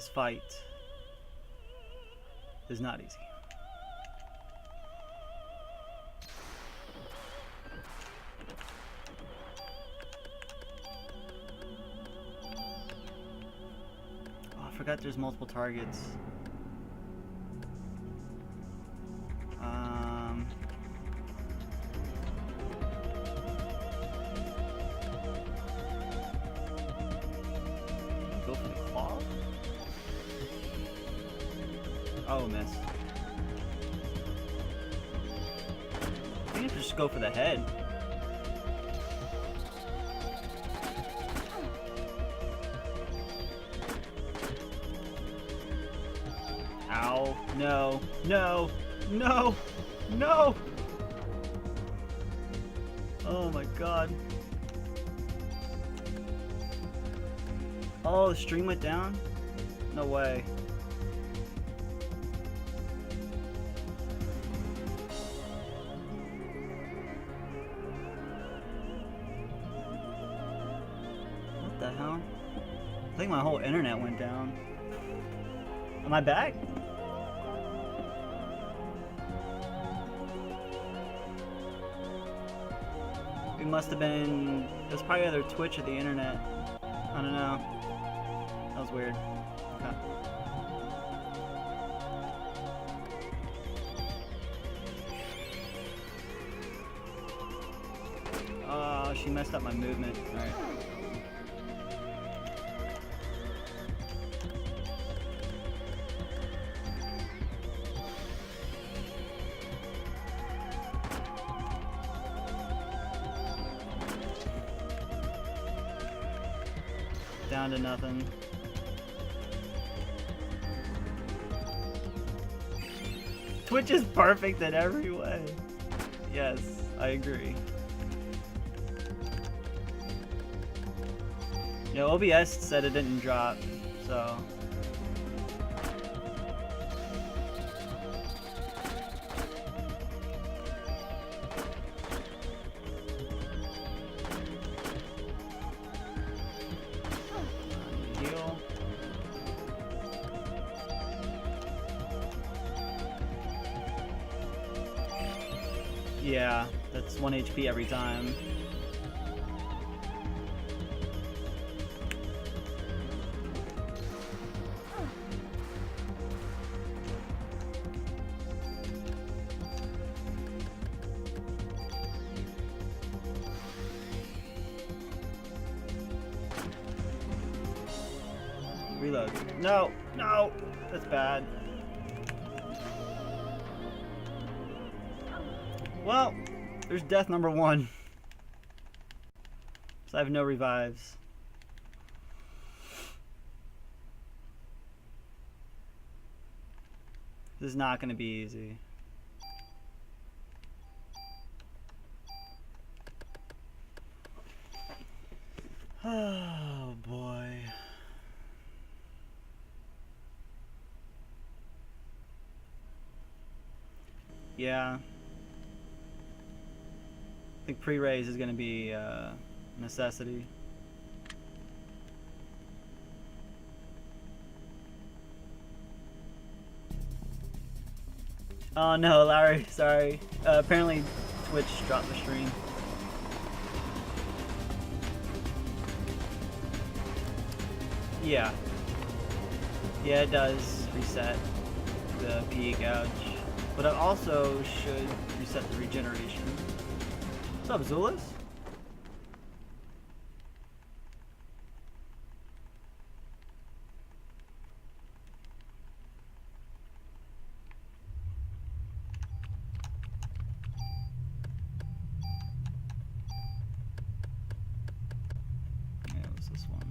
This fight is not easy. Oh, I forgot there's multiple targets. Go for the claw? Oh, miss. I think I just go for the head. Ow. No. No. No. No. Oh my god. Oh, the stream went down? No way. What the hell? I think my whole internet went down. Am I back? It must have been... It was probably either Twitch or the internet. I don't know. That was weird. Okay. Oh, she messed up my movement. Alright. Down to nothing. Twitch is perfect in every way. Yes, I agree. Yeah, OBS said it didn't drop, so. Heal. Yeah, that's 1 HP every time. Reload. No, no, that's bad. Well, there's death number 1. So I have no revives. This is not going to be easy. Oh boy. Yeah. I think pre-raise is going to be a necessity. Oh no, Larry, sorry. Apparently Twitch dropped the stream. Yeah. Yeah, it does reset the PE gouge. But it also should reset the regeneration. What's up, Zulus? Yeah, what's this one?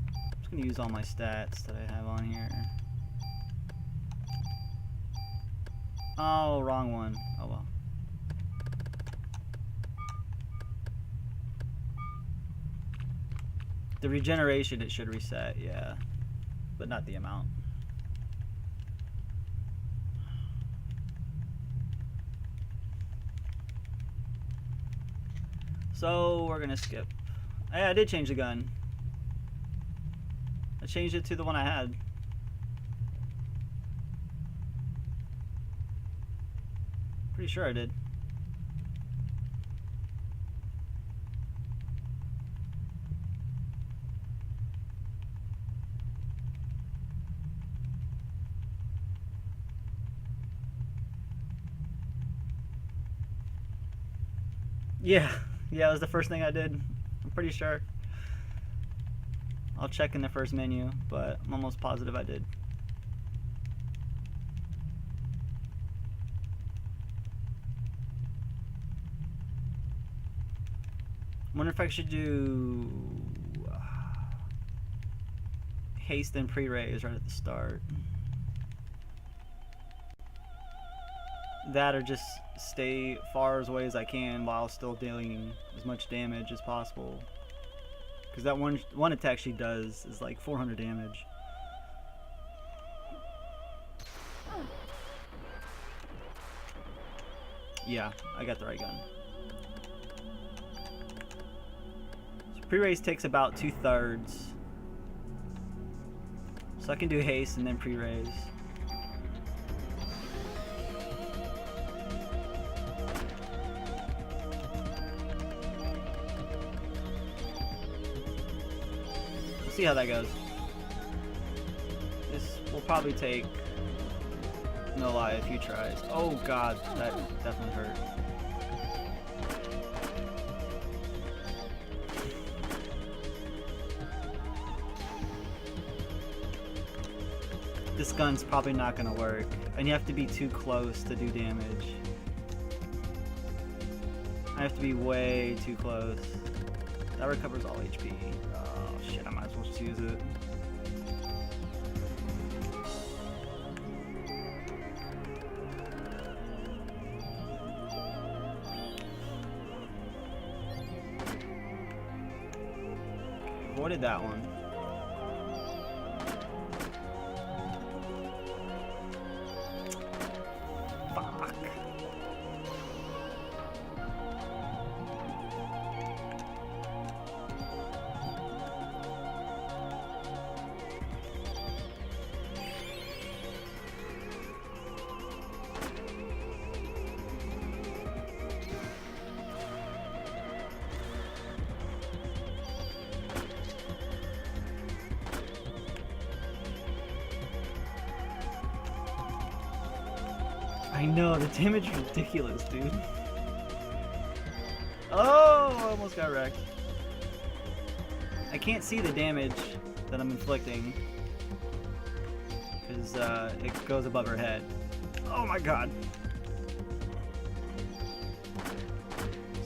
I'm just gonna use all my stats that I have on here. Oh, wrong one. Oh well. The regeneration, it should reset, yeah. But not the amount. So we're gonna skip. Hey, I did change the gun. I changed it to the one I had. Pretty sure I did. Yeah, yeah, it was the first thing I did. I'm pretty sure. I'll check in the first menu, but I'm almost positive I did. Wonder if I should do haste and pre-raise right at the start. That or just stay far as away as I can while still dealing as much damage as possible. Because that one attack she does is like 400 damage. Yeah, I got the right gun. So pre-raise takes about 2/3. So I can do haste and then pre-raise. See how that goes. This will probably take, no lie, a few tries. Oh god, that definitely hurt. This gun's probably not gonna work, and you have to be too close to do damage. I have to be way too close. That recovers all HP. Oh shit, I might as well just use it. Avoided that one. Fuck. I know, the damage is ridiculous, dude. Oh, I almost got wrecked. I can't see the damage that I'm inflicting because it goes above her head. Oh my god.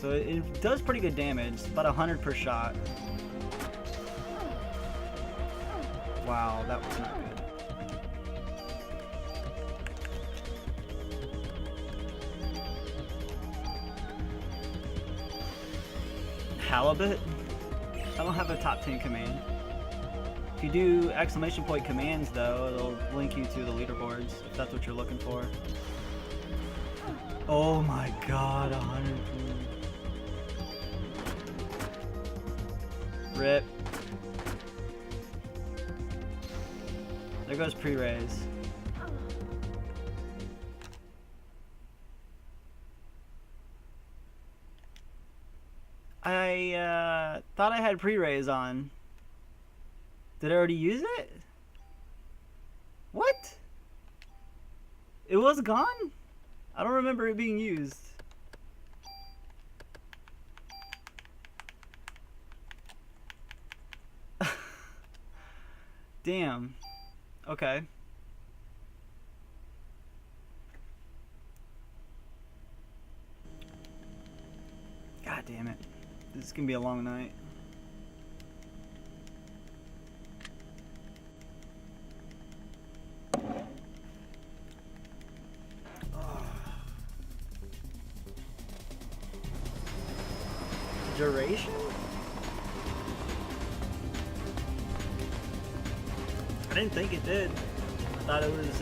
So it does pretty good damage, about 100 per shot. Wow, that was not good. Halibut? I don't have a top 10 command. If you do exclamation point commands though, it'll link you to the leaderboards if that's what you're looking for. Oh my god, 100. Rip. There goes pre-raise. I thought I had pre-raise on. Did I already use it? What? It was gone? I don't remember it being used. Damn. Okay. God damn it. This is gonna be a long night. Duration? I didn't think it did. I thought it was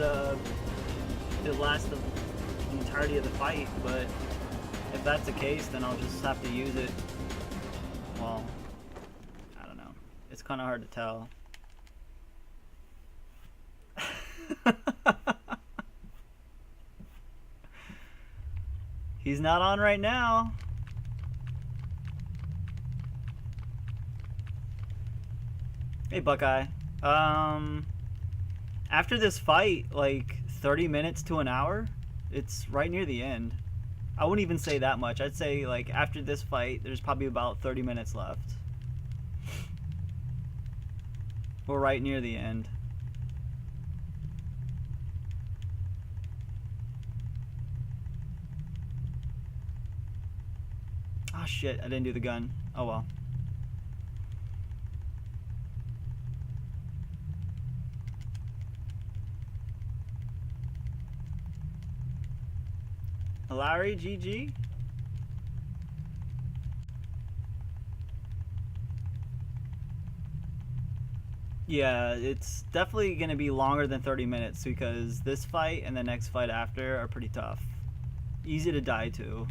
it lasted the entirety of the fight, but if that's the case, then I'll just have to use it. Well, it's kind of hard to tell. He's not on right now. Hey, Buckeye. After this fight, like 30 minutes to an hour, it's right near the end. I wouldn't even say that much. I'd say like after this fight, there's probably about 30 minutes left. We're right near the end. Oh shit, I didn't do the gun. Oh well. Larry, GG? Yeah, it's definitely going to be longer than 30 minutes because this fight and the next fight after are pretty tough. Easy to die to.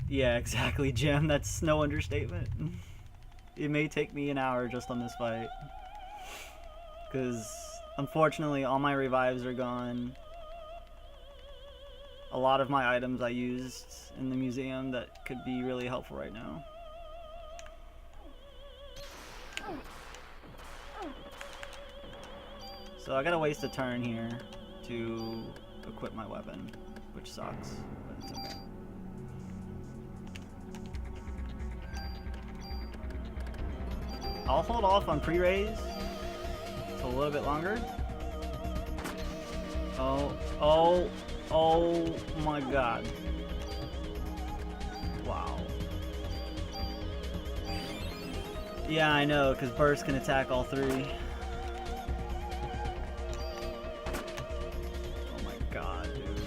Yeah, exactly, Jim. That's no understatement. It may take me an hour just on this fight. Because, unfortunately, all my revives are gone. A lot of my items I used in the museum that could be really helpful right now. So I gotta waste a turn here to equip my weapon, which sucks, but it's okay. I'll hold off on pre-raise a little bit longer. Oh my god. Wow. Yeah, I know, because burst can attack all three. Oh my god, dude.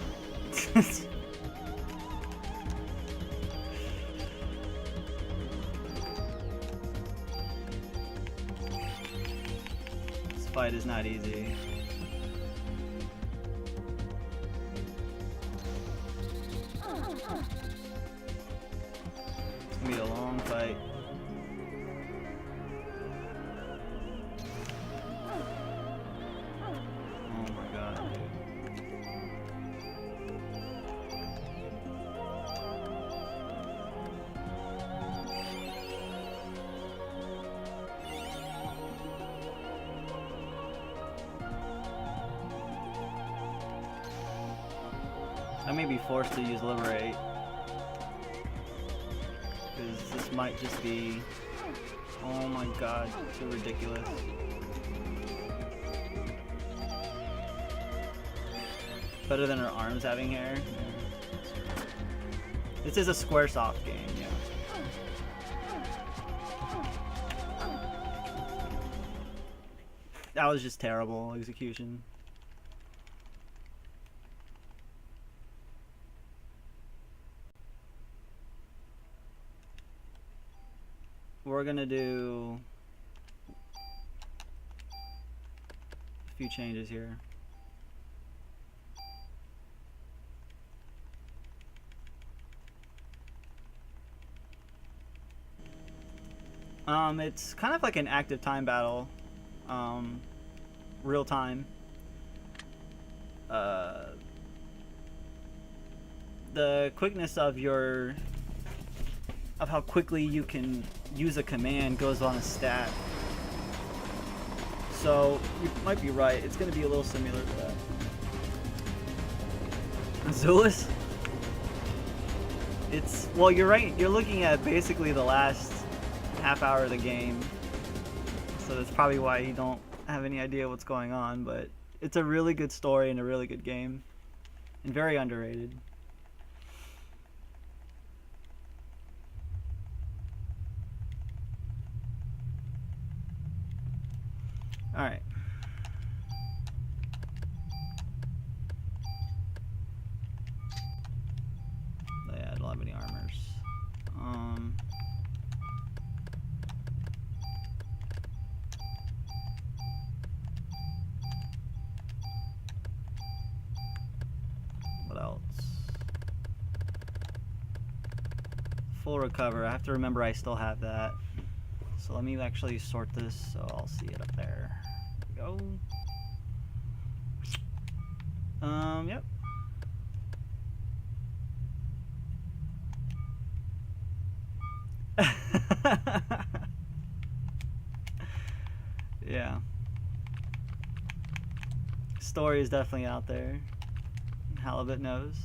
This fight is not easy. It's gonna be a long fight. Oh my god, dude. I may be forced to use Liberate. Because this might just be... Oh my god, too ridiculous. Better than her arms having hair. This is a Squaresoft game, yeah. That was just terrible execution. We're gonna do a few changes here. It's kind of like an active time battle, real time. The quickness of how quickly you can use a command goes on a stat. So you might be right. It's going to be a little similar to that. Zulus? It's, well, you're right. You're looking at basically the last half hour of the game. So that's probably why you don't have any idea what's going on. But it's a really good story and a really good game. And very underrated. Alright. Yeah, I don't have any armors. What else? Full recover. I have to remember I still have that. So let me actually sort this so I'll see it up there. There we go. Yep. Yeah. Story is definitely out there. Halibut knows.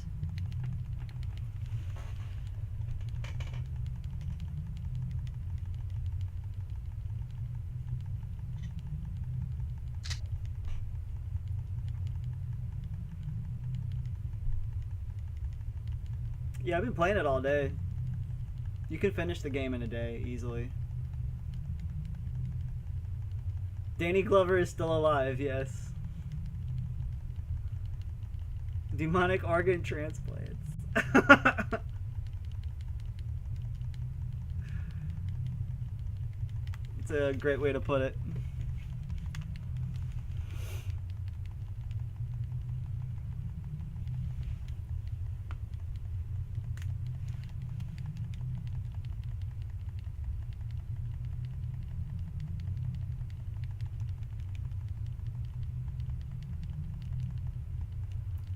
Yeah, I've been playing it all day. You can finish the game in a day easily. Danny Glover is still alive, yes. Demonic organ transplants. It's a great way to put it.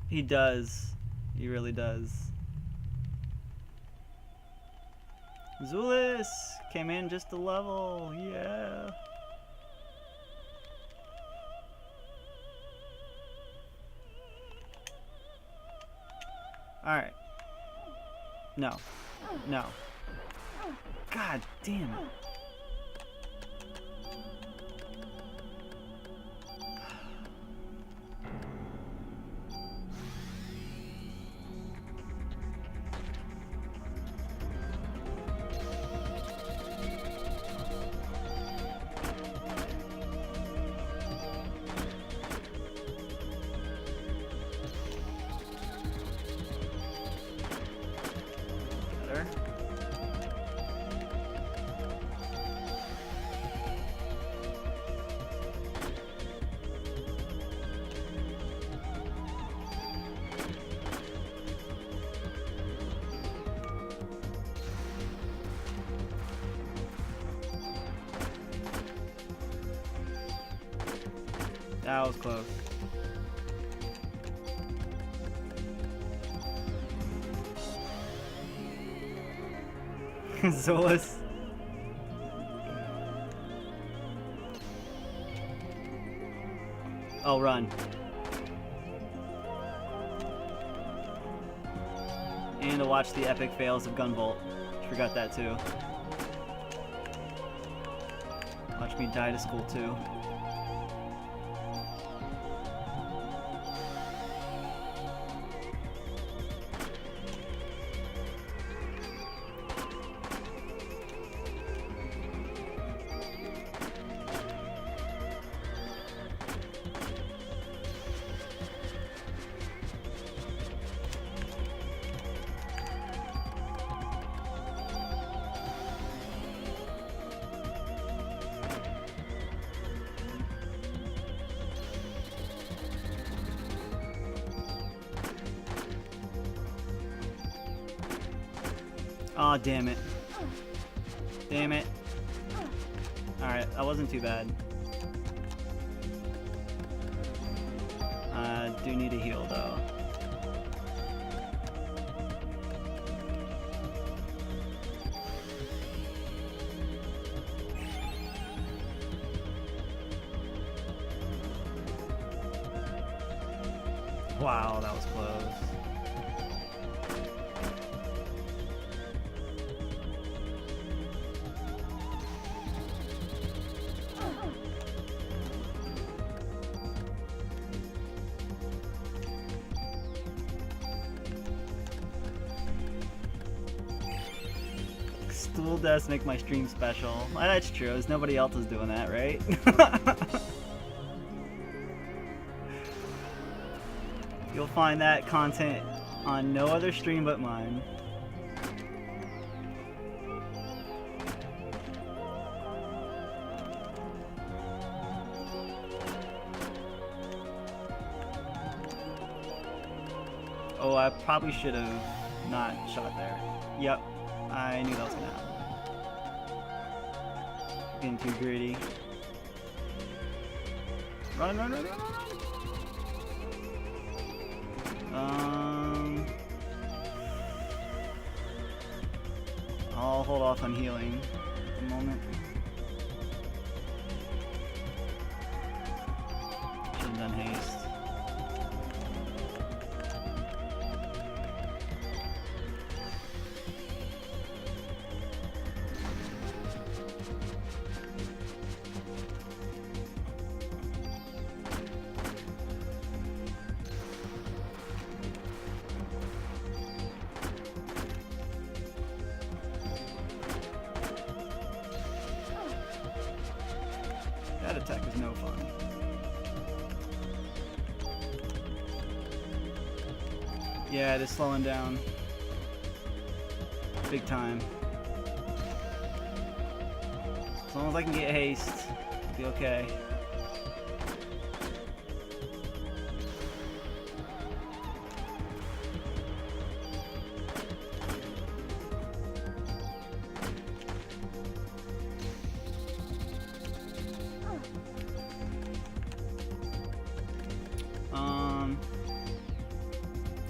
He does. He really does. Zulis came in just a level. Yeah. All right. No. No. God damn it. That was close. Zolas. Oh, run. And to watch the epic fails of Gunvolt. Forgot that too. Watch me die to school too. Aw, oh, damn it. Damn it. Alright, that wasn't too bad. Do need a heal though. Wow, that was close. Stool deaths make my stream special. Well, that's true, as nobody else is doing that, right? You'll find that content on no other stream but mine. Oh, I probably should have not shot there. Yep. I knew that was gonna happen. Getting too greedy. Run, run, run, run, run, run. I'll hold off on healing at the moment. Should have done haste. That attack is no fun. Yeah, it is slowing down. Big time. As long as I can get haste, it'll be okay.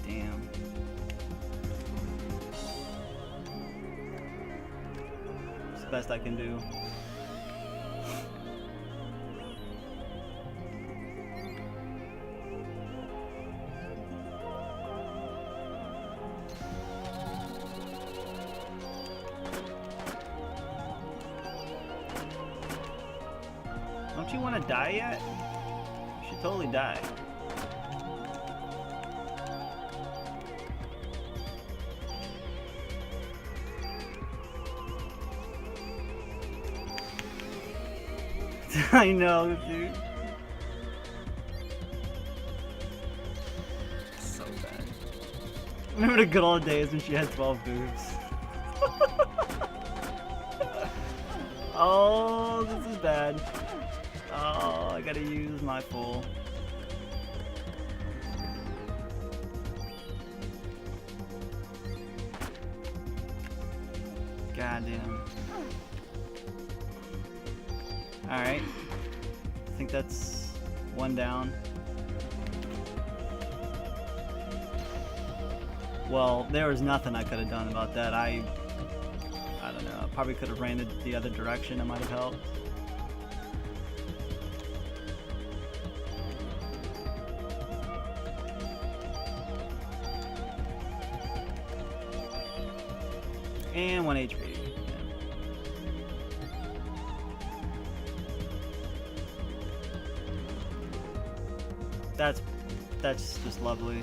Damn. It's the best I can do. Don't you want to die yet? You should totally die. I know, dude. So bad. Remember the good old days when she had 12 boobs? Oh, this is bad. Oh, I gotta use my full. Goddamn. Alright. I think that's one down. Well, there was nothing I could have done about that. I don't know. I probably could have ran it the other direction. It might have helped. And 1 HP. That's just lovely.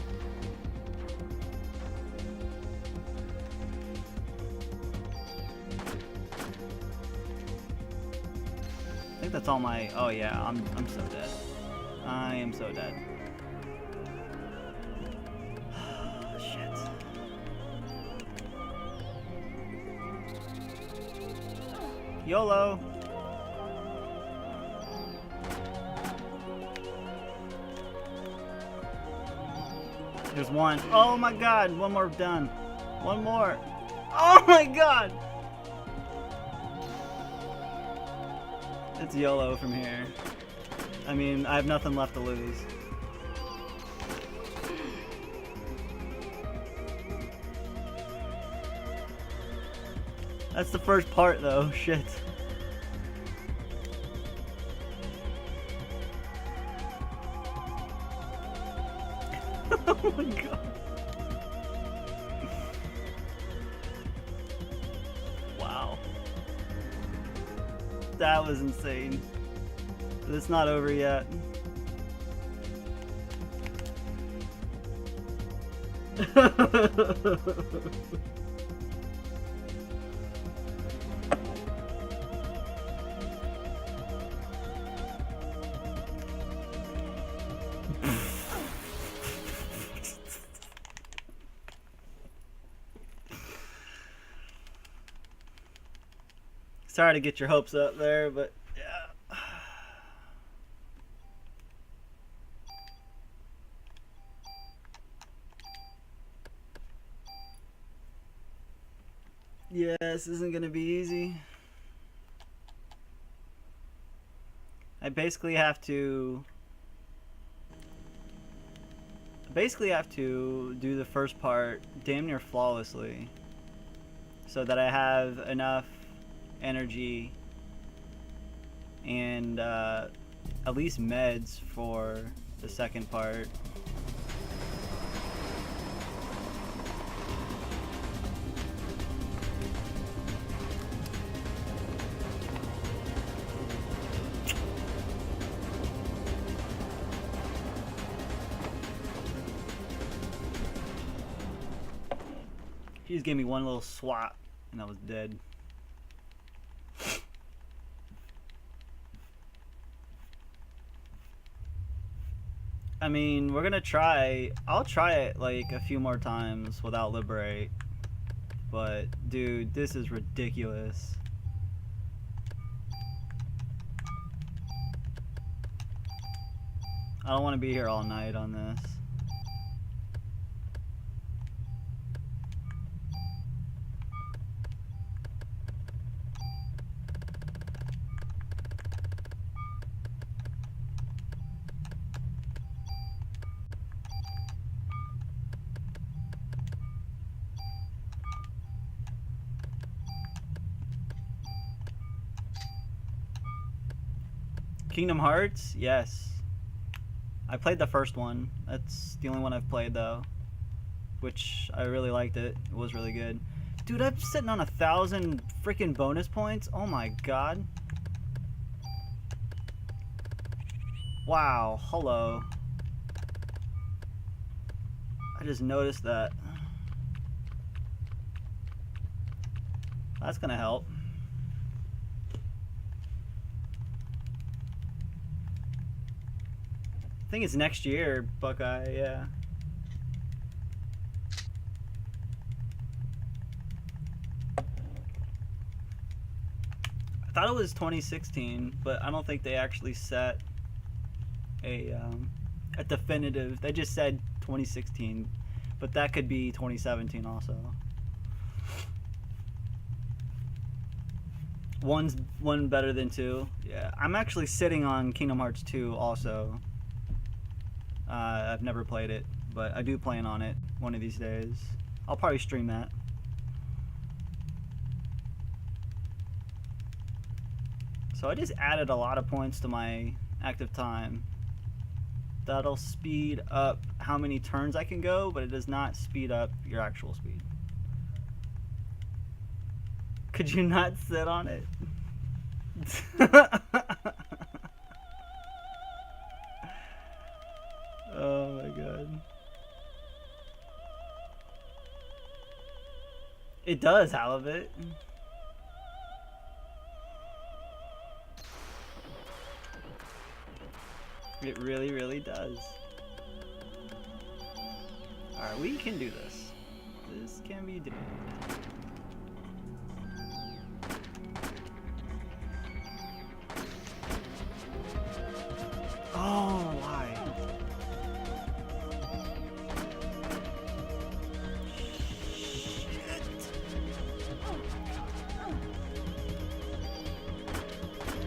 I think that's all my. Oh yeah, I'm so dead. I am so dead. Shit. YOLO. There's one. Oh my god, one more done. One more. Oh my god! It's YOLO from here. I mean, I have nothing left to lose. That's the first part though, shit. Oh my god. Wow. That was insane. But it's not over yet. Sorry to get your hopes up there, but yeah. Yeah, this isn't gonna be easy. I basically have to do the first part damn near flawlessly so that I have enough energy and at least meds for the second part. He just gave me one little swat and I was dead. I mean, we're gonna try. I'll try it like a few more times without Liberate. But, dude, this is ridiculous. I don't want to be here all night on this. Kingdom Hearts? Yes. I played the first one. That's the only one I've played, though. Which, I really liked it. It was really good. Dude, I'm sitting on 1,000 freaking bonus points? Oh my god. Wow, hello. I just noticed that. That's gonna help. I think it's next year, Buckeye, yeah. I thought it was 2016, but I don't think they actually set a definitive. They just said 2016, but that could be 2017 also. One better than two. Yeah, I'm actually sitting on Kingdom Hearts 2 also. I've never played it, but I do plan on it one of these days. I'll probably stream that. So I just added a lot of points to my active time. That'll speed up how many turns I can go, but it does not speed up your actual speed. Could you not sit on it? Oh my god. It does, Halibut. It really, really does. Alright, we can do this. This can be done. Oh, why? Shit.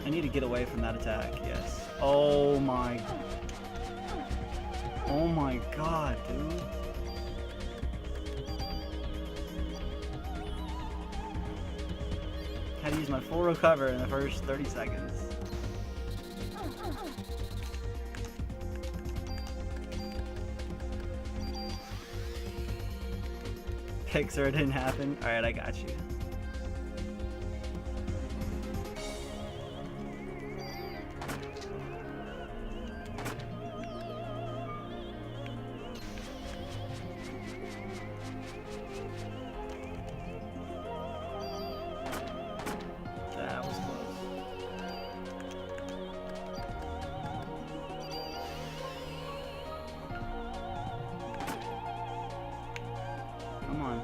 I need to get away from that attack, yes. Oh my god, dude. Had to use my full recover in the first 30 seconds. Pixar didn't happen. Alright, I got you. That was close. Come on.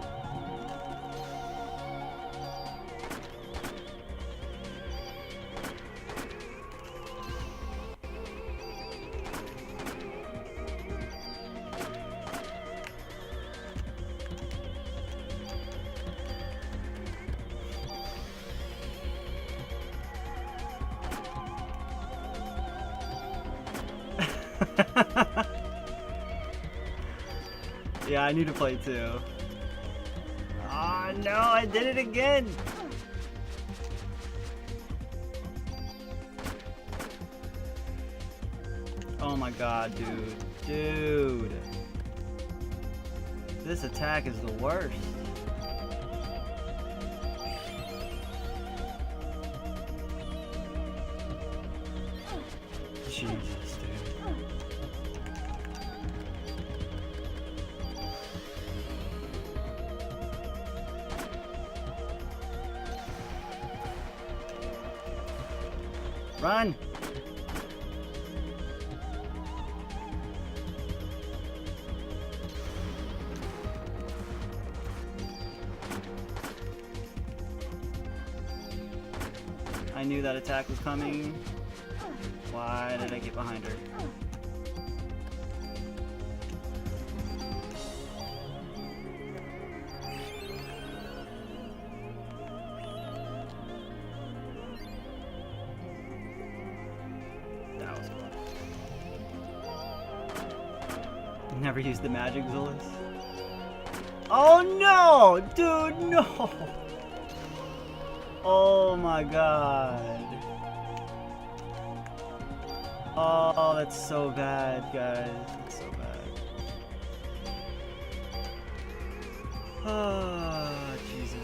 Yeah, I need to play too. Oh no, I did it again! Oh my god, dude. Dude. This attack is the worst. Jesus, dude. Run! I knew that attack was coming. Why did I get behind her? That was close. Never used the magic Zulus. Oh no! Dude, no! Oh my god. Oh, that's so bad, guys. That's so bad. Oh, Jesus.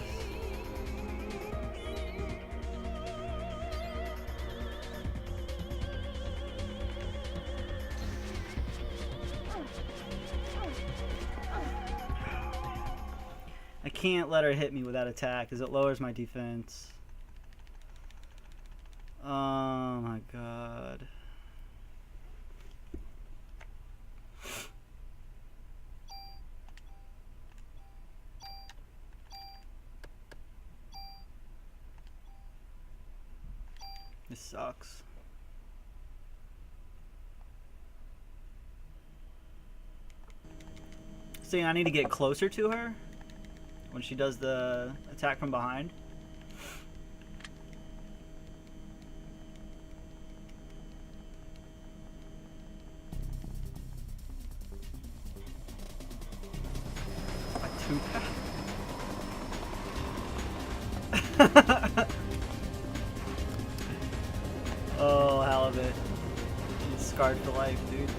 I can't let her hit me with that attack because it lowers my defense. Oh my god. This sucks. See, I need to get closer to her when she does the attack from behind. Like 2 Oh, halibut. He's scarred for life, dude.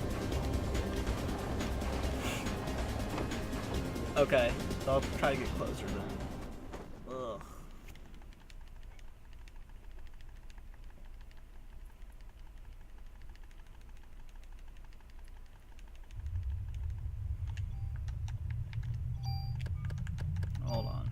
Okay, so I'll try to get closer then. Ugh. Hold on.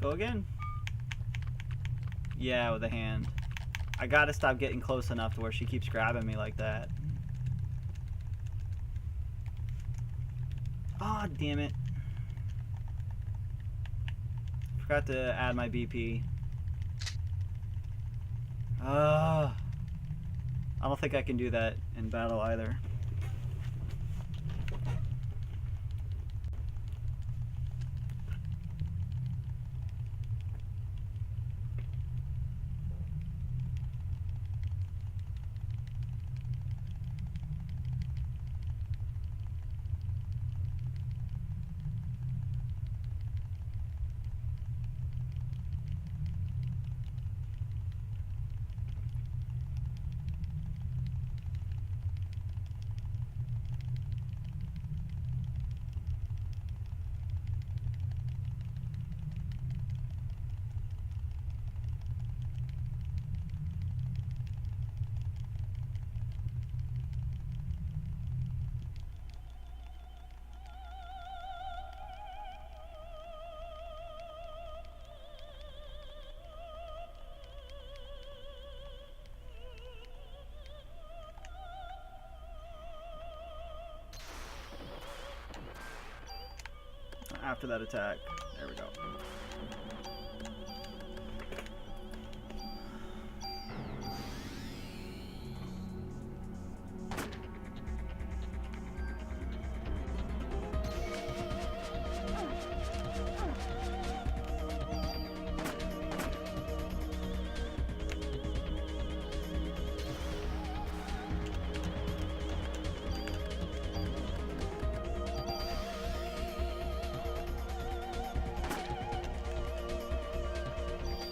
Go again. Yeah, with a hand. I gotta stop getting close enough to where she keeps grabbing me like that. Aw, oh, damn it. Forgot to add my BP. I don't think I can do that in battle either. After that attack. There we go.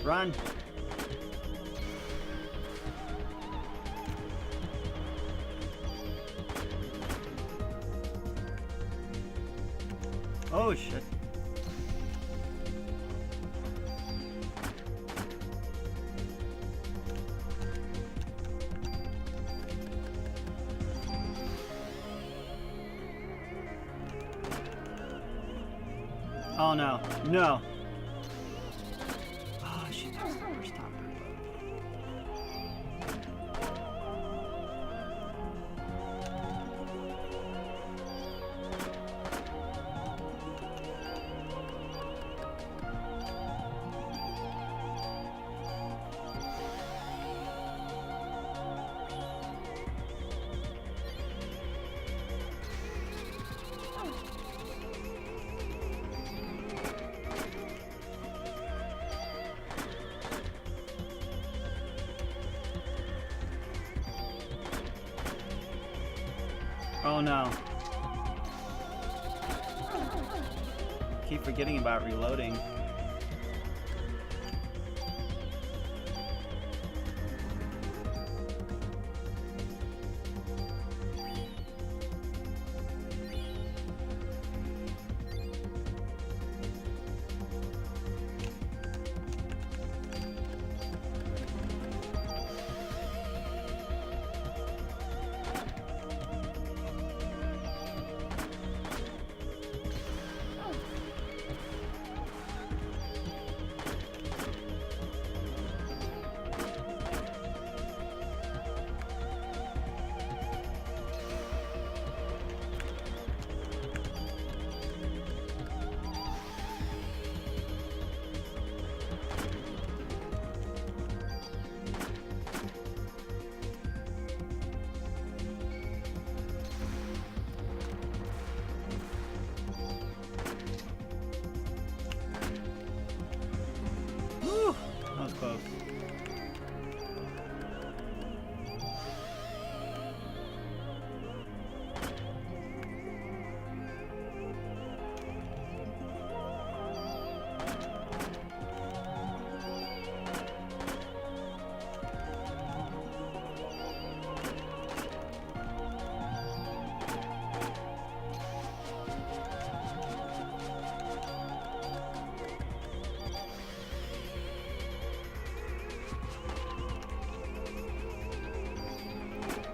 Run! Oh shit. Oh no, no. Oh shit, that was the first time. Oh no. Keep forgetting about reloading. Whew, that was close.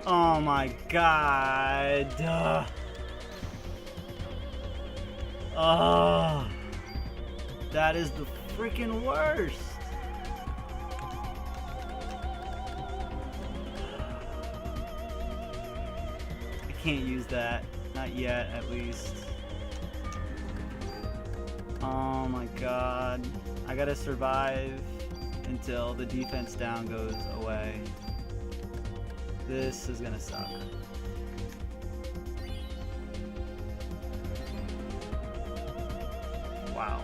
Oh my god. Oh, that is the freaking worst. I can't use that. Not yet, at least. Oh my god. I gotta survive until the defense down goes away. This is gonna suck. Wow.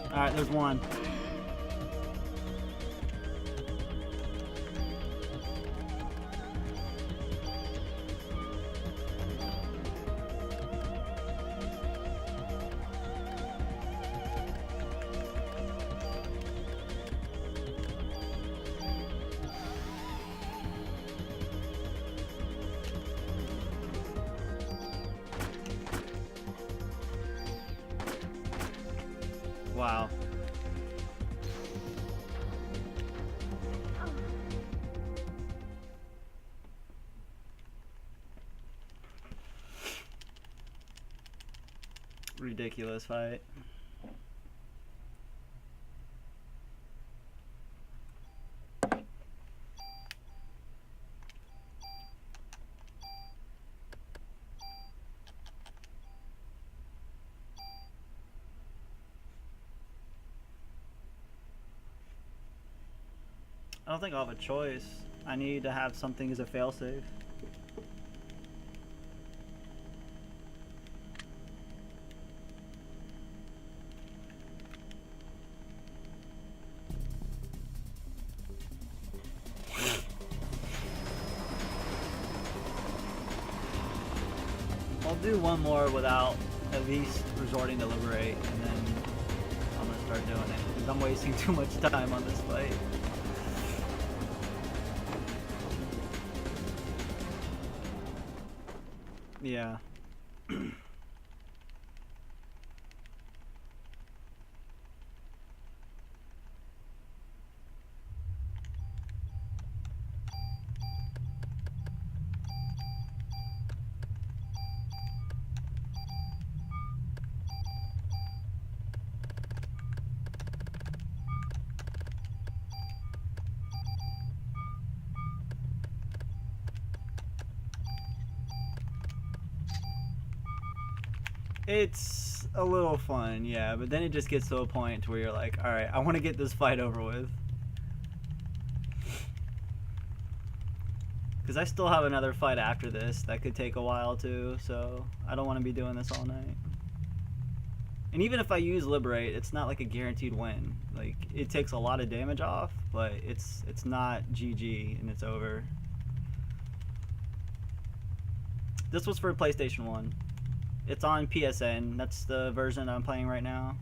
Alright, there's one. Wow. Ridiculous fight. I don't think I'll have a choice. I need to have something as a failsafe. I'll do one more without at least resorting to liberate, and then I'm gonna start doing it, because I'm wasting too much time on this fight. Yeah. It's a little fun, yeah, but then it just gets to a point where you're like, alright, I want to get this fight over with. Because I still have another fight after this that could take a while too, so I don't want to be doing this all night. And even if I use Liberate, it's not like a guaranteed win. Like, it takes a lot of damage off, but it's not GG and it's over. This was for PlayStation 1. It's on PSN. That's the version I'm playing right now.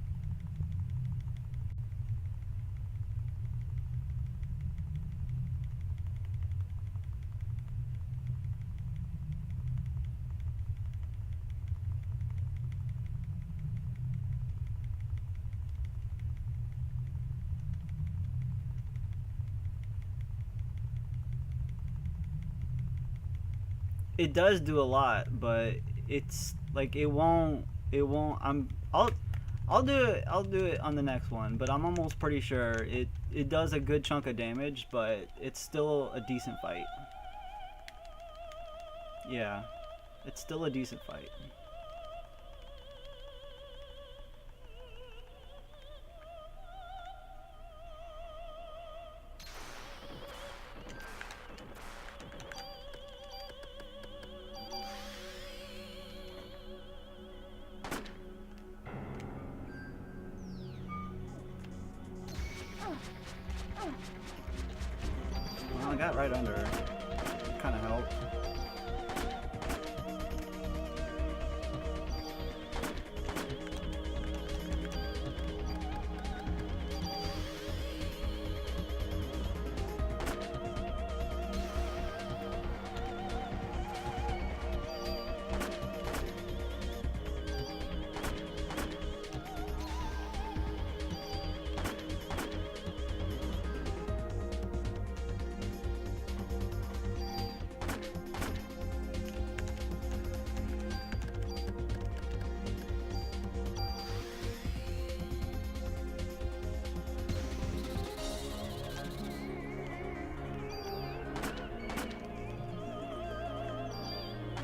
It does do a lot, but it's like it won't I'll do it on the next one, but I'm almost pretty sure it does a good chunk of damage, but it's still a decent fight. Yeah, it's still a decent fight. Well, I got right under her. It kind of helped.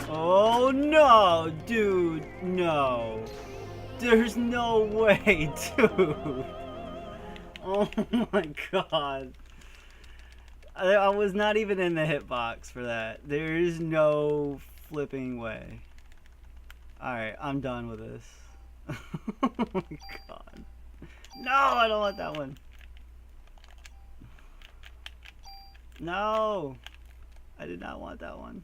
Oh no, dude, no. There's no way, dude. Oh my god. I was not even in the hitbox for that. There is no flipping way. Alright, I'm done with this. Oh my god. No, I don't want that one. No. I did not want that one.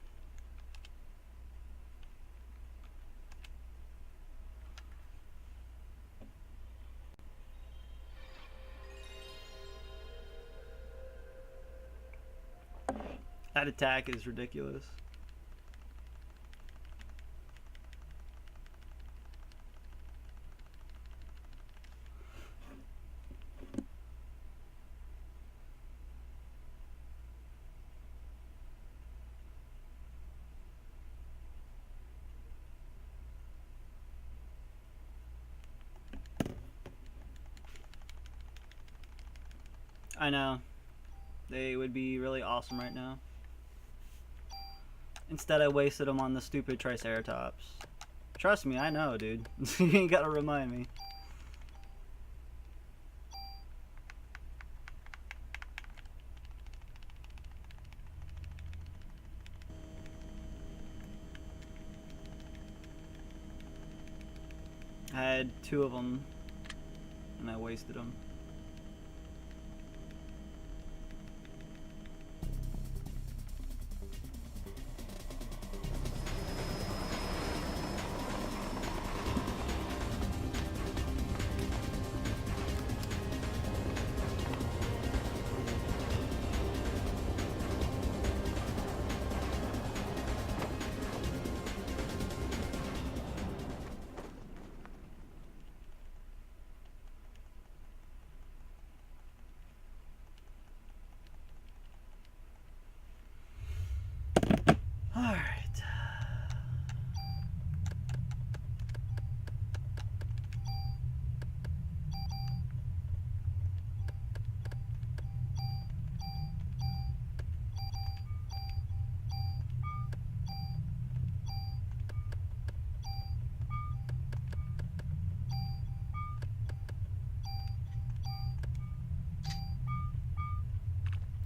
That attack is ridiculous. I know. They would be really awesome right now. Instead, I wasted them on the stupid Triceratops. Trust me, I know, dude. You ain't gotta remind me. I had 2 of them, and I wasted them. Alright.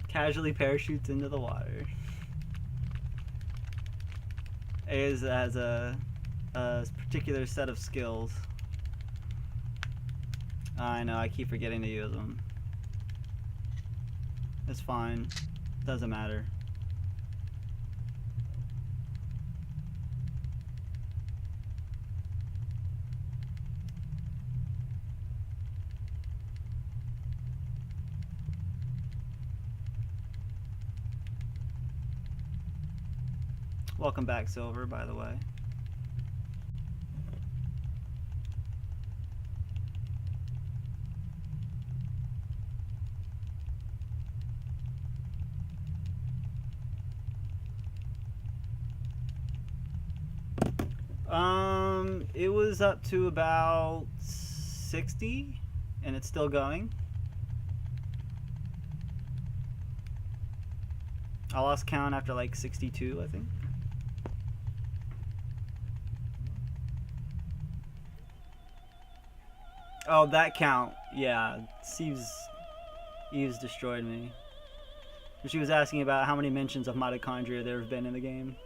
Casually parachutes into the water. Has a particular set of skills. I know, I keep forgetting to use them. It's fine. Doesn't matter. Welcome back, Silver, by the way. It was up to about 60, and it's still going. I lost count after like 62, I think. Oh, that count. Yeah, Eve's destroyed me. She was asking about how many mentions of mitochondria there have been in the game.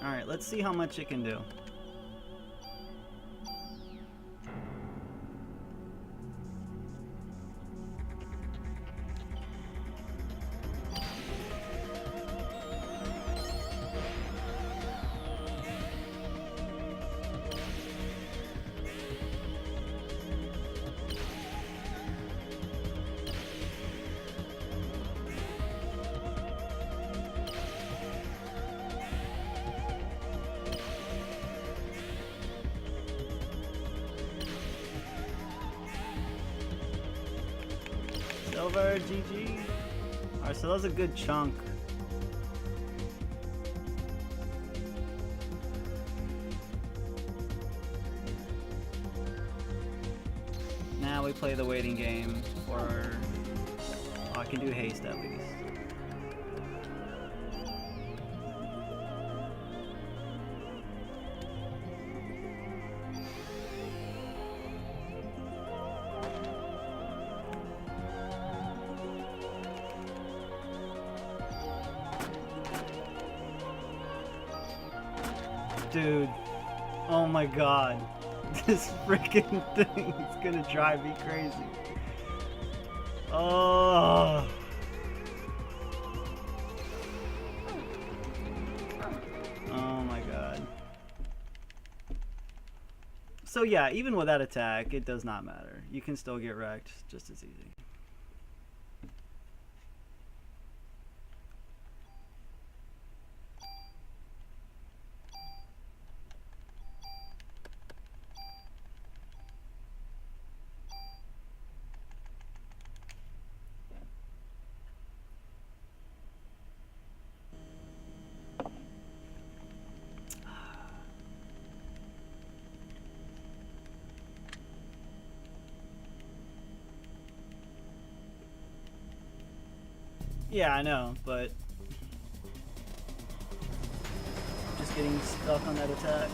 Alright, let's see how much it can do. Silver, GG. Alright, so that was a good chunk. Now we play the waiting game, or oh, I can do haste at least. Dude, oh my god, this freaking thing is gonna drive me crazy. Oh. Oh my god. So yeah, even with that attack, it does not matter. You can still get wrecked just as easy. Yeah, I know, but just getting stuck on that attack.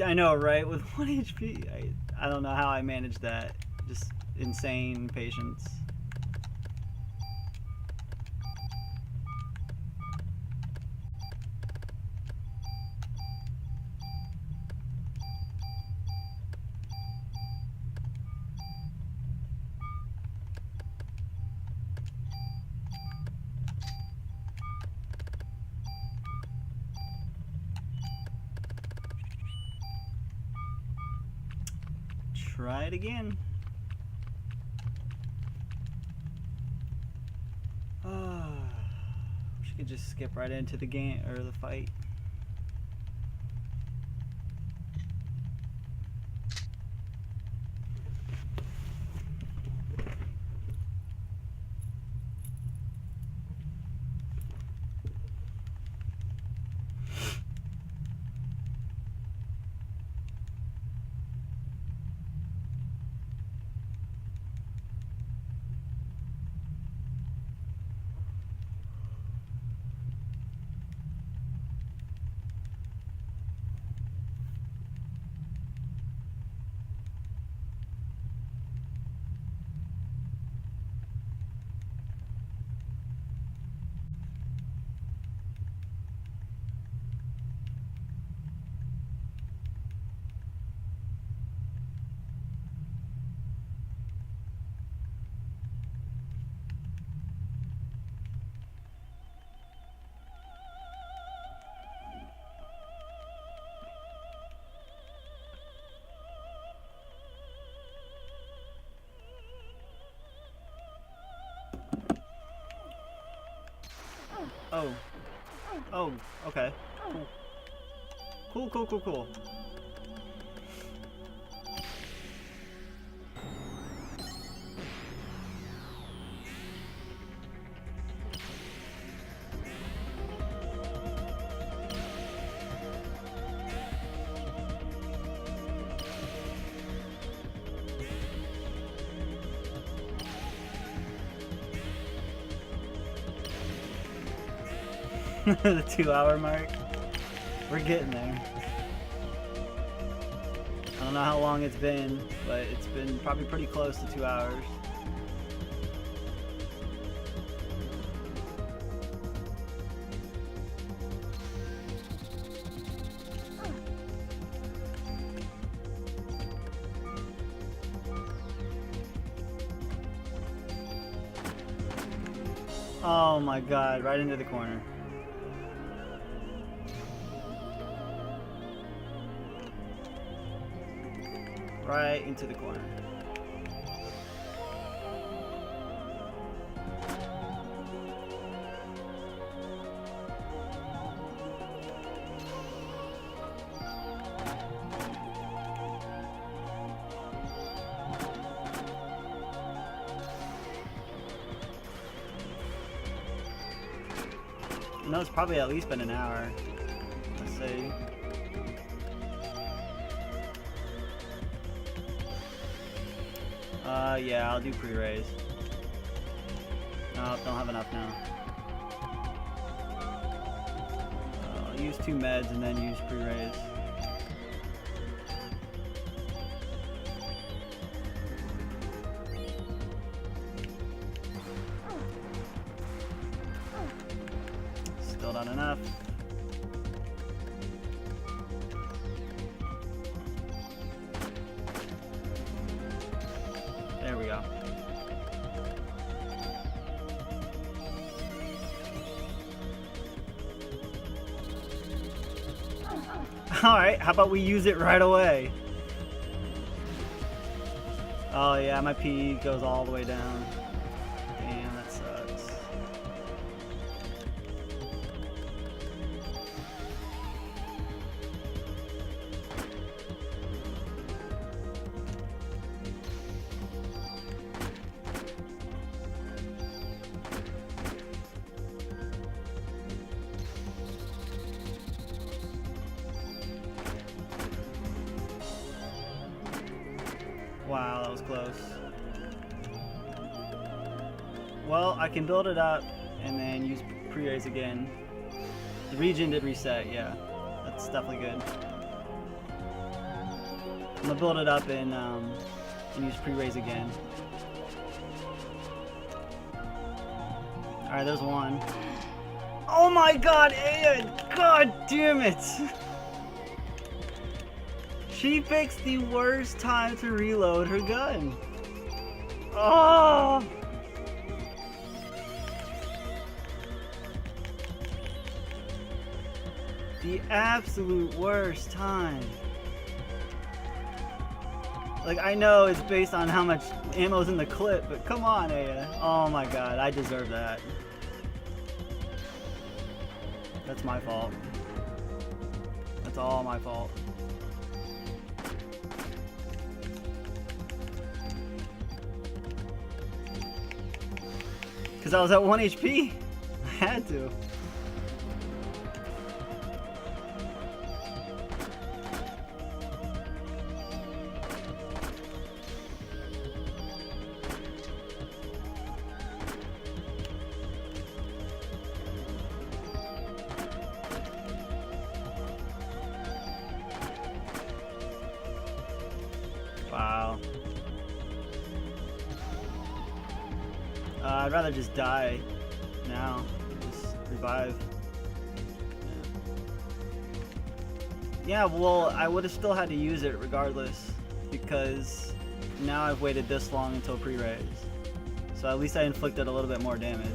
I know, right? With 1 HP, I don't know how I managed that. Just insane patience. try it again. Wish I could just skip right into the game or the fight. Oh. Oh, okay. Cool. Cool. The 2-hour mark. We're getting there. I don't know how long it's been, but it's been probably pretty close to 2 hours. Oh my god, right into the corner. Right into the corner. No, it's probably at least been an hour. Let's see. Yeah, I'll do pre-raise. No, don't have enough now. I'll use 2 meds and then use pre-raise. Still not enough. There we go. Alright, how about we use it right away? Oh yeah, my PE goes all the way down. Damn, that sucks. Wow, that was close. Well, I can build it up and then use pre-raise again. The region did reset, yeah. That's definitely good. I'm gonna build it up and use pre-raise again. Alright, there's one. Oh my god, Aya! God damn it! She picked the worst time to reload her gun. Oh! The absolute worst time. Like, I know it's based on how much ammo's in the clip, but come on, Aya. Oh my god, I deserve that. That's my fault. That's all my fault. Because I was at 1 HP. I had to. Wow. I'd rather just die now. Just revive. Yeah, well, I would have still had to use it regardless, because now I've waited this long until pre-raise. So at least I inflicted a little bit more damage.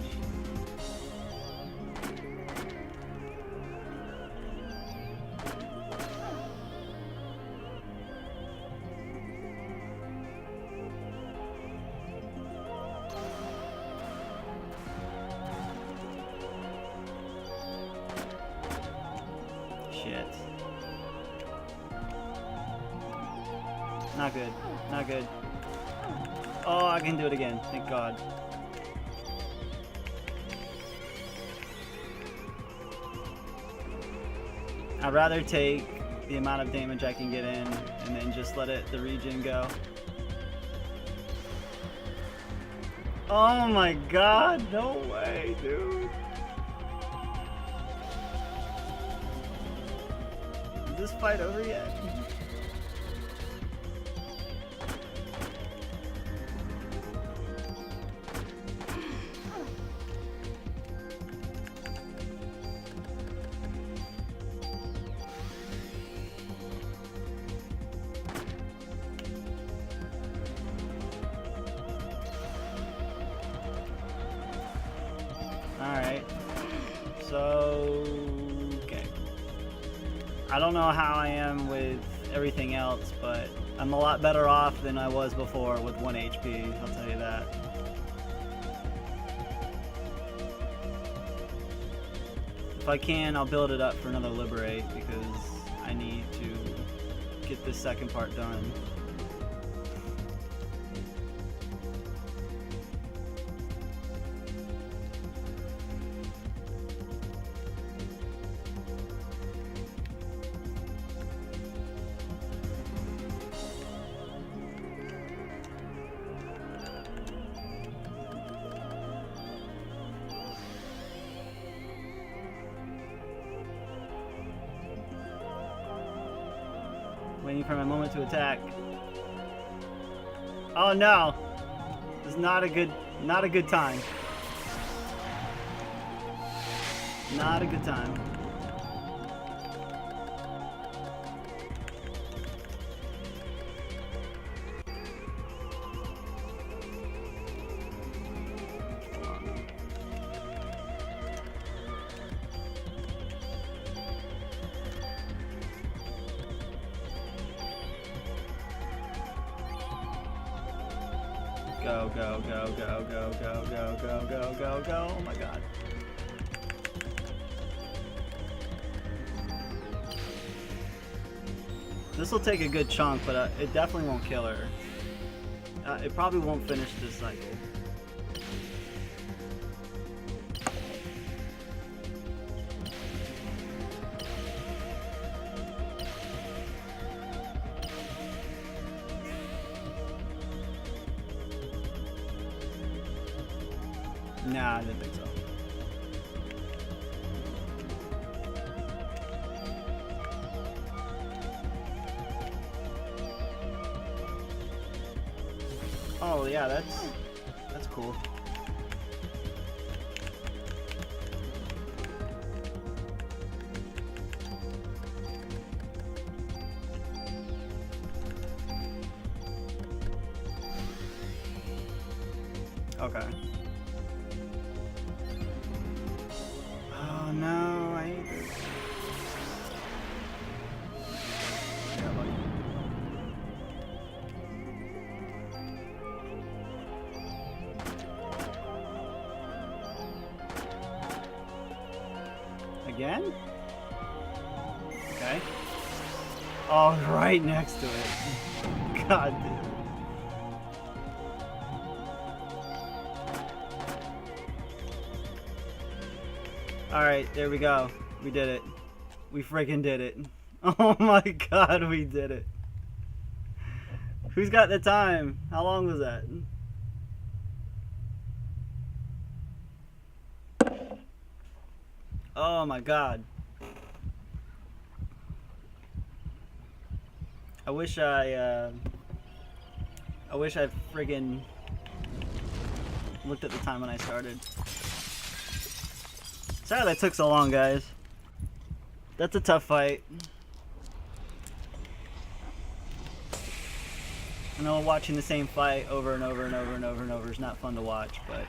Shit. Not good. Not good. Oh, I can do it again. Thank God. I'd rather take the amount of damage I can get in and then just let the regen go. Oh my God, no way, dude. Is this fight over yet? Alright, so, okay. I don't know how I am with everything else, but I'm a lot better off than I was before with 1 HP, I'll tell you that. If I can, I'll build it up for another Liberate, because I need to get this second part done. Waiting for my moment to attack. Oh no! This is not a good time. Not a good time. Go, go, go, go, go, go, go, go, go, go, go. Oh my God. This will take a good chunk, but it definitely won't kill her. It probably won't finish this cycle. Nah, I didn't think so. Oh yeah, that's cool. Okay. Oh no, I hate this. Yeah, buddy. Again? Okay. Oh, right next to it. God, dude. Alright, there we go. We did it. We freaking did it. Oh my god, we did it. Who's got the time? How long was that? Oh my god. I wish I friggin' looked at the time when I started. Sorry that took so long, guys. That's a tough fight. I know watching the same fight over and over and over and over and over is not fun to watch, but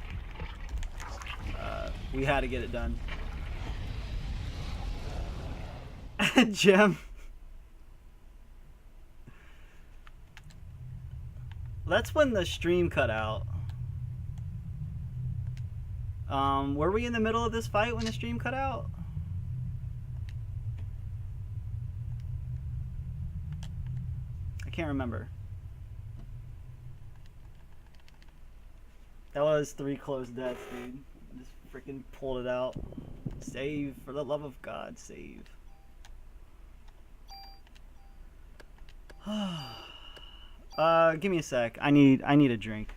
we had to get it done. Gem. That's when the stream cut out. Were we in the middle of this fight when the stream cut out? I can't remember. That was 3 close deaths, dude. Just freaking pulled it out. Save, for the love of God, save. Give me a sec. I need a drink.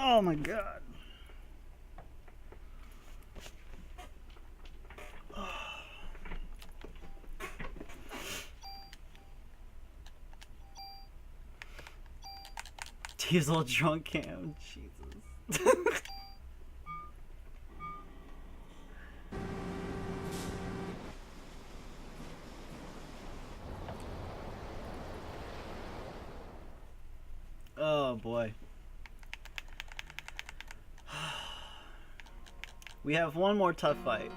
Oh my god. Diesel drunk cam. Jesus. Oh boy. We have one more tough fight.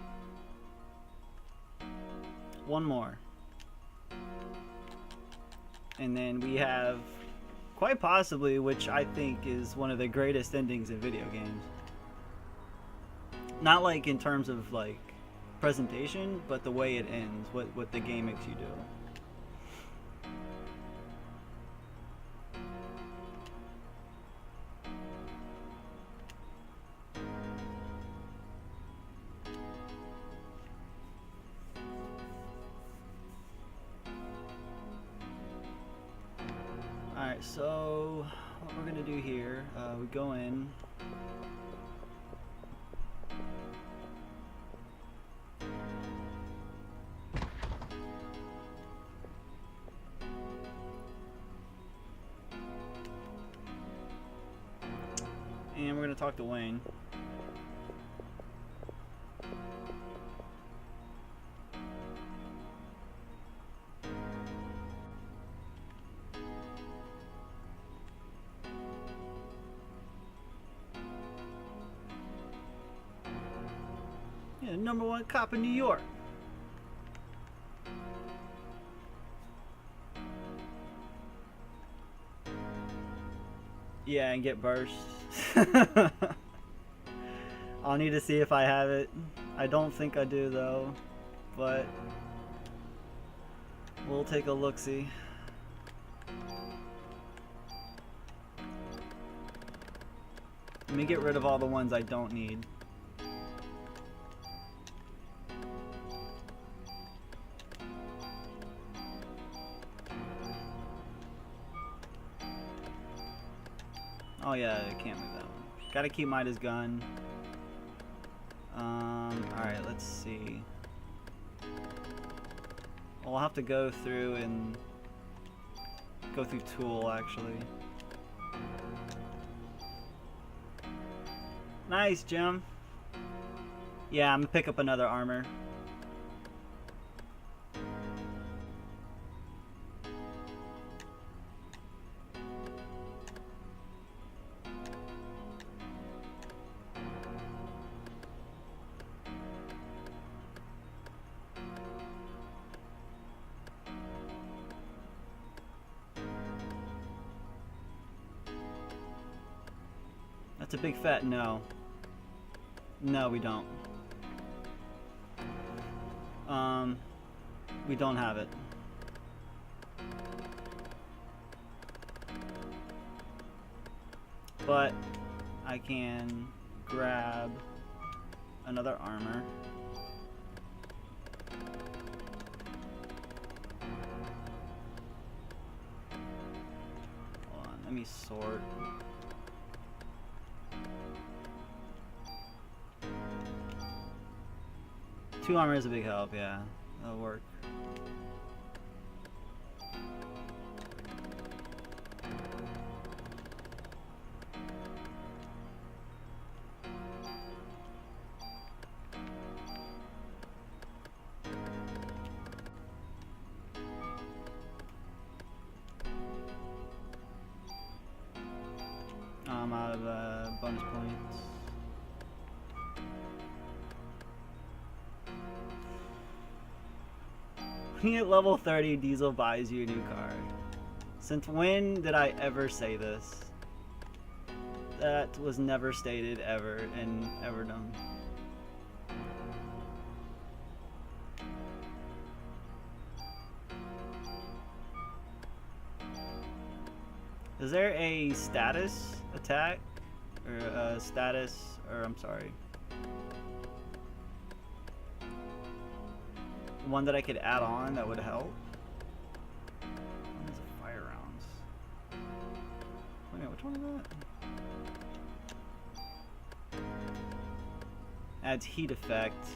One more. And then we have, quite possibly, which I think is one of the greatest endings in video games. Not like in terms of like presentation, but the way it ends, what the game makes you do. Alright, so what we're gonna do here, we go in. And we're gonna talk to Wayne. Yeah, #1 cop in New York. Yeah, and get burst. I'll need to see if I have it. I don't think I do though, but we'll take a look-see. Let me get rid of all the ones I don't need. Oh yeah, I can't move that one. Gotta keep Midas gun. Alright, let's see. Well, I'll have to go through and go through tool actually. Nice, Jim. Yeah, I'm gonna pick up another armor. That's a big fat no. No, we don't. We don't have it. But I can grab another armor. Hold on, let me sort. Two armor is a big help, yeah. That'll work. I'm out of bonus points. At level 30, Diesel buys you a new card. Since when did I ever say this? That was never stated ever in Everdom. Is there a status attack? Or a status, or I'm sorry. One that I could add on that would help. One is a fire rounds. Wait, which one is that? Adds heat effect.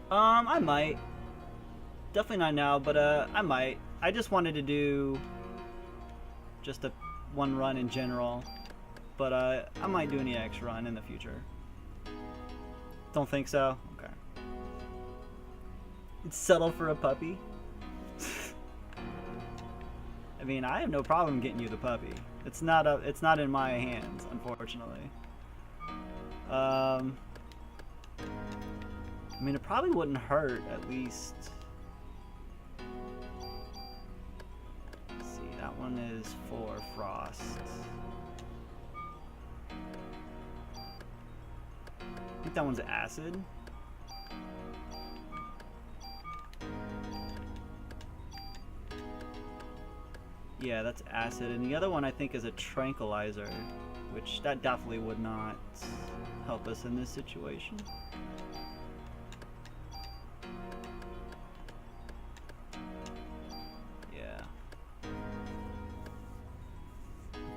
I might. Definitely not now, but I might. I just wanted to do just a one run in general. But I might do an EX run in the future. Don't think so? Okay. It's settle for a puppy. I mean, I have no problem getting you the puppy. It's not in my hands, unfortunately. I mean, it probably wouldn't hurt, at least. Let's see, that one is for Frost. I think that one's acid. Yeah, that's acid. And the other one I think is a tranquilizer, which that definitely would not help us in this situation. Yeah.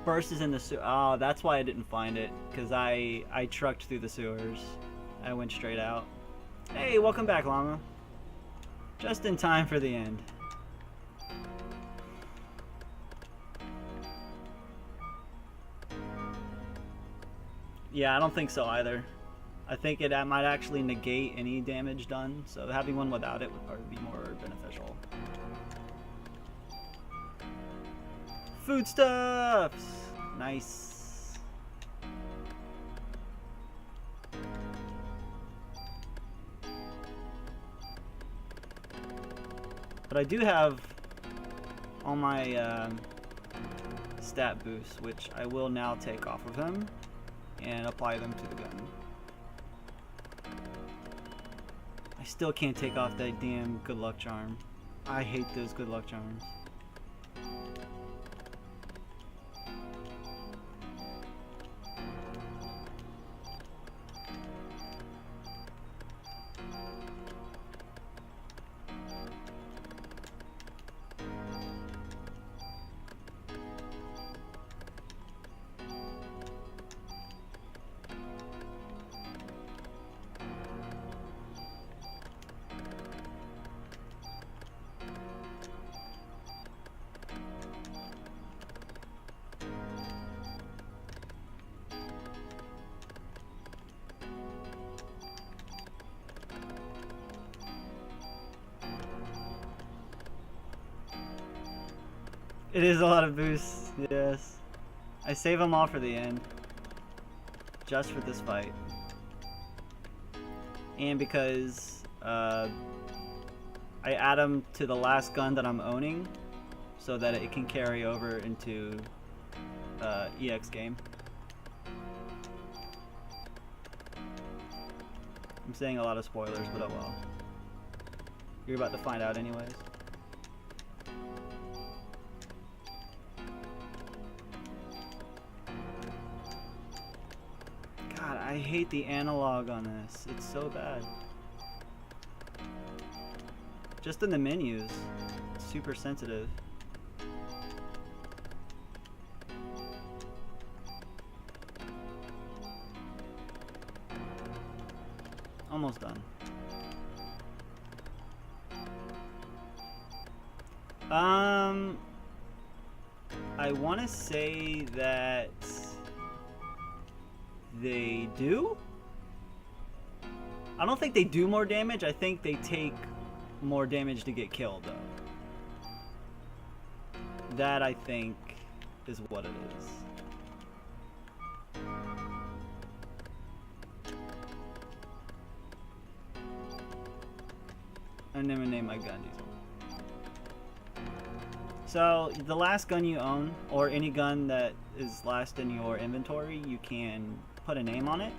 Burst is in the sewer. Oh, that's why I didn't find it, because I trucked through the sewers. I went straight out. Hey, welcome back, Llama. Just in time for the end. Yeah, I don't think so either. I think it might actually negate any damage done, so having one without it would probably be more beneficial. Foodstuffs! Nice. But I do have all my stat boosts, which I will now take off of him and apply them to the gun. I still can't take off that damn good luck charm. I hate those good luck charms. It is a lot of boosts, yes. I save them all for the end. Just for this fight. And because I add them to the last gun that I'm owning so that it can carry over into EX game. I'm saying a lot of spoilers, but oh well. You're about to find out anyways. God, I hate the analog on this. It's so bad. Just in the menus, it's super sensitive. Almost done. I want to say that they do. I don't think they do more damage. I think they take more damage to get killed, though. That, I think, is what it is. I'm gonna name my gun Diesel. So, the last gun you own, or any gun that is last in your inventory, you can put a name on it.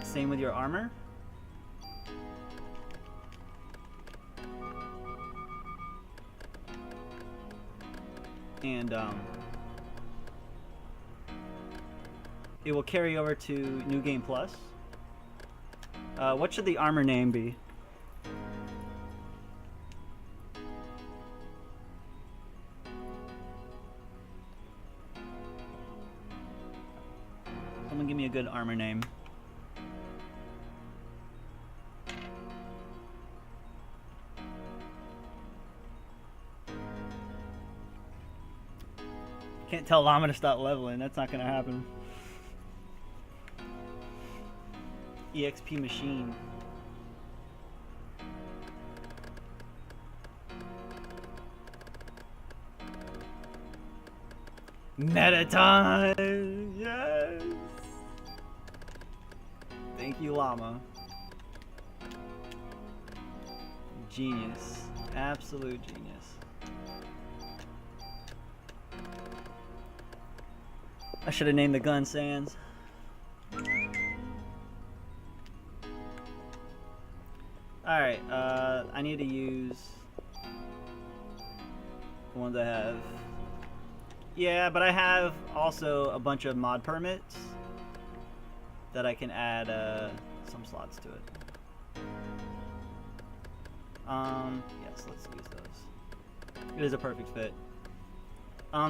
Same with your armor. And it will carry over to New Game Plus. What should the armor name be? Someone give me a good armor name. Can't tell Llama to stop leveling. That's not gonna happen. EXP machine. Meta time! Yes! Thank you, Llama. Genius. Absolute genius. I should have named the gun Sans. Alright, I need to use the ones I have. Yeah, but I have also a bunch of mod permits that I can add some slots to it. Yes, let's use those. It is a perfect fit.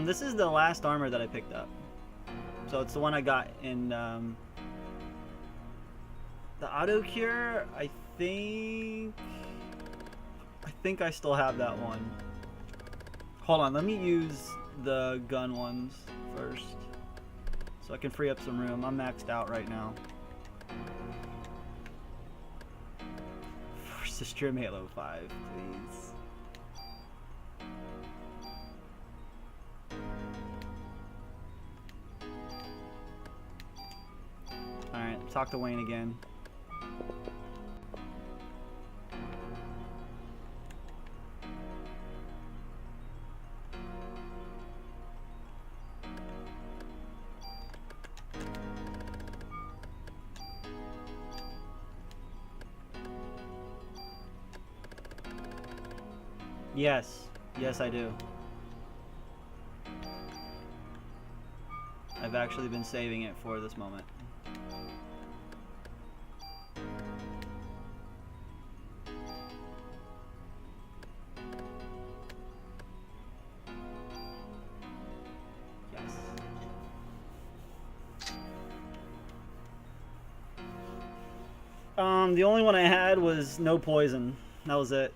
This is the last armor that I picked up. So it's the one I got in the auto cure. I think I still have that one. Hold on, let me use the gun ones first so I can free up some room. I'm maxed out right now. Force to stream Halo 5, please. Alright, talk to Wayne again. Yes. Yes, I do. I've actually been saving it for this moment. Yes. The only one I had was no poison. That was it.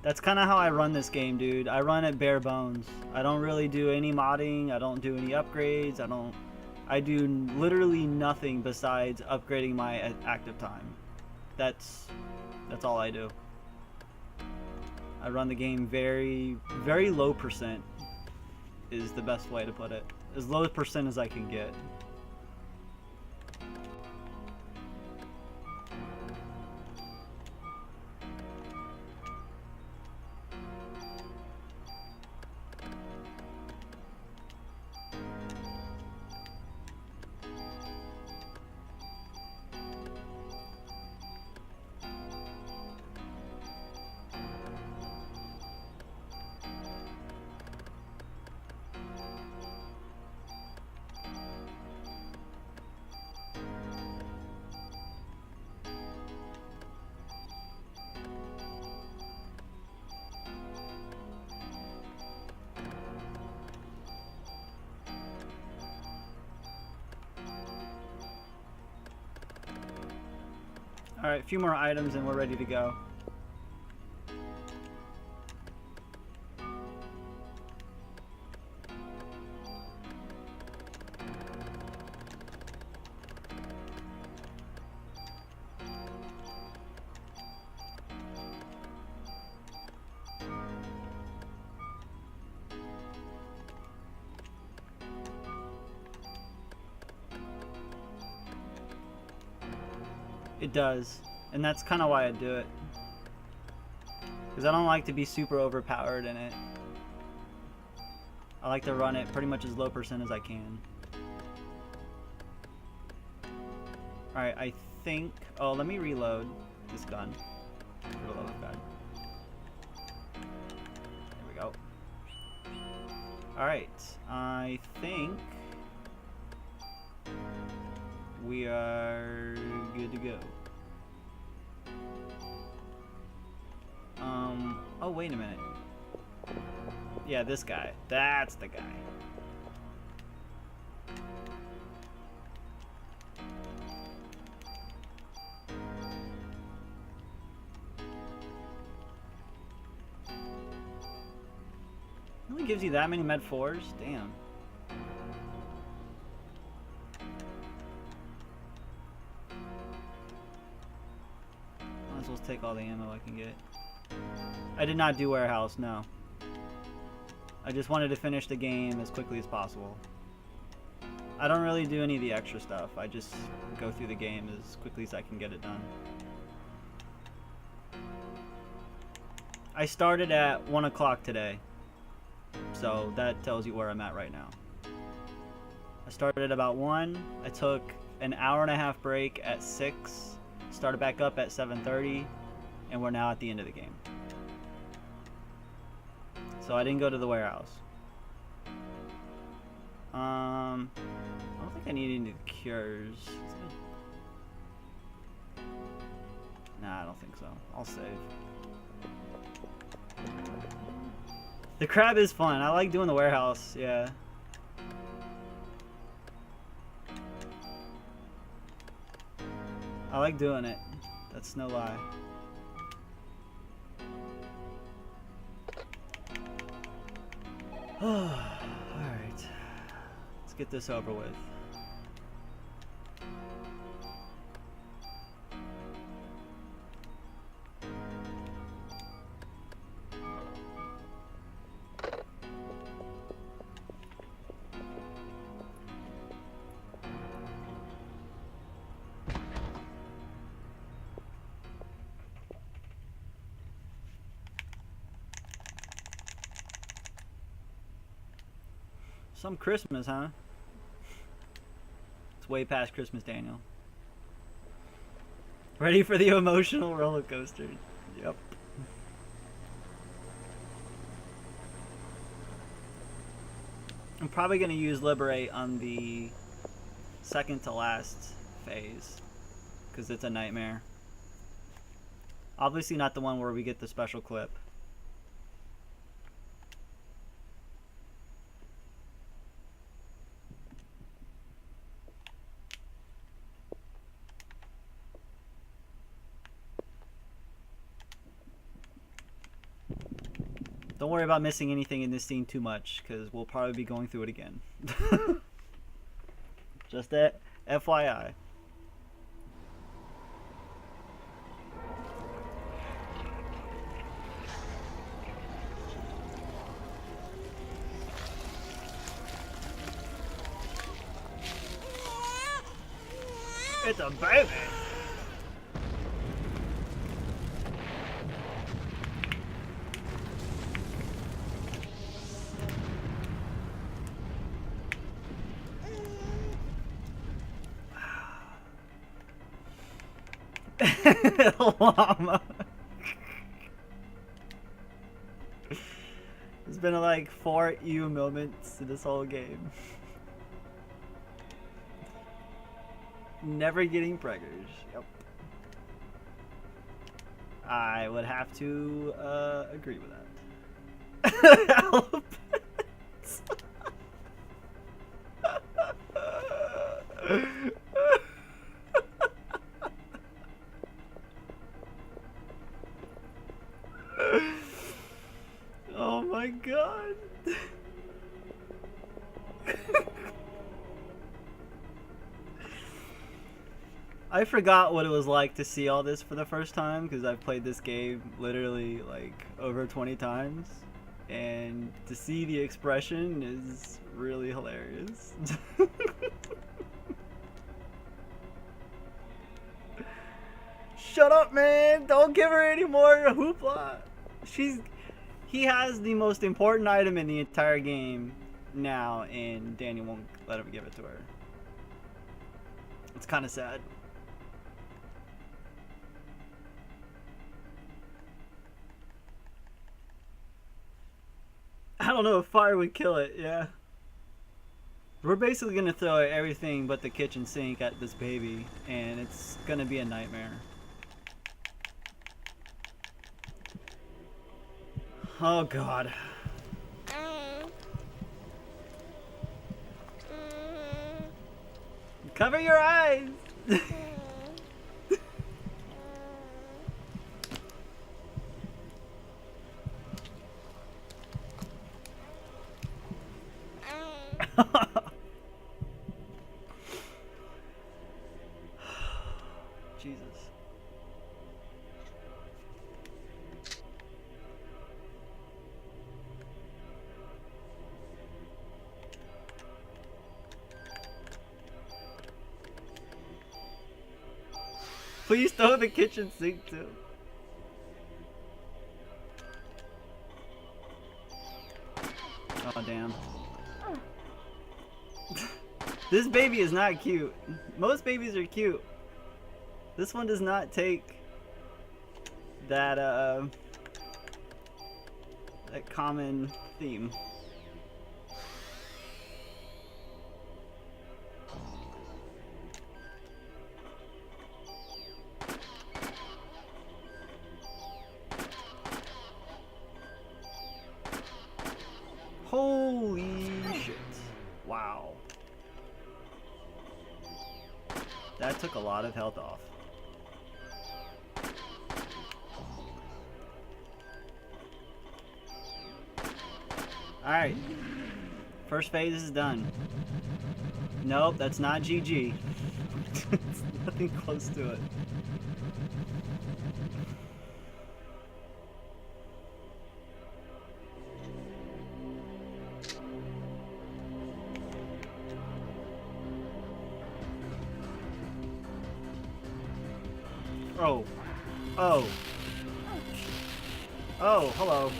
That's kind of how I run this game, dude. I run it bare bones. I don't really do any modding. I don't do any upgrades. I do literally nothing besides upgrading my active time. That's all I do. I run the game very, very low percent is the best way to put it. As low percent as I can get. Alright, a few more items and we're ready to go. It does, and that's kind of why I do it. Because I don't like to be super overpowered in it. I like to run it pretty much as low percent as I can. Alright, I think... Oh, let me reload this gun. Reload gun. There we go. Alright, I think... we are good to go. Oh, wait a minute. Yeah, this guy. That's the guy. It only gives you that many med 4s? Damn. Might as well take all the ammo I can get. I did not do warehouse, no. I just wanted to finish the game as quickly as possible. I don't really do any of the extra stuff. I just go through the game as quickly as I can get it done. I started at 1 o'clock today, so that tells you where I'm at right now. I started at about 1. I took an hour-and-a-half break at 6, started back up at 7:30, and we're now at the end of the game. So I didn't go to the warehouse. I don't think I need any cures. Nah, I don't think so. I'll save. The crab is fun. I like doing the warehouse, yeah. I like doing it. That's no lie. Alright. Let's get this over with. Some Christmas, huh? It's way past Christmas, Daniel. Ready for the emotional roller coaster. Yep. I'm probably going to use Liberate on the second to last phase, because it's a nightmare. Obviously not the one where we get the special clip. Don't worry about missing anything in this scene too much, because we'll probably be going through it again. Just that FYI. It's a baby! Llama. There's been like 4 EU moments in this whole game. Never getting preggers. Yep. I would have to agree with that. Elephants. Oh my god. I forgot what it was like to see all this for the first time, because I've played this game literally like over 20 times, and to see the expression is really hilarious. Shut up, man! Don't give her any more hoopla. He has the most important item in the entire game now, and Daniel won't let him give it to her. It's kind of sad. I don't know if fire would kill it, yeah. We're basically gonna throw everything but the kitchen sink at this baby, and it's gonna be a nightmare. Oh god. Cover your eyes! Jesus. Please throw the kitchen sink too. Oh damn. This baby is not cute. Most babies are cute. This one does not take that that common theme. Holy shit. Wow. That took a lot of health off. Alright. First phase is done. Nope, that's not GG. It's nothing close to it. Oh. Oh. Oh, hello.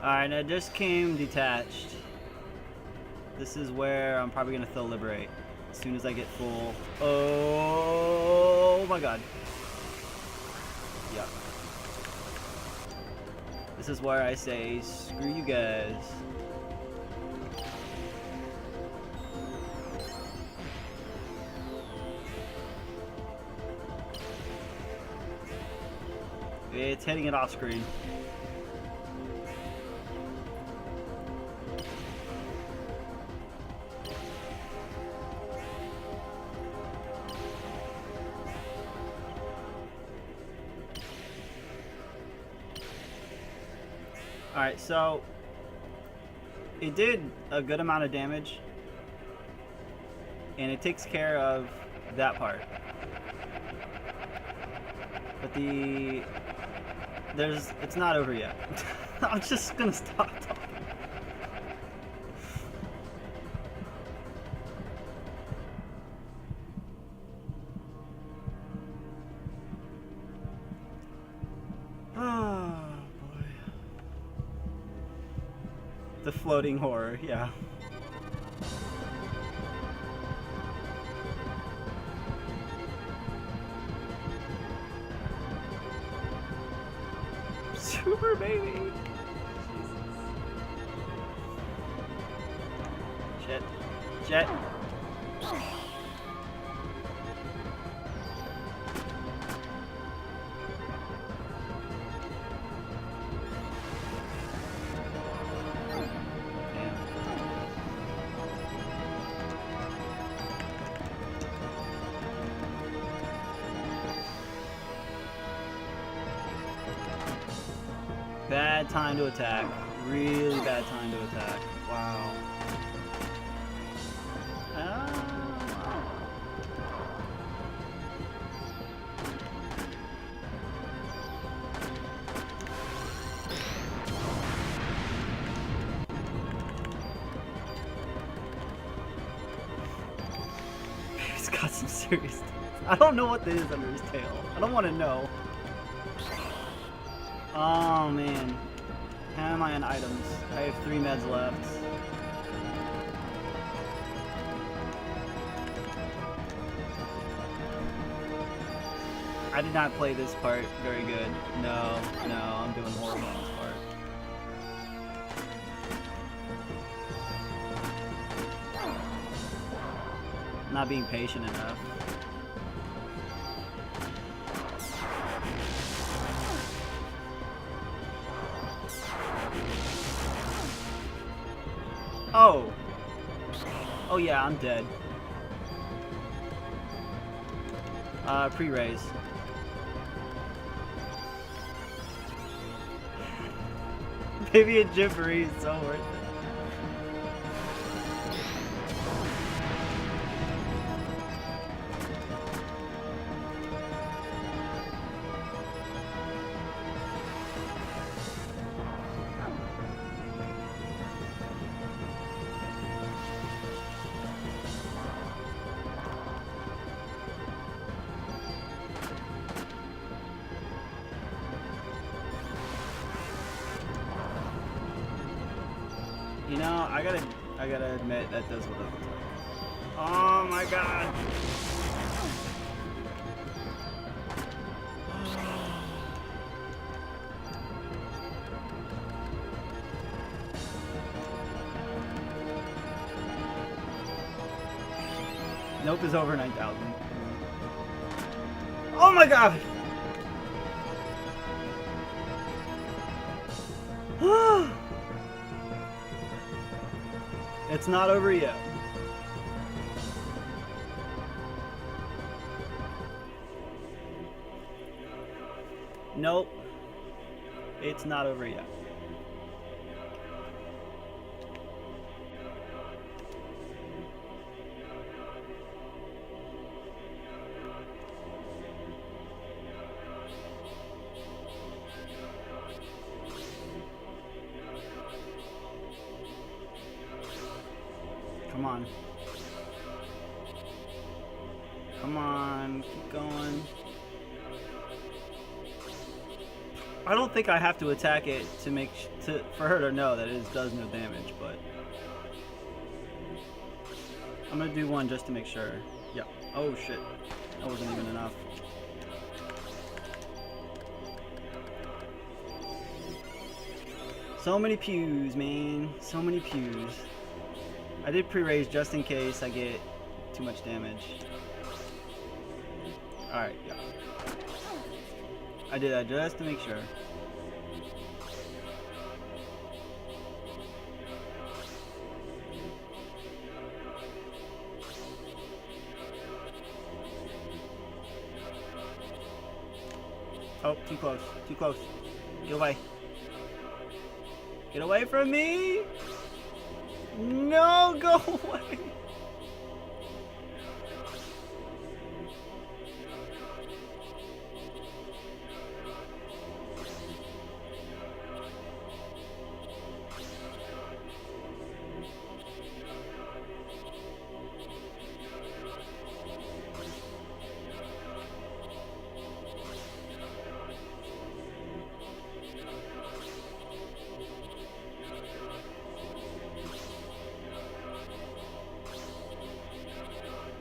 Alright, I just came detached. This is where I'm probably gonna throw liberate as soon as I get full. Oh my god. Yeah. This is where I say, screw you guys. It's hitting it off screen. Alright, so it did a good amount of damage, and it takes care of that part. But it's not over yet. I'm just gonna stop talking. Oh boy. The floating horror, yeah. Super baby. Jesus. Jet. Bad time to attack. Really bad time to attack. Wow. He's got some serious. I don't know what this is under his tail. I don't want to know. Oh man, how am I on items? I have 3 meds left. I did not play this part very good. No, I'm doing horrible on this part. Not being patient enough. Oh! Oh yeah, I'm dead. Pre-raise. Maybe a Jimboree is so worth it. You know, I gotta admit that does what it looks like. Oh my god! Nope is over 9,000. Oh my god! It's not over yet. Nope. It's not over yet. Come on. Come on, keep going. I don't think I have to attack it to for her to know that it does no damage, but I'm gonna do one just to make sure. Yeah. Oh shit. That wasn't even enough. So many pews, man. So many pews. I did pre-raise just in case I get too much damage. Alright, yeah. I did that just to make sure. Oh, too close. Too close. Get away. Get away from me! No, go away!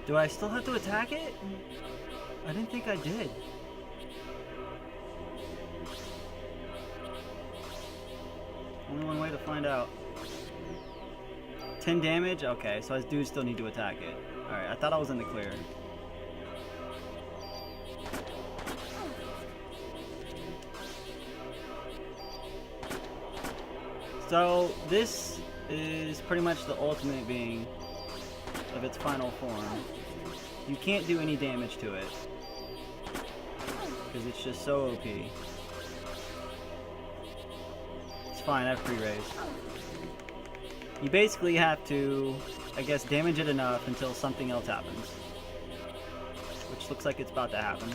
Do I still have to attack it? I didn't think I did. Only one way to find out. 10 damage? Okay, so I do still need to attack it. Alright, I thought I was in the clear. So, this is pretty much the ultimate being of its final form. You can't do any damage to it because it's just so OP. It's fine, I have pre-raise. You basically have to, I guess, damage it enough until something else happens, which looks like it's about to happen.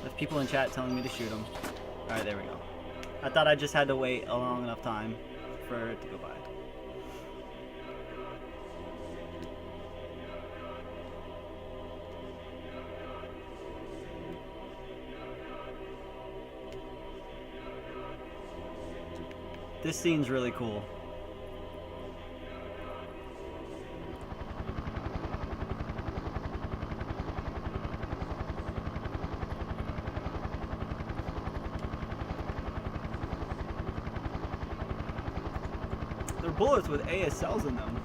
There's people in chat telling me to shoot them. Alright, there we go. I thought I just had to wait a long enough time for it to go by. This scene's really cool. They're bullets with ASLs in them.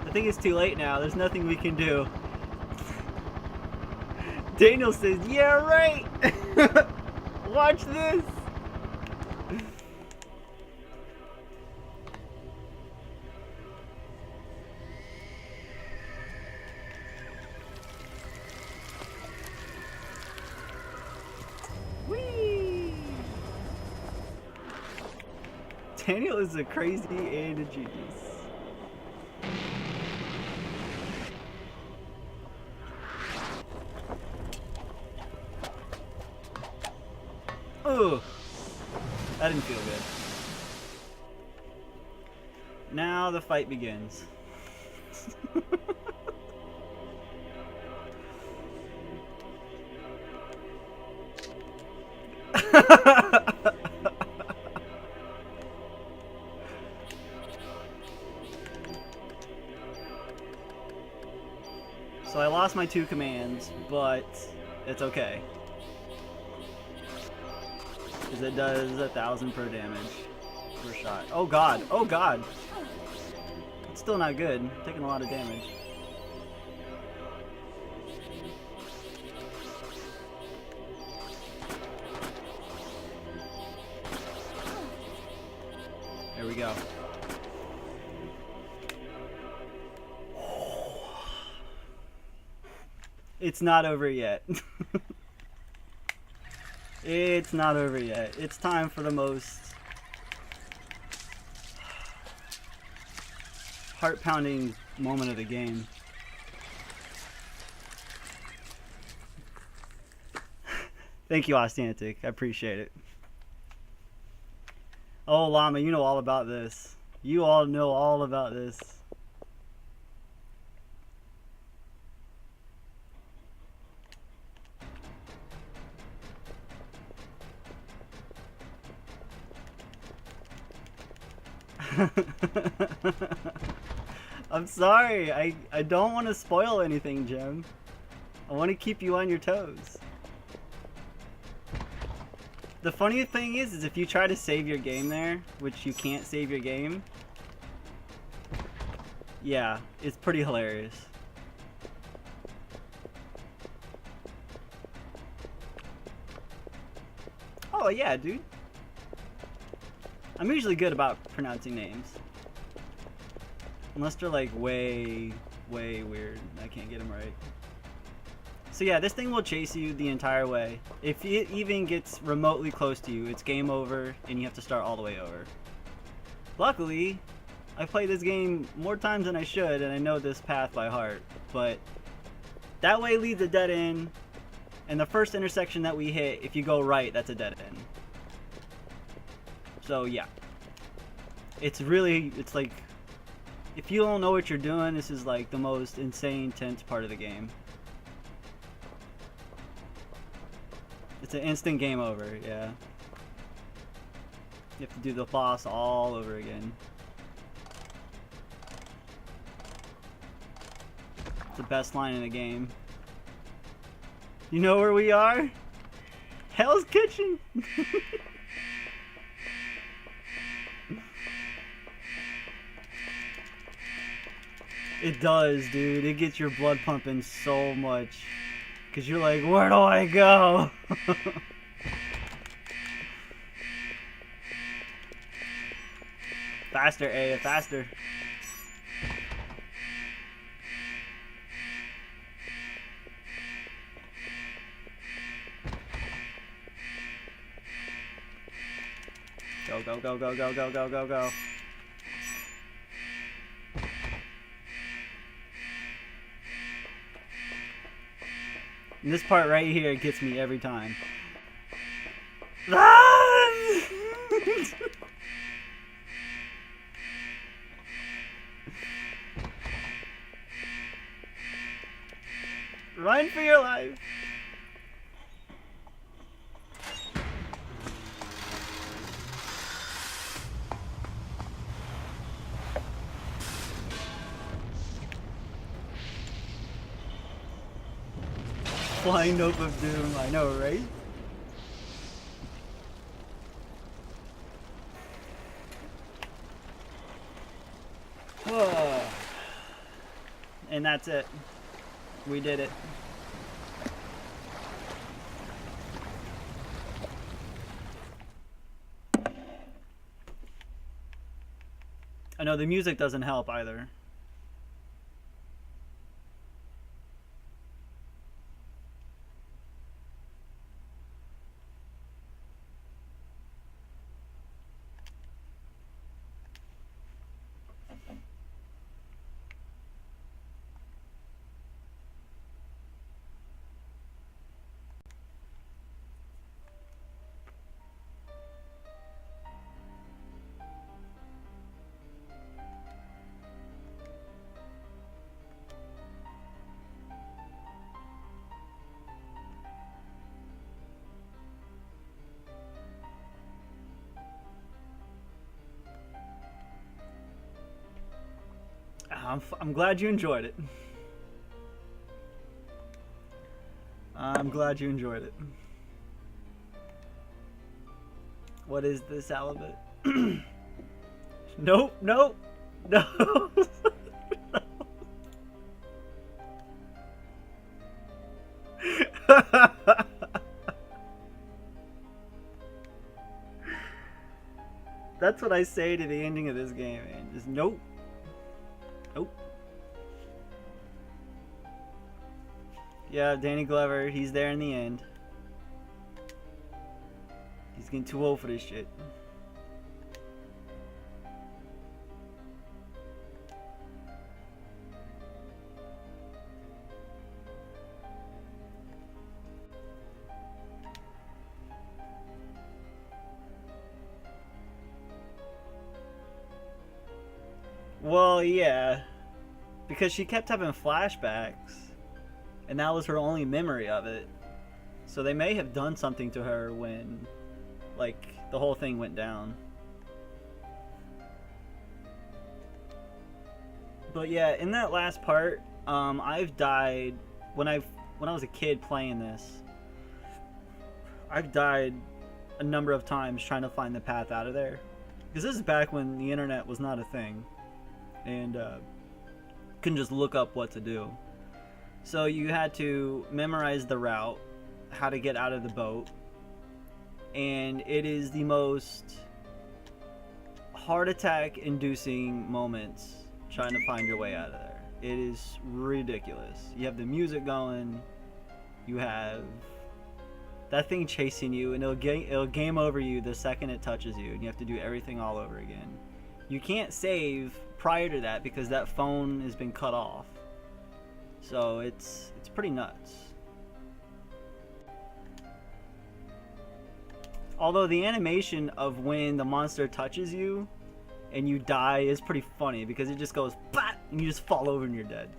I think it's too late now. There's nothing we can do. Daniel says, yeah, right! Watch this! Whee! Daniel is a crazy and a genius. Ugh. That didn't feel good. Now the fight begins. So I lost my 2 commands, but it's okay. Because it does 1,000 per damage per shot. Oh god, oh god! It's still not good. I'm taking a lot of damage. There we go. It's not over yet. It's not over yet. It's time for the most heart-pounding moment of the game. Thank you, Ostantic. I appreciate it. Oh, Llama, you know all about this. You all know all about this. I'm sorry. I don't want to spoil anything, Jim. I want to keep you on your toes. The funny thing is if you try to save your game there, which you can't save your game, yeah, it's pretty hilarious. Oh yeah, dude. I'm usually good about pronouncing names. Unless they're like way weird. I can't get them right. So yeah, this thing will chase you the entire way. If it even gets remotely close to you, it's game over and you have to start all the way over. Luckily, I've played this game more times than I should and I know this path by heart. But that way leads a dead end. And the first intersection that we hit, if you go right, that's a dead end. So yeah. It's like, if you don't know what you're doing, this is like the most insane, tense part of the game. It's an instant game over, yeah. You have to do the boss all over again. It's the best line in the game. You know where we are? Hell's Kitchen! It does, dude. It gets your blood pumping so much. Because you're like, where do I go? Faster, Aya, faster. Go, go, go, go, go, go, go, go, go. And this part right here gets me every time. Run! Run for your life! Flying Nope of Doom, I know, right? And that's it. We did it. I know the music doesn't help either. I'm glad you enjoyed it. I'm glad you enjoyed it. What is this, Alabit? Nope, nope, no. That's what I say to the ending of this game, man. Just nope. Nope. Yeah, Danny Glover, he's there in the end. He's getting too old for this shit. Well, yeah, because she kept having flashbacks, and that was her only memory of it. So they may have done something to her when, like, the whole thing went down. But yeah, in that last part, I've died when I was a kid playing this. I've died a number of times trying to find the path out of there, because this is back when the internet was not a thing, and couldn't just look up what to do. So you had to memorize the route, how to get out of the boat, and it is the most heart attack inducing moments trying to find your way out of there. It is ridiculous. You have the music going, you have that thing chasing you, and it'll game over you the second it touches you, and you have to do everything all over again. You can't save prior to that because that phone has been cut off. So it's pretty nuts. Although the animation of when the monster touches you and you die is pretty funny, because it just goes BAT! And you just fall over and you're dead.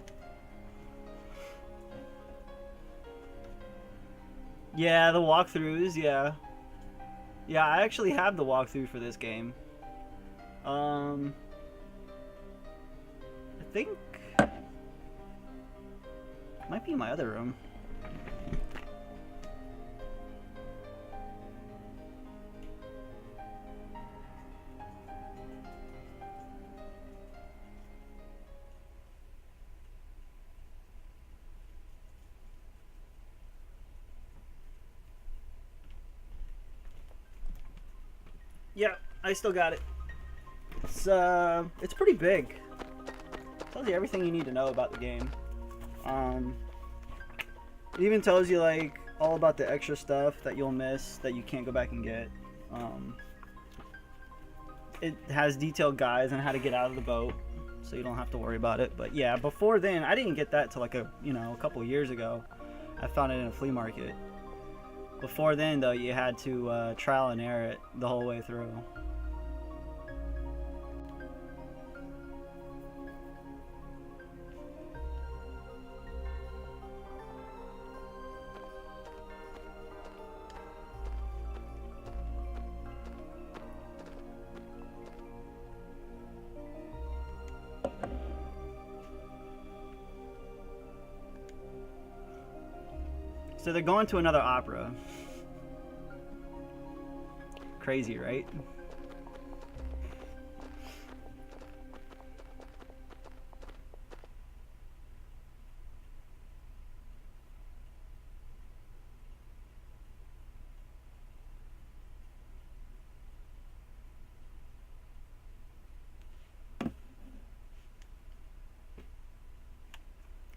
Yeah, the walkthroughs, yeah. Yeah, I actually have the walkthrough for this game. I think it might be in my other room. Yeah, I still got it. It's pretty big. Tells you everything you need to know about the game. It even tells you like all about the extra stuff that you'll miss that you can't go back and get. It has detailed guides on how to get out of the boat, so you don't have to worry about it. But yeah, before then, I didn't get that till like a couple years ago. I found it in a flea market. Before then, though, you had to trial and error it the whole way through. So they're going to another opera. Crazy, right?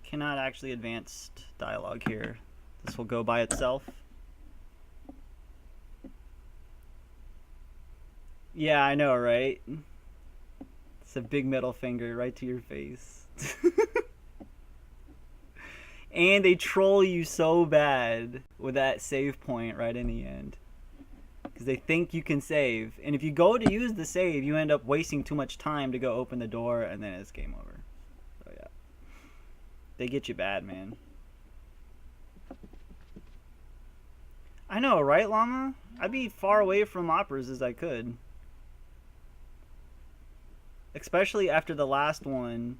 Cannot actually advance dialogue here. This will go by itself. Yeah, I know, right? It's a big middle finger right to your face. And they troll you so bad with that save point right in the end, because they think you can save, and if you go to use the save, you end up wasting too much time to go open the door, and then it's game over. So yeah, they get you bad, man. I know, right, Llama? I'd be far away from operas as I could. Especially after the last one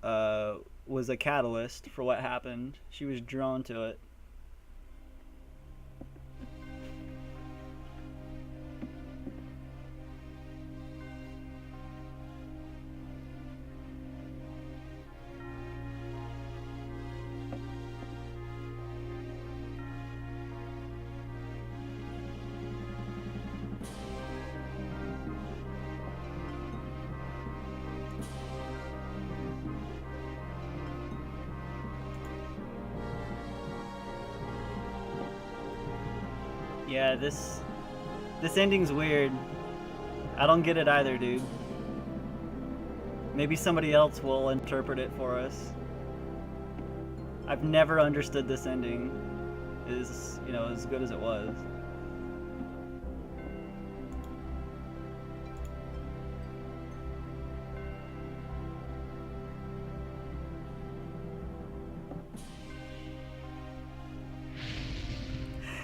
was a catalyst for what happened. She was drawn to it. Yeah, this ending's weird. I don't get it either, dude. Maybe somebody else will interpret it for us. I've never understood this ending as good as it was.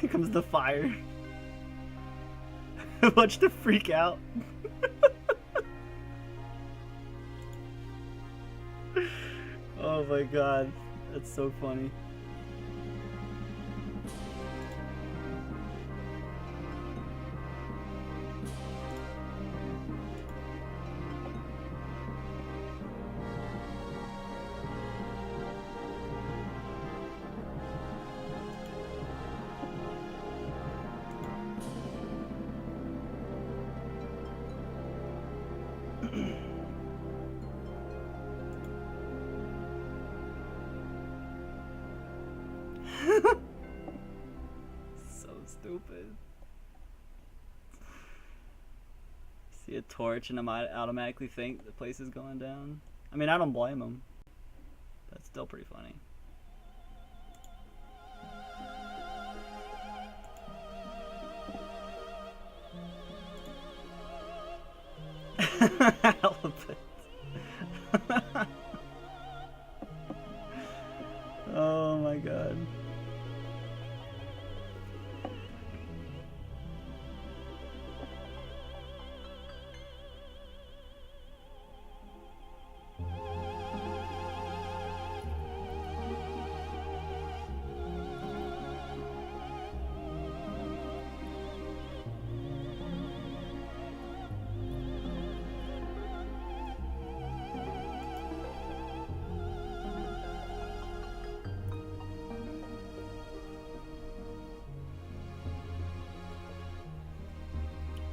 Here comes the fire. Watch the freak out. Oh my god, that's so funny. So stupid. See a torch and I might automatically think the place is going down. I mean, I don't blame him. That's still pretty funny. Elephant. Oh my god.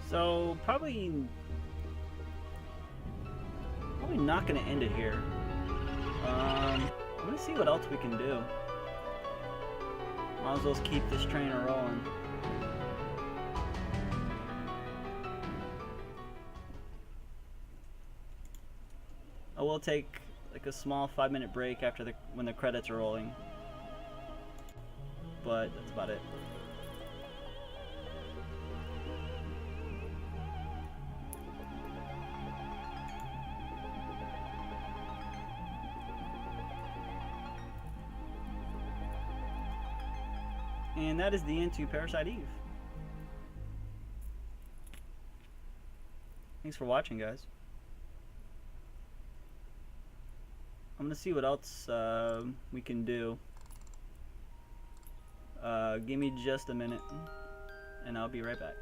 So probably not gonna end it here. I'm gonna see what else we can do. Might as well keep this train rolling. I will take like a small 5-minute break after when the credits are rolling, but that's about it. And that is the end to Parasite Eve. Thanks for watching, guys. I'm gonna see what else we can do. Give me just a minute, and I'll be right back.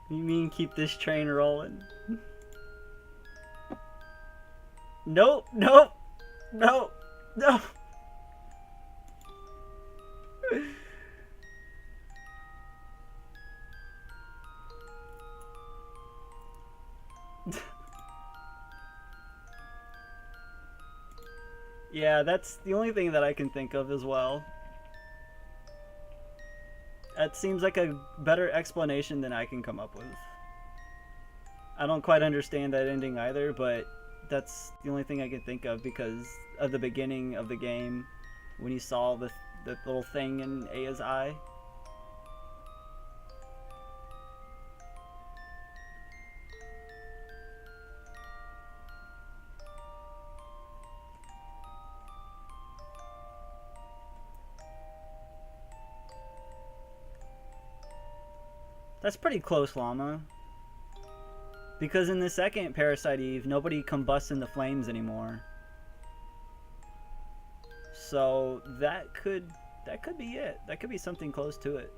You mean keep this train rolling? Nope, nope, no, no. Yeah, that's the only thing that I can think of as well. That seems like a better explanation than I can come up with. I don't quite understand that ending either, but that's the only thing I can think of because of the beginning of the game when you saw the little thing in Aya's eye. That's pretty close, Llama. Because in the second Parasite Eve, nobody combusts in the flames anymore. So that could be it. That could be something close to it.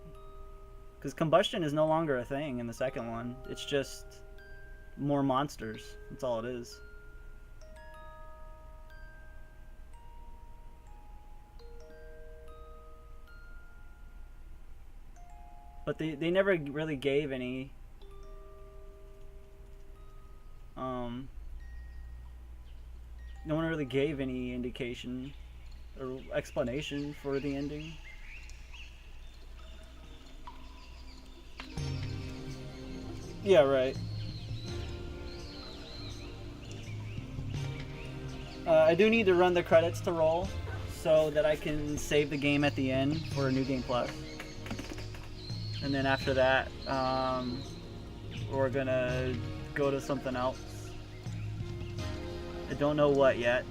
Because combustion is no longer a thing in the second one. It's just more monsters. That's all it is. But they never really gave any no one really gave any indication or explanation for the ending. Yeah, right. I do need to run the credits to roll so that I can save the game at the end for a New Game Plus. And then after that, we're gonna go to something else. I don't know what yet.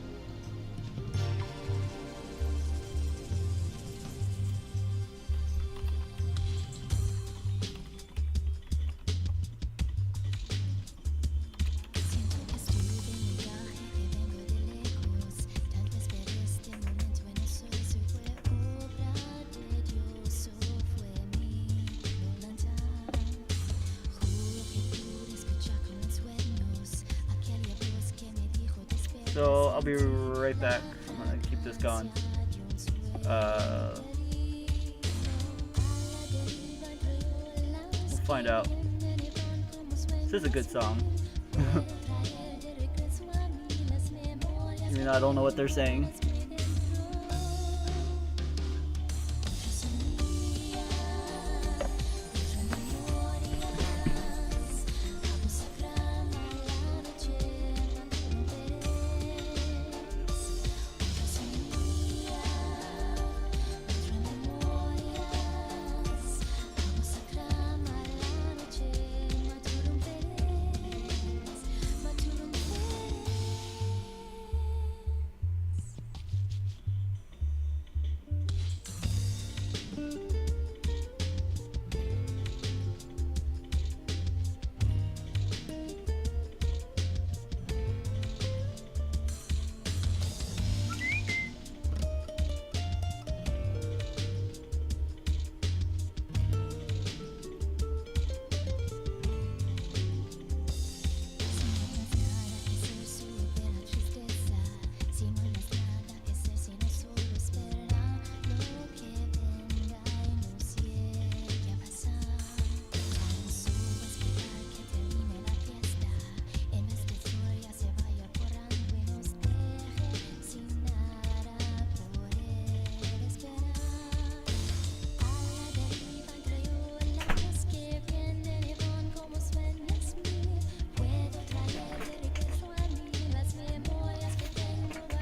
So I'll be right back. I'm gonna keep this going. We'll find out. This is a good song. Even though I don't know what they're saying.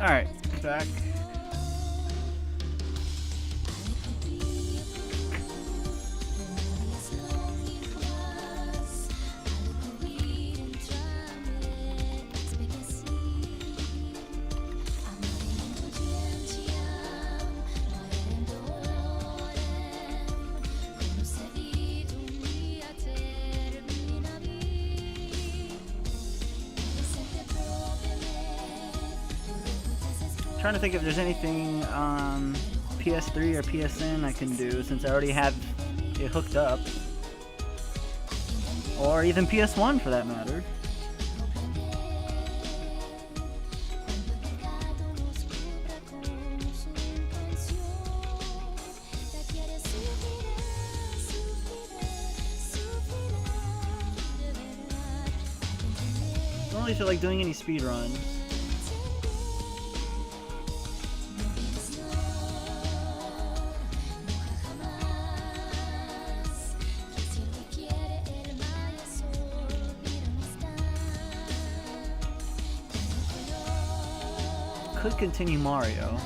Alright, back. Trying to think if there's anything on PS3 or PSN I can do since I already have it hooked up, or even PS1 for that matter. I don't really feel like doing any speedruns. Could continue Mario.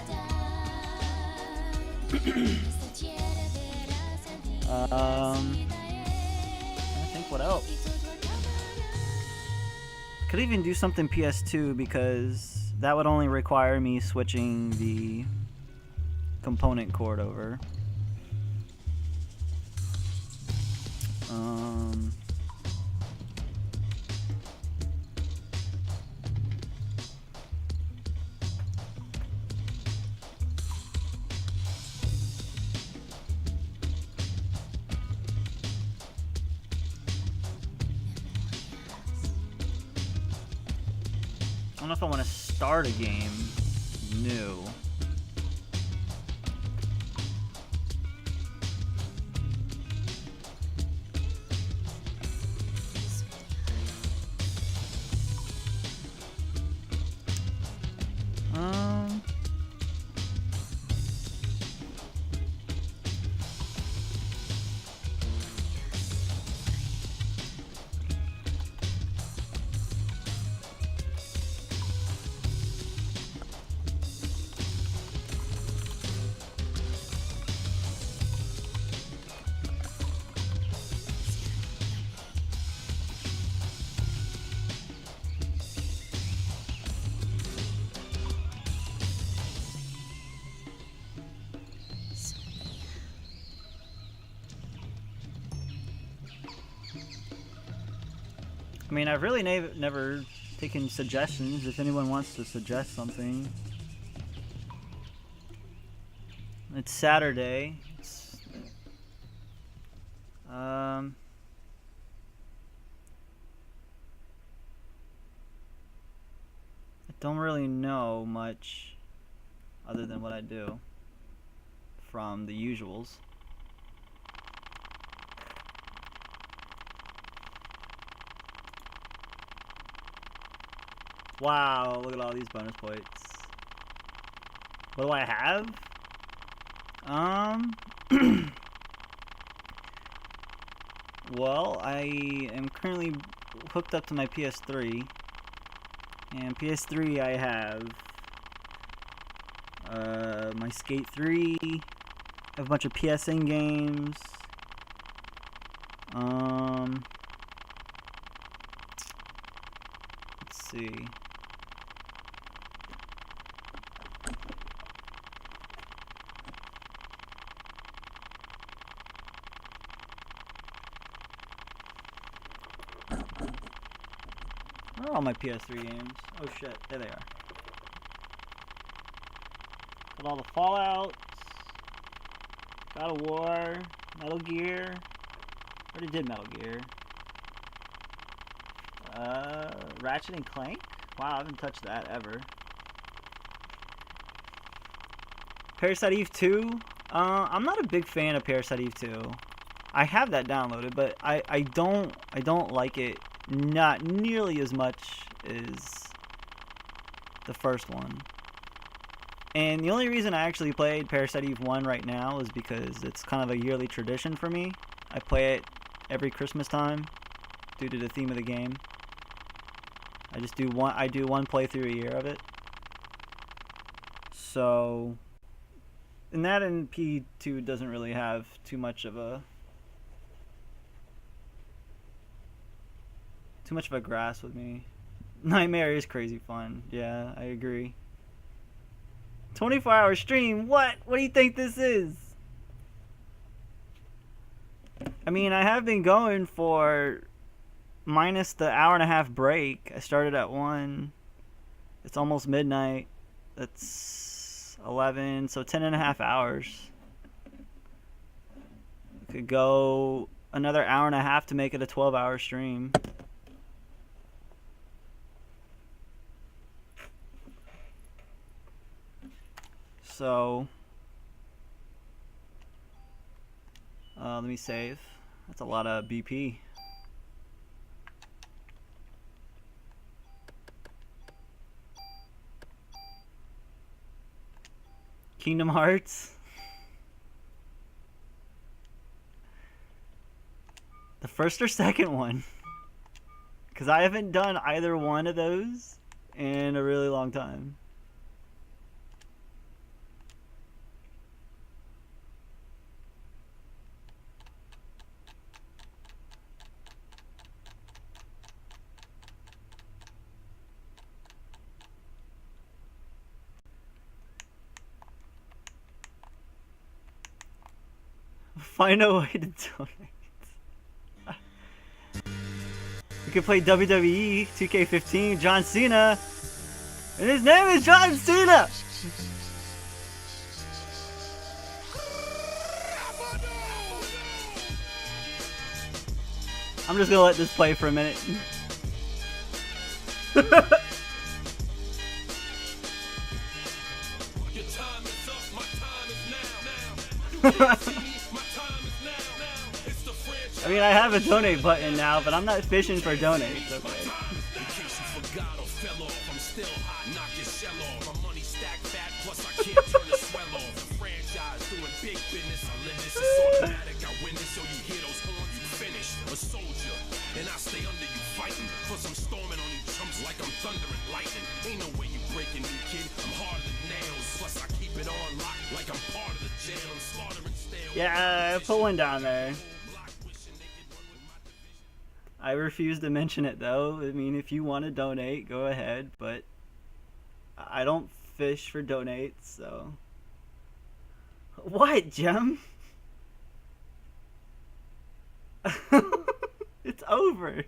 I think what else? Could even do something PS2 because that would only require me switching the component cord over. I don't know if I want to start a game new. I mean, I've really never taken suggestions. If anyone wants to suggest something. It's Saturday. I don't really know much other than what I do from the usuals. Wow, look at all these bonus points. What do I have? Well, I am currently hooked up to my PS3. And PS3 I have my Skate 3, I have a bunch of PSN games. Let's see. Where are all my PS3 games? Oh shit, there they are. Got all the Fallouts, God of War, Metal Gear. Already did Metal Gear. Ratchet and Clank? Wow, I haven't touched that ever. Parasite Eve 2? I'm not a big fan of Parasite Eve 2. I have that downloaded, but I don't like it not nearly as much as the first one. And the only reason I actually played Parasite Eve 1 right now is because it's kind of a yearly tradition for me. I play it every Christmas time due to the theme of the game. I do one playthrough a year of it. So, and that and P2 doesn't really have too much of a grasp with me. Nightmare is crazy fun. Yeah, I agree. 24-hour stream? What? What do you think this is? I mean, I have been going for minus the hour-and-a-half break. I started at 1. It's almost midnight. That's 11, so 10.5 hours. Could go another hour-and-a-half to make it a 12-hour stream. So, let me save. That's a lot of BP. Kingdom Hearts. The first or second one? Because I haven't done either one of those in a really long time. Find a way to donate. We could play WWE 2K15, John Cena. And his name is John Cena! I'm just gonna let this play for a minute. I mean, I have a donate button now, but I'm not fishing for donates, okay? And I stay under you fighting, plus I'm storming on you chumps like I'm thunder and lightning. Ain't no way you breaking me, kid. I'm harder than nails, plus I keep it on lock like I'm part of the jail. I'm slaughtering stale. Yeah, put one down there. I refuse to mention it though. I mean, if you want to donate, go ahead, but I don't fish for donates, so. What, Jem? It's over.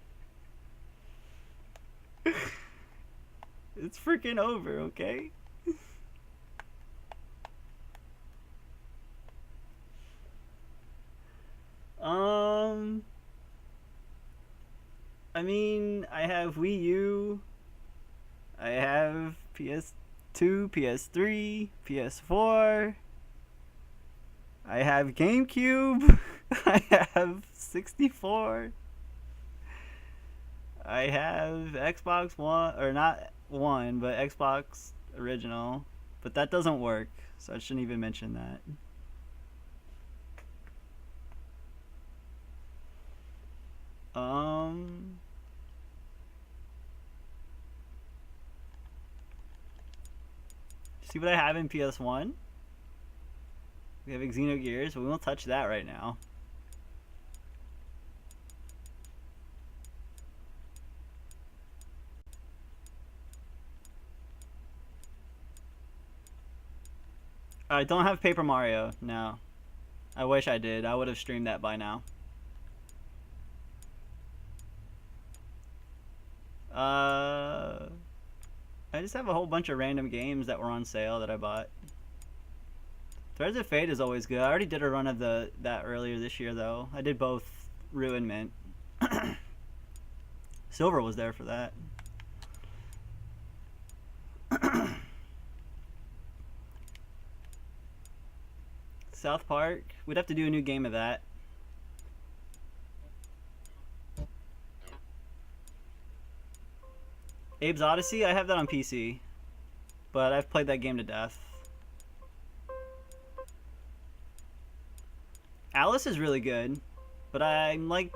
It's freaking over, okay? I mean, I have Wii U, I have PS2, PS3, PS4, I have GameCube, I have 64, I have Xbox One, or not One, but Xbox Original, but that doesn't work, so I shouldn't even mention that. See what I have in PS1? We have Xenogears, but we won't touch that right now. I don't have Paper Mario, no. I wish I did. I would have streamed that by now. I just have a whole bunch of random games that were on sale that I bought. Threads of Fate is always good. I already did a run of that earlier this year, though. I did both Ruin Mint. Silver was there for that. South Park. We'd have to do a new game of that. Abe's Odyssey. I have that on PC, but I've played that game to death. Alice is really good, but I'm like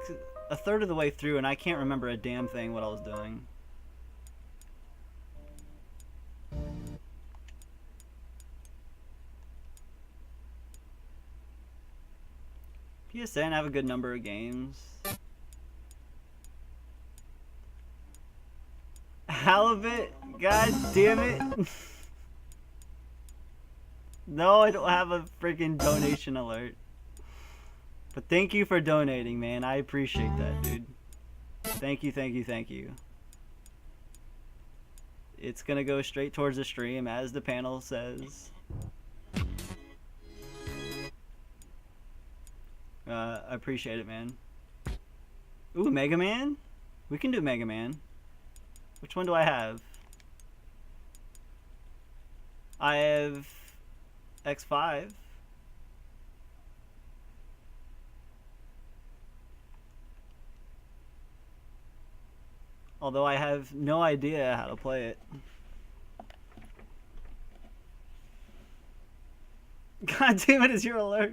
a third of the way through and I can't remember a damn thing what I was doing. PSN, I have a good number of games. Halibut? God damn it. No, I don't have a freaking donation alert. But thank you for donating, man. I appreciate that, dude. Thank you, thank you, thank you. It's gonna go straight towards the stream, as the panel says. I appreciate it, man. Ooh, Mega Man? We can do Mega Man. Which one do I have? I have X5. Although I have no idea how to play it. God damn it, is your alert?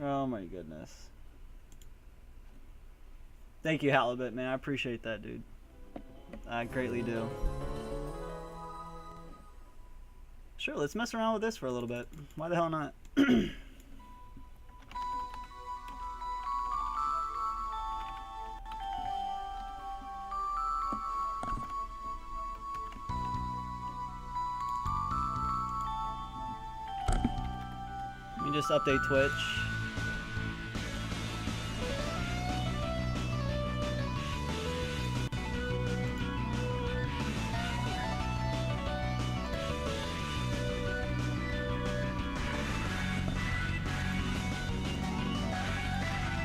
Oh my goodness. Thank you, Halibut, man. I appreciate that, dude. I greatly do. Sure, let's mess around with this for a little bit. Why the hell not? Let me just update Twitch.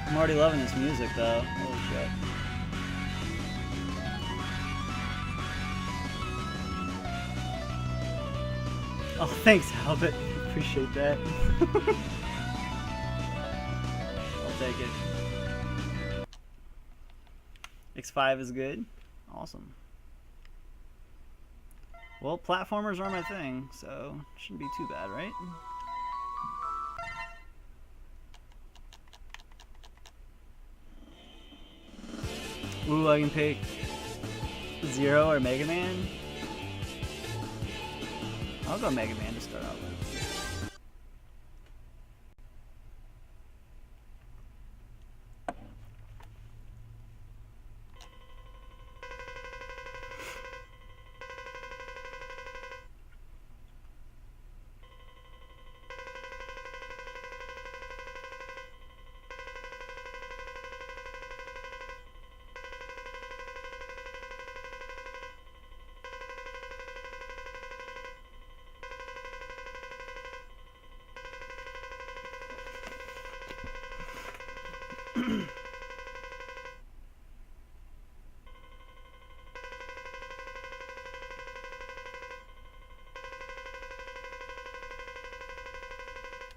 I'm already loving this music, though. Holy shit. Oh, thanks, Albert. Appreciate that. I'll take it. X5 is good. Awesome. Well, platformers are my thing, so shouldn't be too bad, right? Ooh, I can pick Zero or Mega Man. I'll go Mega Man to start out with.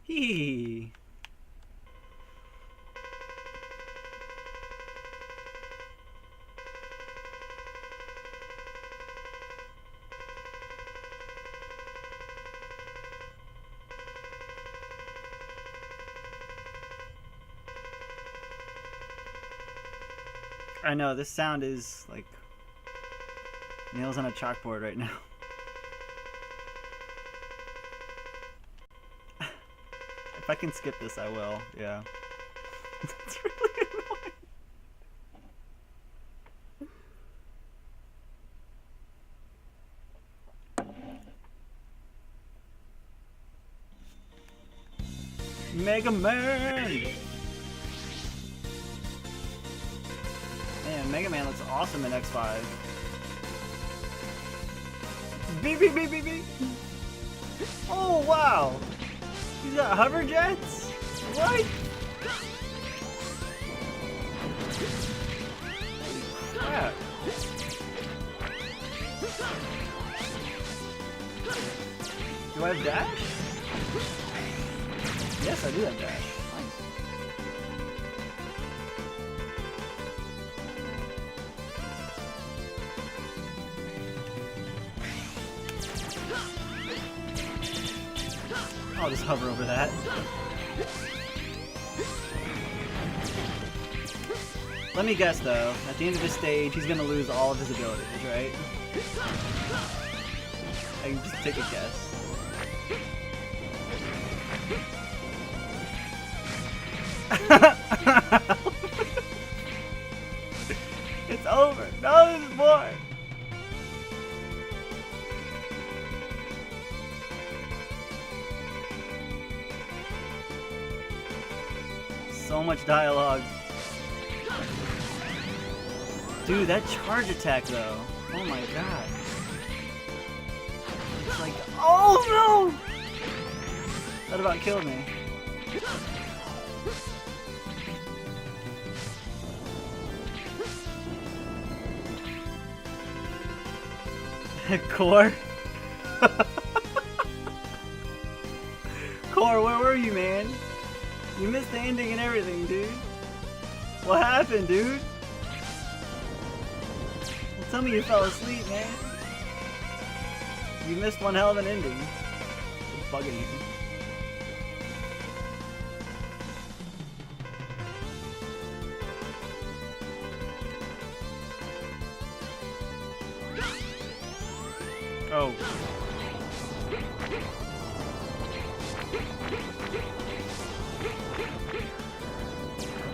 Hee. I know, this sound is like nails on a chalkboard right now. If I can skip this, I will, yeah. It's really annoying. Mega Man! Man, Mega Man looks awesome in X5. Beep beep beep beep beep! Oh wow! He's got hover jets? What? Crap. Do I have dash? Yes, I do have dash. Nice. I'll just hover over that. Let me guess though, at the end of this stage, he's gonna lose all of his abilities, right? I can just take a guess. It's over! No, there's more! So much dialogue. Dude, that charge attack though. Oh my god. It's like, oh no! That about killed me. Core? Core, where were you, man? You missed the ending and everything, dude. What happened, dude? Well, tell me you fell asleep, man. You missed one hell of an ending. It's bugging you. Oh.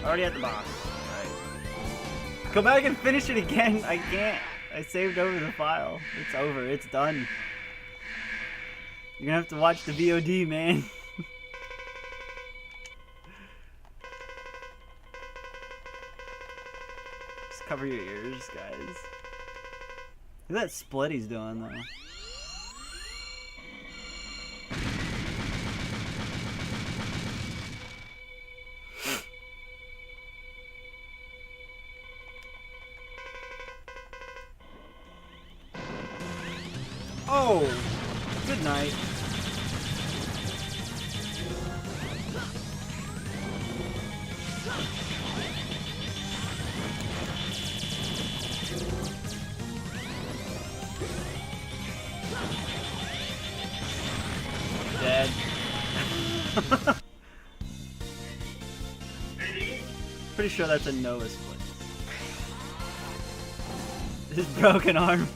Already at the boss. Alright. Go back and finish it again. I can't. I saved over the file. It's over. It's done. You're gonna have to watch the VOD, man. Just cover your ears, guys. Look at that split he's doing, though. Oh! Good night. Dead. Pretty sure that's a Nova split. His broken arm.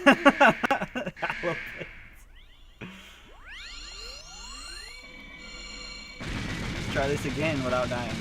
Let's try this again without dying.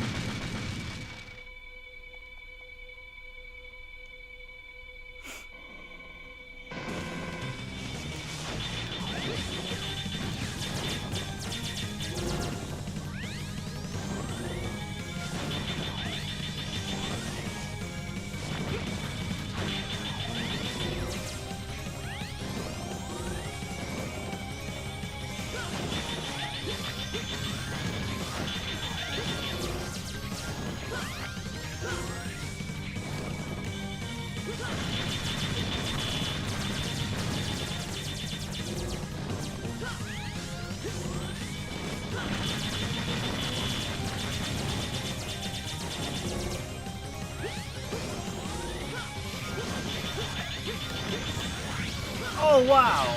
Oh, wow.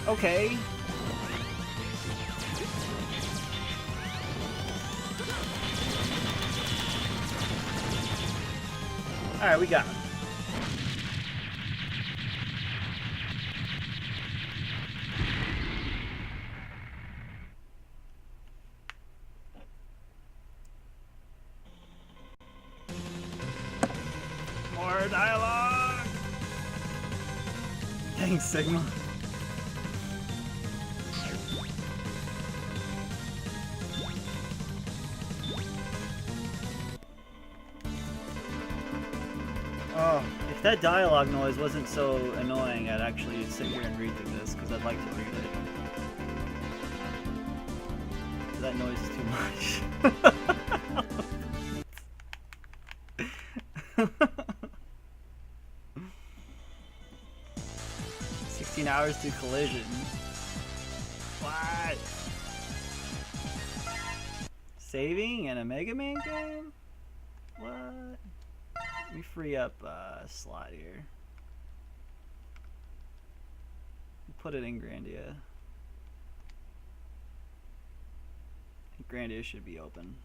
Okay. Alright, we got him. More dialogue! Thanks, Sigma. Oh, if that dialogue noise wasn't so annoying, I'd actually sit here and read through this, because I'd like to read it. That noise is too much. 16 hours to collision. What? Saving in a Mega Man game? What? Let me free up a slot here. Put it in Grandia. Grandia should be open.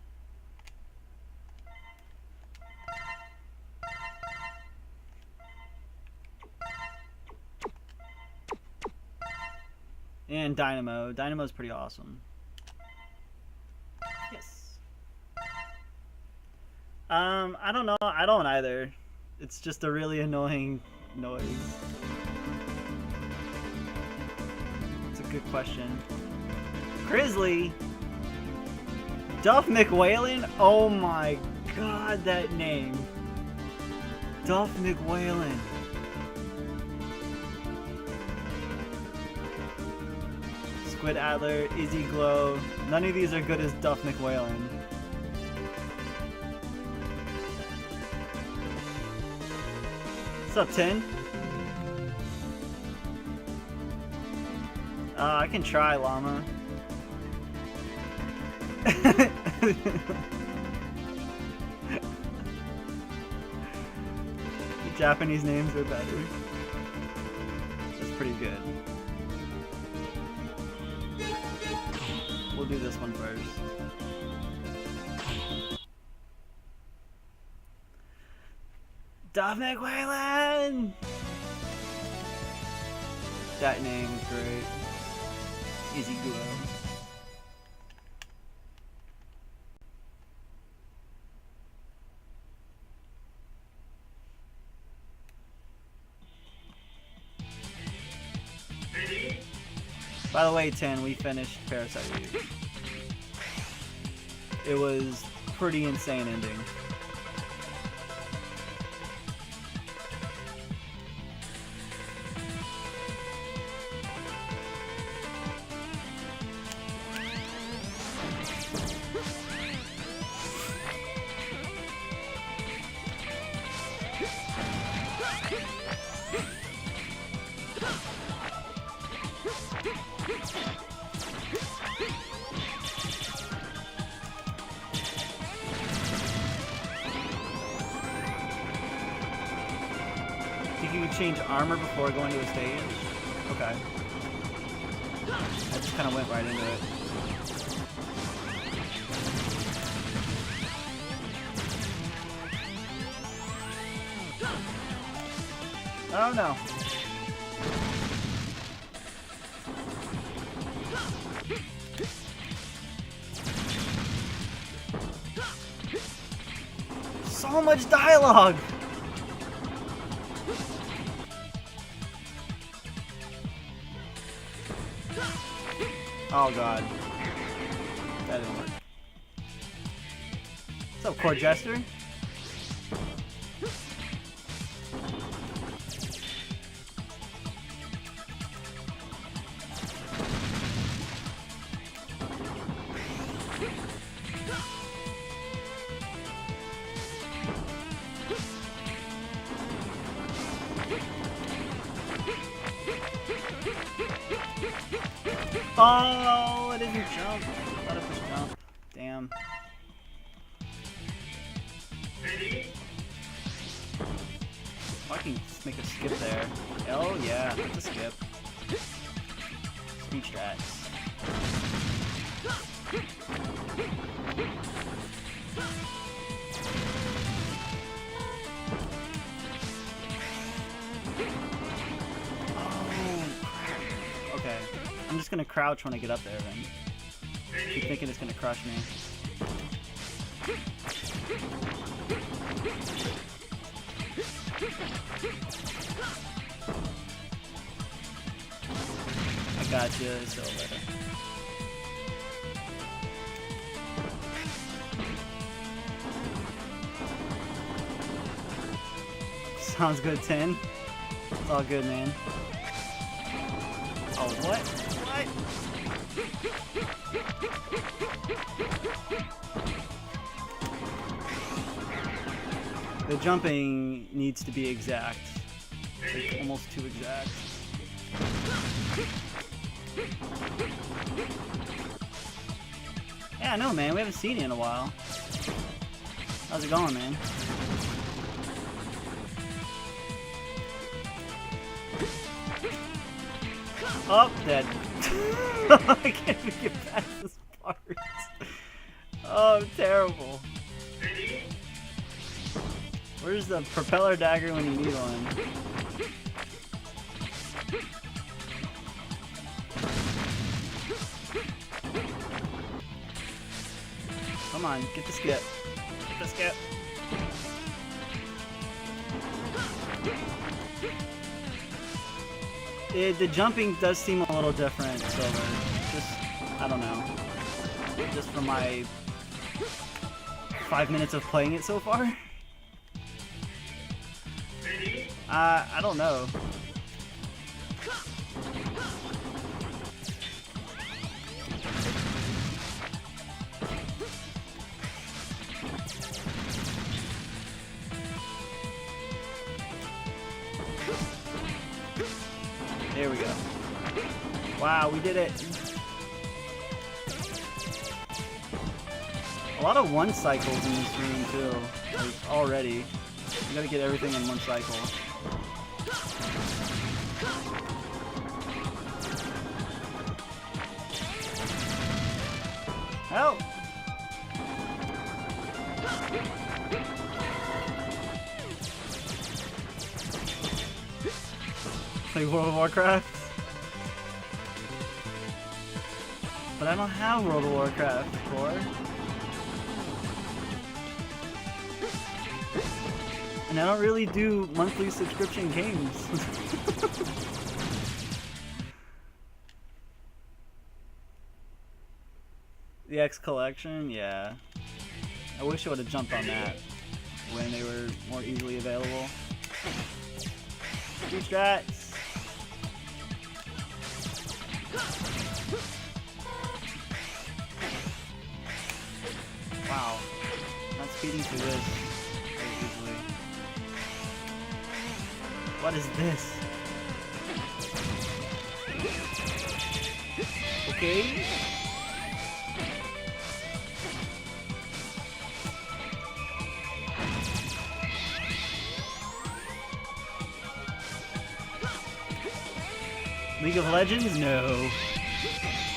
And Dynamo. Dynamo's pretty awesome. Yes. I don't know. I don't either. It's just a really annoying noise. It's a good question. Grizzly? Duff McWhalen? Oh my god, that name. Duff McWhalen. Squid Adler, Izzy Glow. None of these are good as Duff McWhalen. What's up, Tin? I can try, Llama. The Japanese names are better. That's pretty good. We'll do this one first. Duff McWhalen! That name is great. Easy Glow. By the way, 10, we finished Parasite Eve. It was pretty insane ending. Think you could change armor before going to a stage? Okay. I just kind of went right into it. Oh no. So much dialogue! Oh god. That didn't work. What's up, Court Jester? Oh, it didn't jump. I thought it was jump. Damn. I can just make a skip there. Hell yeah, that's a skip. Speed strats. Oh, okay. I'm just gonna crouch when I get up there then. I keep thinking it's gonna crush me. I got you, Silver. Sounds good, 10. It's all good, man. Oh, what? What? The jumping needs to be exact. Like, almost too exact. Yeah, I know, man. We haven't seen you in a while. How's it going, man? Oh, dead. I can't even get past this part. Oh, I'm terrible. Where's the propeller dagger when you need one? Come on, get the skip. Get the skip. The jumping does seem a little different, Silver. Just, I don't know. Just from my 5 minutes of playing it so far. I don't know. There we go. Wow, we did it. A lot of one cycles in this room too. Like, already. You gotta get everything in one cycle. Help! Like World of Warcraft? But I don't have World of Warcraft before. And I don't really do monthly subscription games. The X Collection? Yeah. I wish I would have jumped on that when they were more easily available. Speed strats! Wow. Not speeding through this very easily. What is this? Okay. League of Legends? No.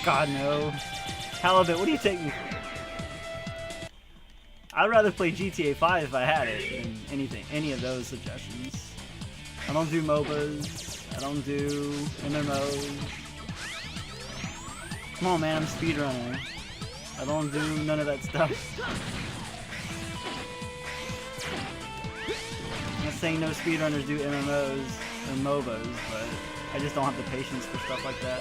God, no. Halibut, what do you take me for? I'd rather play GTA 5 if I had it than any of those suggestions. I don't do MOBAs. I don't do MMOs. Come on, man, I'm a speedrunner. I don't do none of that stuff. I'm not saying no speedrunners do MMOs or MOBAs, but I just don't have the patience for stuff like that.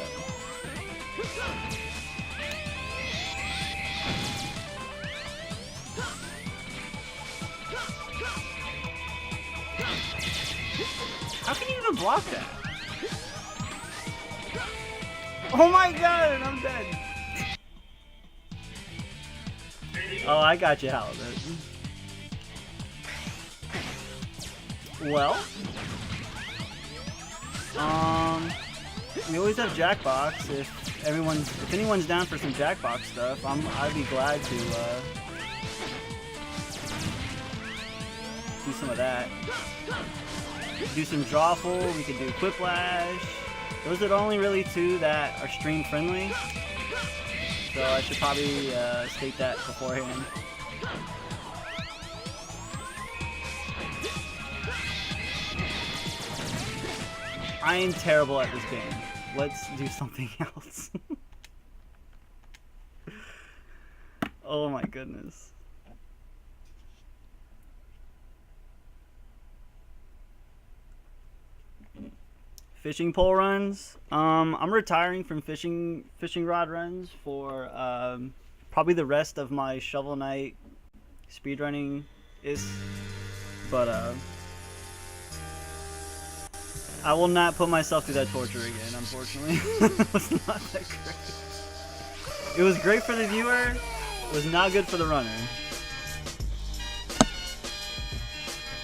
How can you even block that? Oh my god, I'm dead. Oh, I got you, Halibut. Well, we always have Jackbox. If anyone's down for some Jackbox stuff, I'd be glad to do some of that. do some Drawful, we could do Quiplash. Those are the only really two that are stream friendly. So I should probably state that beforehand. I am terrible at this game. Let's do something else. Oh my goodness. Fishing pole runs. I'm retiring from fishing rod runs for probably the rest of my Shovel Knight speedrunning but I will not put myself through that torture again, unfortunately. It was not that great. It was great for the viewer, it was not good for the runner.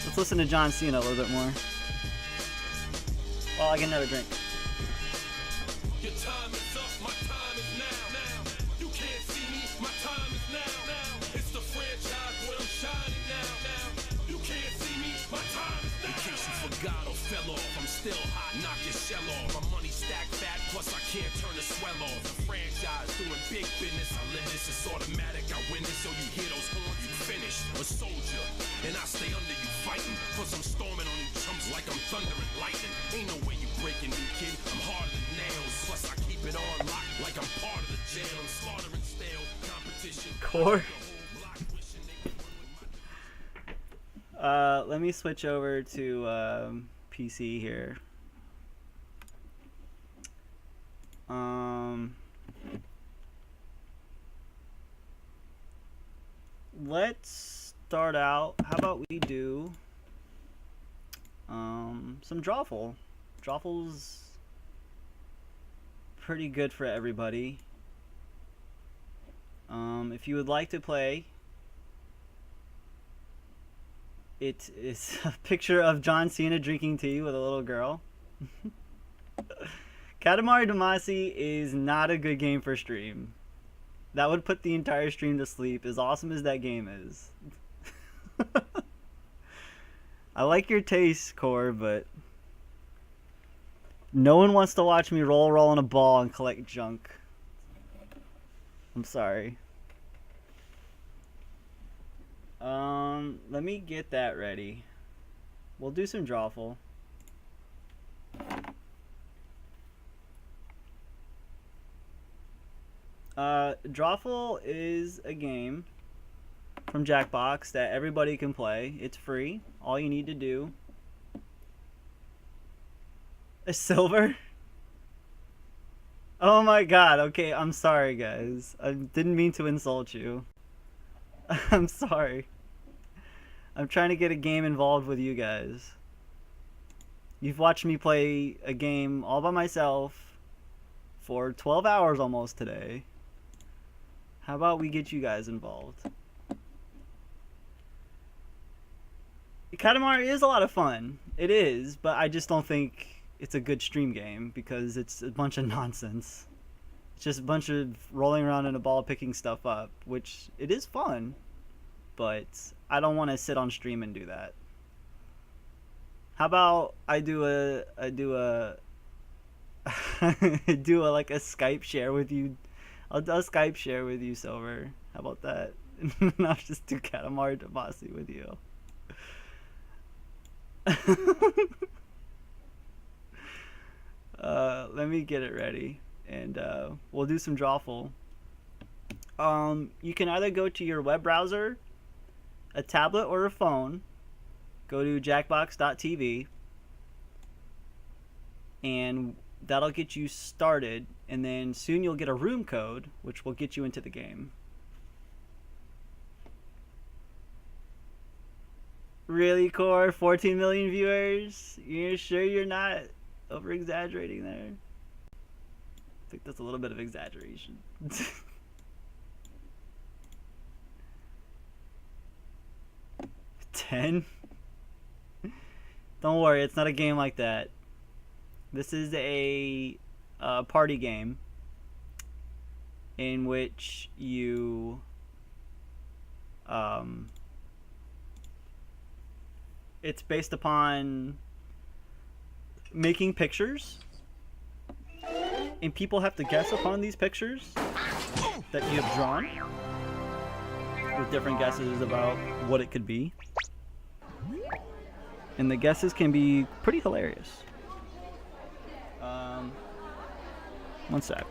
Let's listen to John Cena a little bit more. Well, I get another drink. Your time is up, my time is now. You can't see me, my time is now. It's the franchise where I'm shining now. You can't see me, my time is now. In case you forgot or fell off, I'm still hot, knock your shell off. My money stacked fat, plus I can't turn the swell off. The franchise doing big business, I live this, it's automatic. I win this, so you hear those horns, you finished. A soldier, and I stay under you fighting. Plus I'm storming on you chumps like I'm thunder and lightning. Ain't no way you breaking me, kid. I'm harder than nails. Plus I keep it on lock like I'm part of the jail. I'm slaughtering stale competition. Core. Let me switch over to PC here. Let's start out. How about we do some Drawful. Drawful's pretty good for everybody. If you would like to play, it is a picture of John Cena drinking tea with a little girl. Katamari Damacy is not a good game for stream. That would put the entire stream to sleep, as awesome as that game is. I like your taste, Core, but no one wants to watch me roll in a ball and collect junk. I'm sorry. Let me get that ready. We'll do some Drawful. Drawful is a game from Jackbox that everybody can play. It's free. All you need to do. A silver? Oh my god, okay, I'm sorry guys. I didn't mean to insult you. I'm sorry. I'm trying to get a game involved with you guys. You've watched me play a game all by myself for 12 hours almost today. How about we get you guys involved? Katamari is a lot of fun. It is, but I just don't think it's a good stream game because it's a bunch of nonsense. It's just a bunch of rolling around in a ball picking stuff up, which it is fun, but I don't want to sit on stream and do that. How about I do a like a Skype share with you. I'll do a Skype share with you, Silver. How about that? And I'll just do Katamari Damacy with you. Let me get it ready, and we'll do some Drawful. You can either go to your web browser, a tablet, or a phone. Go to jackbox.tv, and that'll get you started, and then soon you'll get a room code, which will get you into the game. Really, Core? 14 million viewers? You're sure you're not over-exaggerating there? I think that's a little bit of exaggeration. 10? Don't worry, it's not a game like that. This is a party game in which you it's based upon making pictures, and people have to guess upon these pictures that you have drawn with different guesses about what it could be. And the guesses can be pretty hilarious. One sec,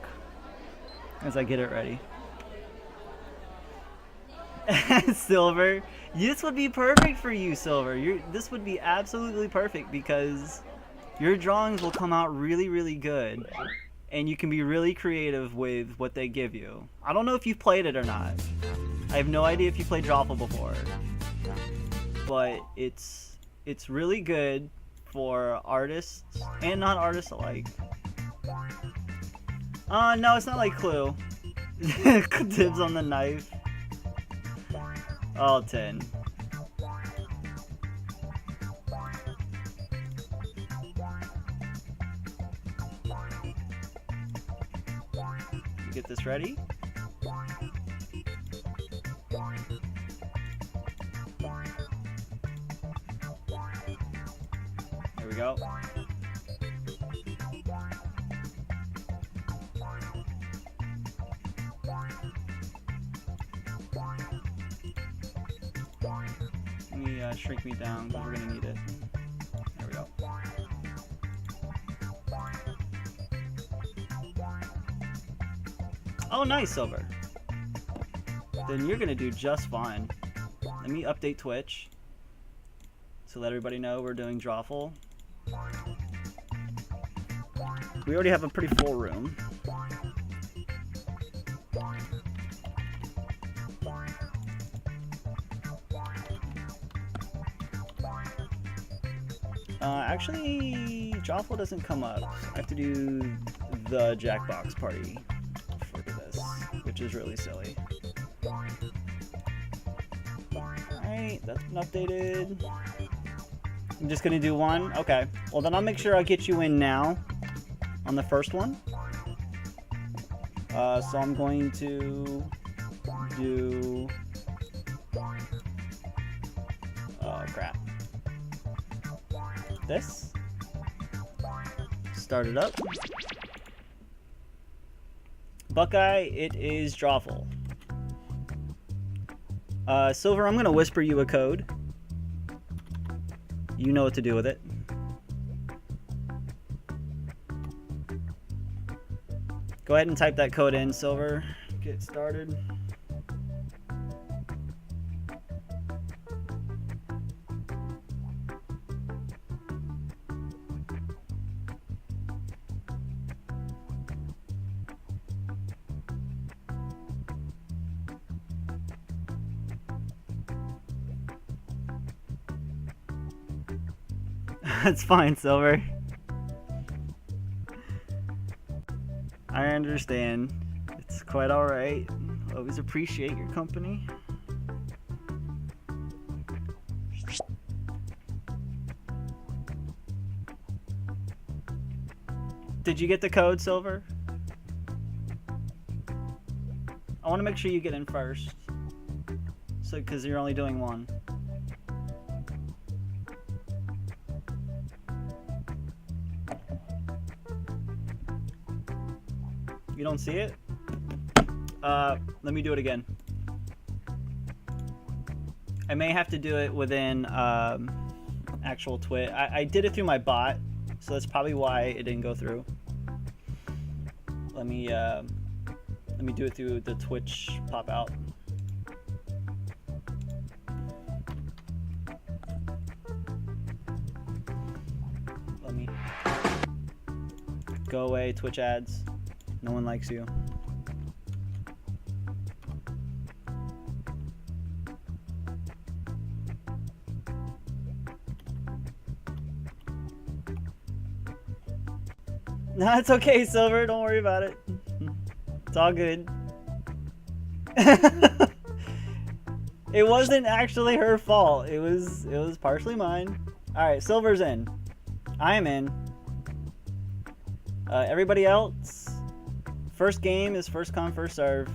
as I get it ready. Silver, this would be perfect for you, Silver. This would be absolutely perfect because your drawings will come out really, really good, and you can be really creative with what they give you. I don't know if you've played it or not. I have no idea if you played Drawful before, but it's really good for artists and non-artists alike. No, it's not like Clue. Dibs on the knife. All 10. Get this ready. Here we go. Let me shrink me down because we're gonna need it. There we go. Oh, nice, Silver. Then you're gonna do just fine. Let me update Twitch to let everybody know we're doing Drawful. We already have a pretty full room. Actually, Drawful doesn't come up. I have to do the Jackbox party for this, which is really silly. Alright, that's been updated. I'm just gonna do one? Okay. Well, then I'll make sure I get you in now on the first one. So I'm going to do... Oh, crap. This. Start it up. Buckeye, it is Drawful. Silver, I'm going to whisper you a code. You know what to do with it. Go ahead and type that code in, Silver. Get started. That's fine, Silver. I understand. It's quite alright. Always appreciate your company. Did you get the code, Silver? I want to make sure you get in first. So, because you're only doing one. You don't see it? Let me do it again. I may have to do it within actual Twitch. I did it through my bot, so that's probably why it didn't go through. Let me do it through the Twitch pop out. Let me go away, Twitch ads. No one likes you. No, it's okay, Silver. Don't worry about it. It's all good. It wasn't actually her fault. It was partially mine. All right, Silver's in. I am in. Everybody else. First game is first come, first serve.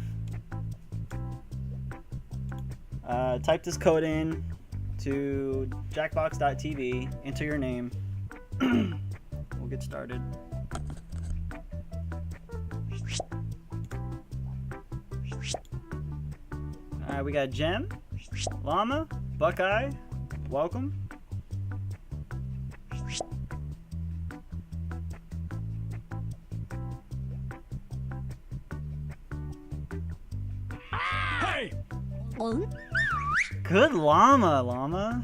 Type this code in to jackbox.tv, enter your name. get started. Alright, we got Gem, Llama, Buckeye, welcome. Hey! Good llama.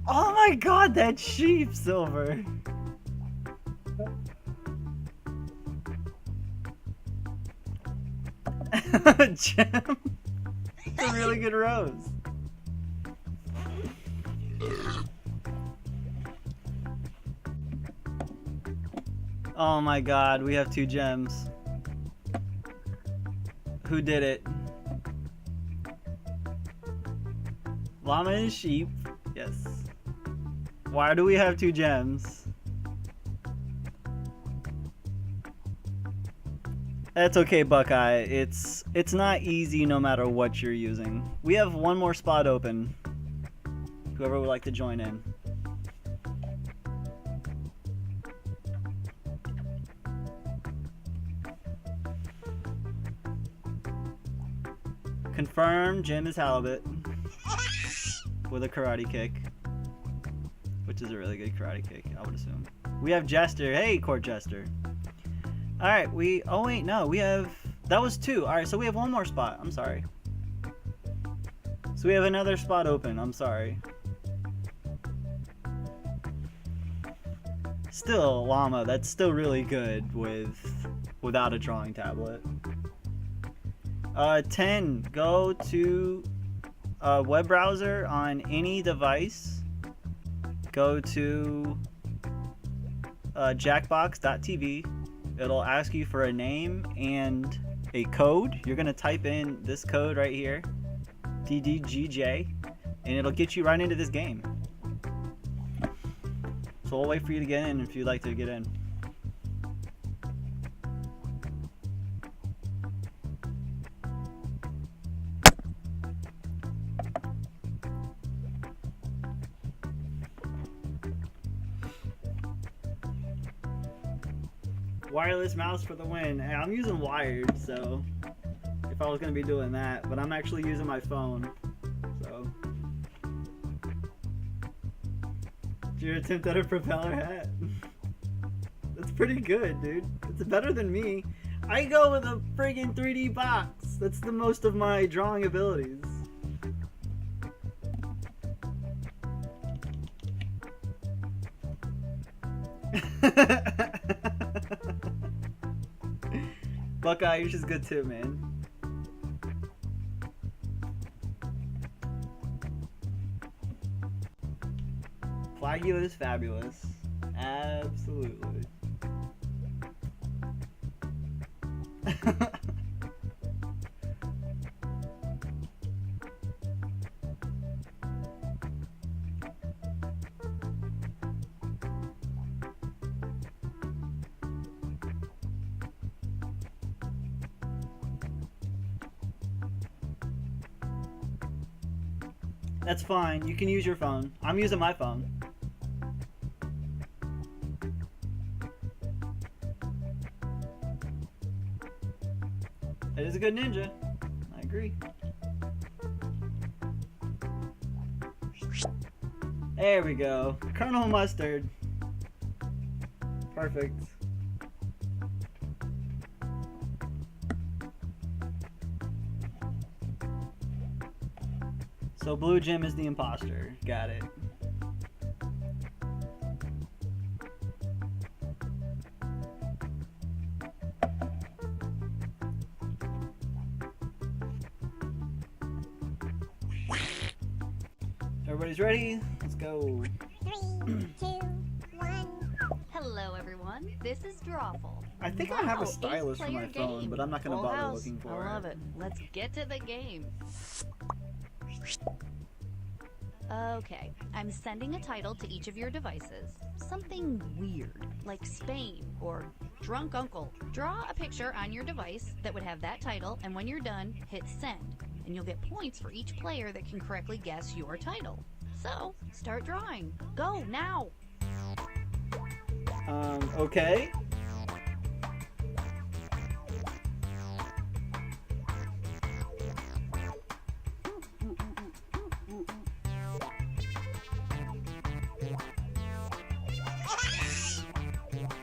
Oh my god, that sheep, Silver. Gem. It's a really good rose. Oh my god, we have 2 gems. Who did it? Llama and sheep. Yes. Why do we have 2 gems? That's okay, Buckeye. It's not easy no matter what you're using. We have 1 more spot open. Whoever would like to join in. Confirm, Jim is halibut. With a karate kick. Which is a really good karate kick, I would assume. We have Jester. Hey, Court Jester. Alright, oh wait, no, we have, that was 2. Alright, so we have 1 more spot. I'm sorry. So we have another spot open. I'm sorry. Still, Llama, that's still really good without a drawing tablet. 10, go to a web browser on any device. Go to jackbox.tv. It'll ask you for a name and a code. You're gonna type in this code right here, DDGJ, and it'll get you right into this game. So we'll wait for you to get in if you'd like to get in. Wireless mouse for the win. Hey, I'm using wired, so if I was gonna be doing that, but I'm actually using my phone. So, did you attempt at a propeller hat? That's pretty good, dude. It's better than me. I go with a friggin' 3D box. That's the most of my drawing abilities. Buckeye, yours is good too, man. Flagula is fabulous. Absolutely. That's fine. You can use your phone. I'm using my phone. It is a good ninja. I agree. There we go. Colonel Mustard. Perfect. So Blue Jim is the imposter. Got it. Everybody's ready? Let's go. 3, 2, 1. Hello, everyone. This is Drawful. I think I have a stylus for my phone, but I'm not gonna bother looking for it. I love it. Let's get to the game. Okay, I'm sending a title to each of your devices. Something weird, like Spain or Drunk Uncle. Draw a picture on your device that would have that title, and when you're done, hit send. And you'll get points for each player that can correctly guess your title. So, start drawing. Go, now! Okay.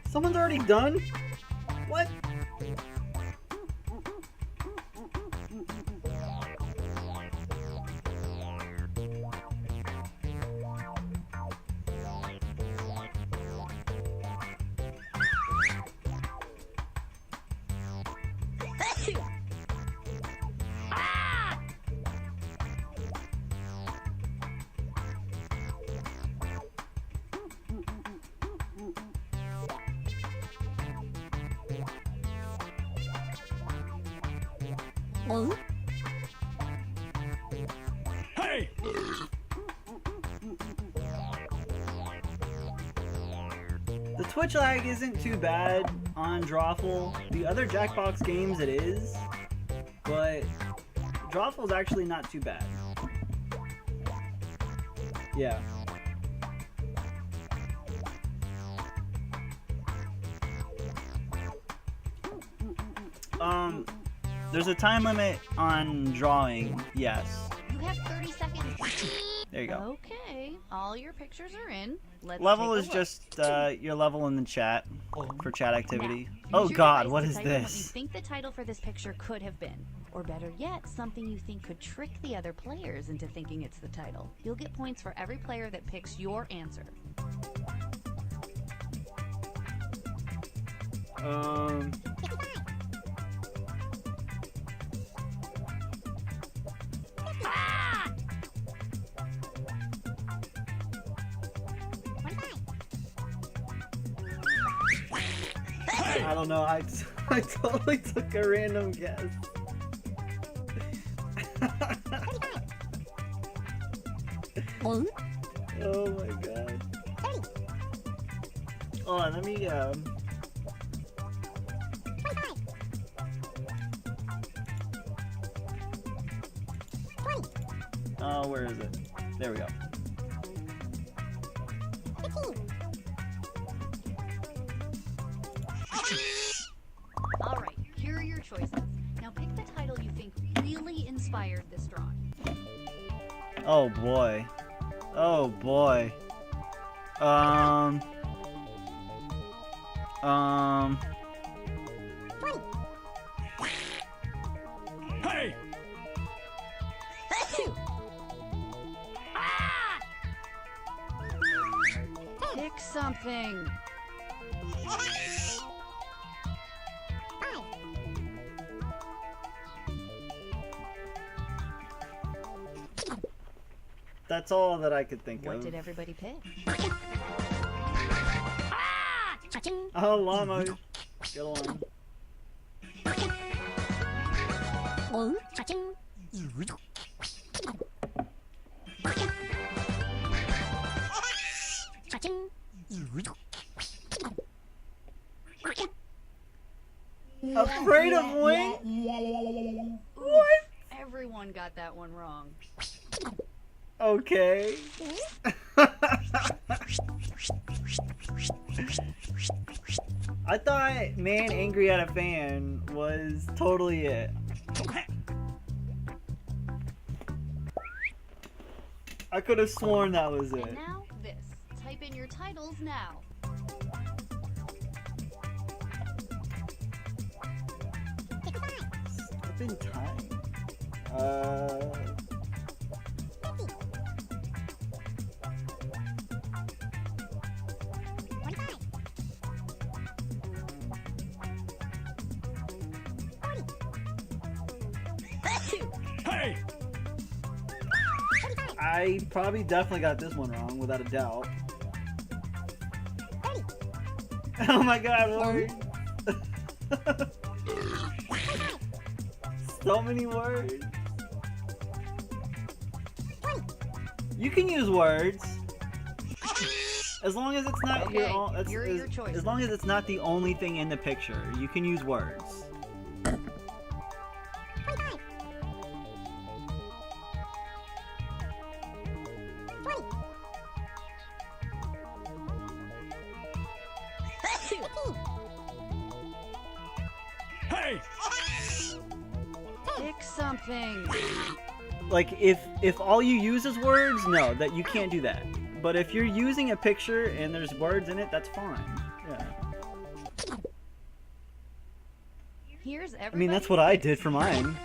Someone's already done? What? Hey! The Twitch lag isn't too bad on Drawful. The other Jackbox games it is, but Drawful's actually not too bad. Yeah. There's a time limit on drawing, yes. You have 30 seconds. There you go. Okay, all your pictures are in. Let's Level take a is look. just your level in the chat for chat activity. Now, Oh use your god, device what to is type in what you this? think the title for this picture could have been. Or better yet, something you think could trick the other players into thinking it's the title. You'll get points for every player that picks your answer. I don't know, I totally took a random guess. Oh my god. Hold on, let me oh, where is it? There we go. Alright, here are your choices. Now pick the title you think really inspired this drawing. Oh boy. Oh boy. Hey! Pick something. That's all that I could think What of. did everybody pick? Oh, llama. Get along. Afraid of wing? What? Everyone got that one wrong. Okay. I thought man angry at a fan was totally it. I could have sworn that was And it. now this. Type in your titles now. I've been time. Hey! I probably definitely got this one wrong, without a doubt. Oh my god, words! So many words. You can use words. As long as it's not your Okay, own. here are your choices. As long as it's not the only thing in the picture, you can use words. something. Like if all you use is words, no, that you can't do that. But if you're using a picture and there's words in it, that's fine. Yeah. Here's everybody. I mean, that's what I did for mine.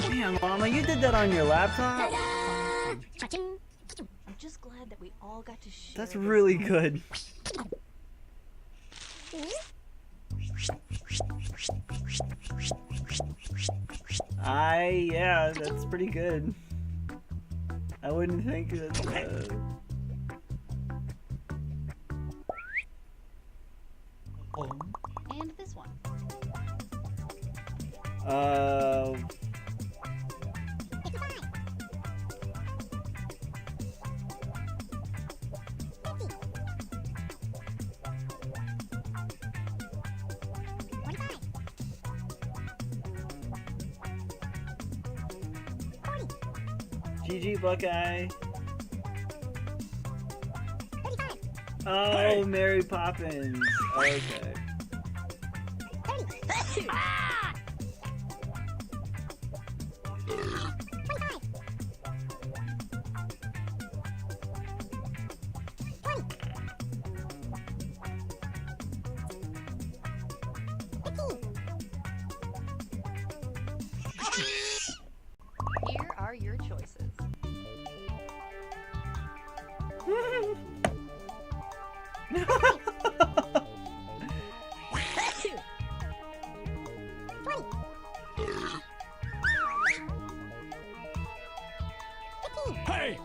Man, Mama, you did that on your laptop? I'm just glad that we all got to share. That's this really moment. good. Yeah, that's pretty good. I wouldn't think that. And this one. Uh. GG Buckeye. Oh, Mary Poppins. Okay. Here are your choices. Hey!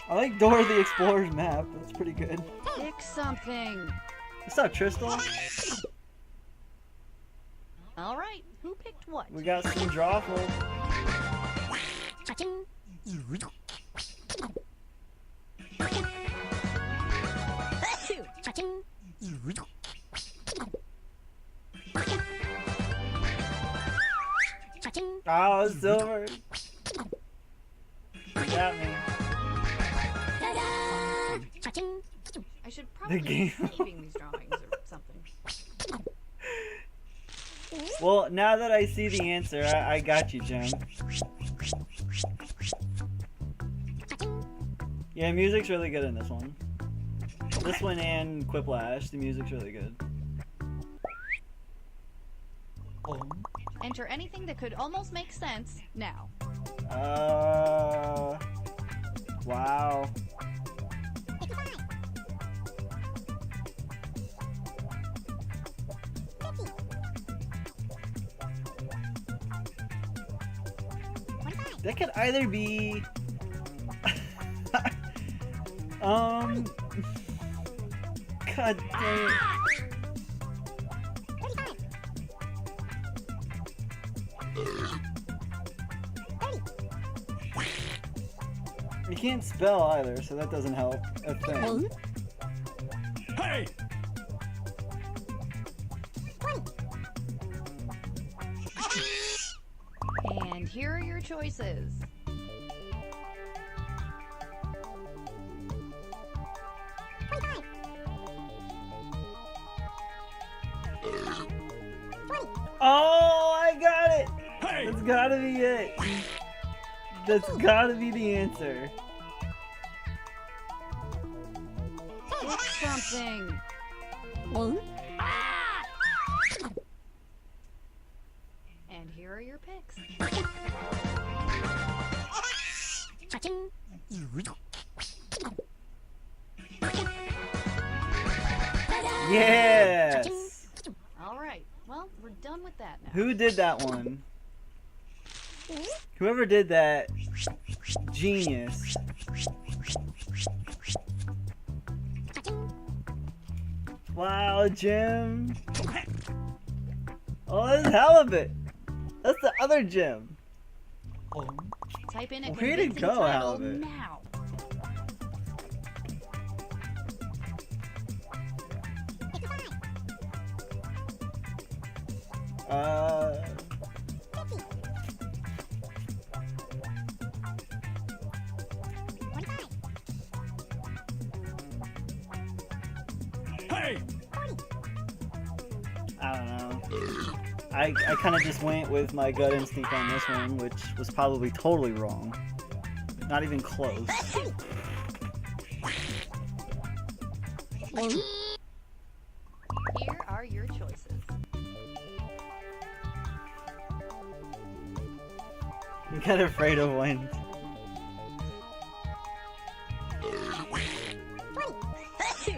I like Dora the Explorer's map. That's pretty good. Pick something. What's up, Tristal? All right, who picked what? We got some drawful. Oh, silver. You got me. I should probably game. be saving these drawings or something. Well, now that I see the answer, I got you, Jen. Yeah, music's really good in this one. This one and Quiplash, the music's really good. Enter anything that could almost make sense now. Wow. That could either be God dang it. You can't spell either, so that doesn't help a thing. Hey! And here are your choices. Oh, I got it! Hey! That's gotta be it. That's gotta be the answer. Pick something. And here are your picks. Yes! All right. Well, we're done with that now. Who did that one? Whoever did that, genius. Wow, Jim. Oh, that's Halibut. That's the other Jim. Type in a Way to convincing go, title Halibut. now. Hey! I don't know. I kind of just went with my gut instinct on this one, which was probably totally wrong. Not even close. Here are your choices. I'm kind of afraid of wind.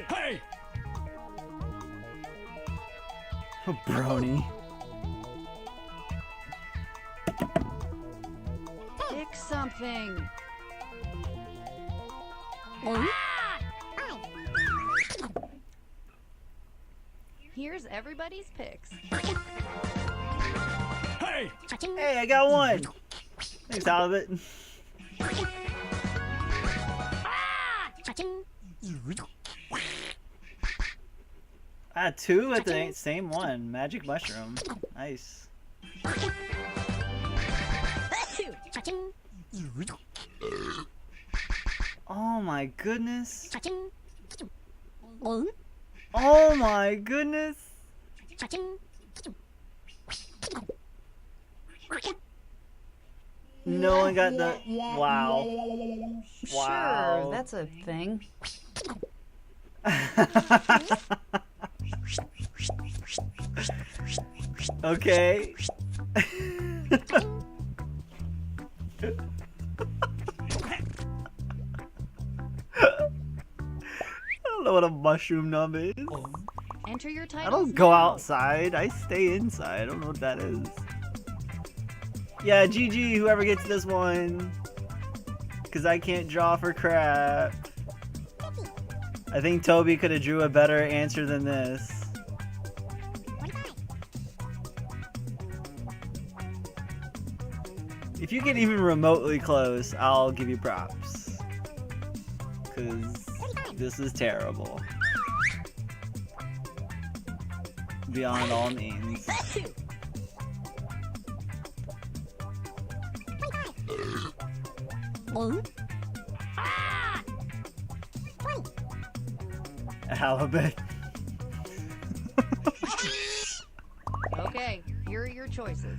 Hey! Oh, brony. Pick something. Here's everybody's picks. Hey! Hey, I got one! Thanks, Halibut. Ah, two at the same one. Magic mushroom. Nice. Oh my goodness. Oh my goodness. No one got the... Wow. Wow. Sure, that's a thing. Okay. I don't know what a mushroom nub is. Enter your I titles don't go now. outside. I stay inside. I don't know what that is. Yeah, GG, whoever gets this one. Because I can't draw for crap. I think Toby could have drew a better answer than this. If you get even remotely close, I'll give you props. Because this is terrible. Beyond all means. Halibut. Okay, here are your choices.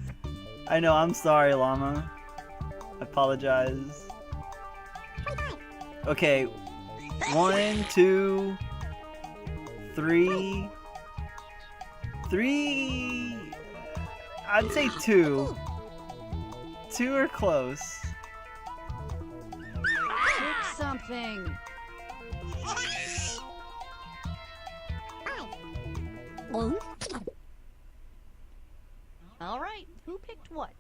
I know, I'm sorry, Llama. I apologize. Okay, 1, 2, 3. 3. I'd say 2. 2 are close. Pick something. All right, who picked what?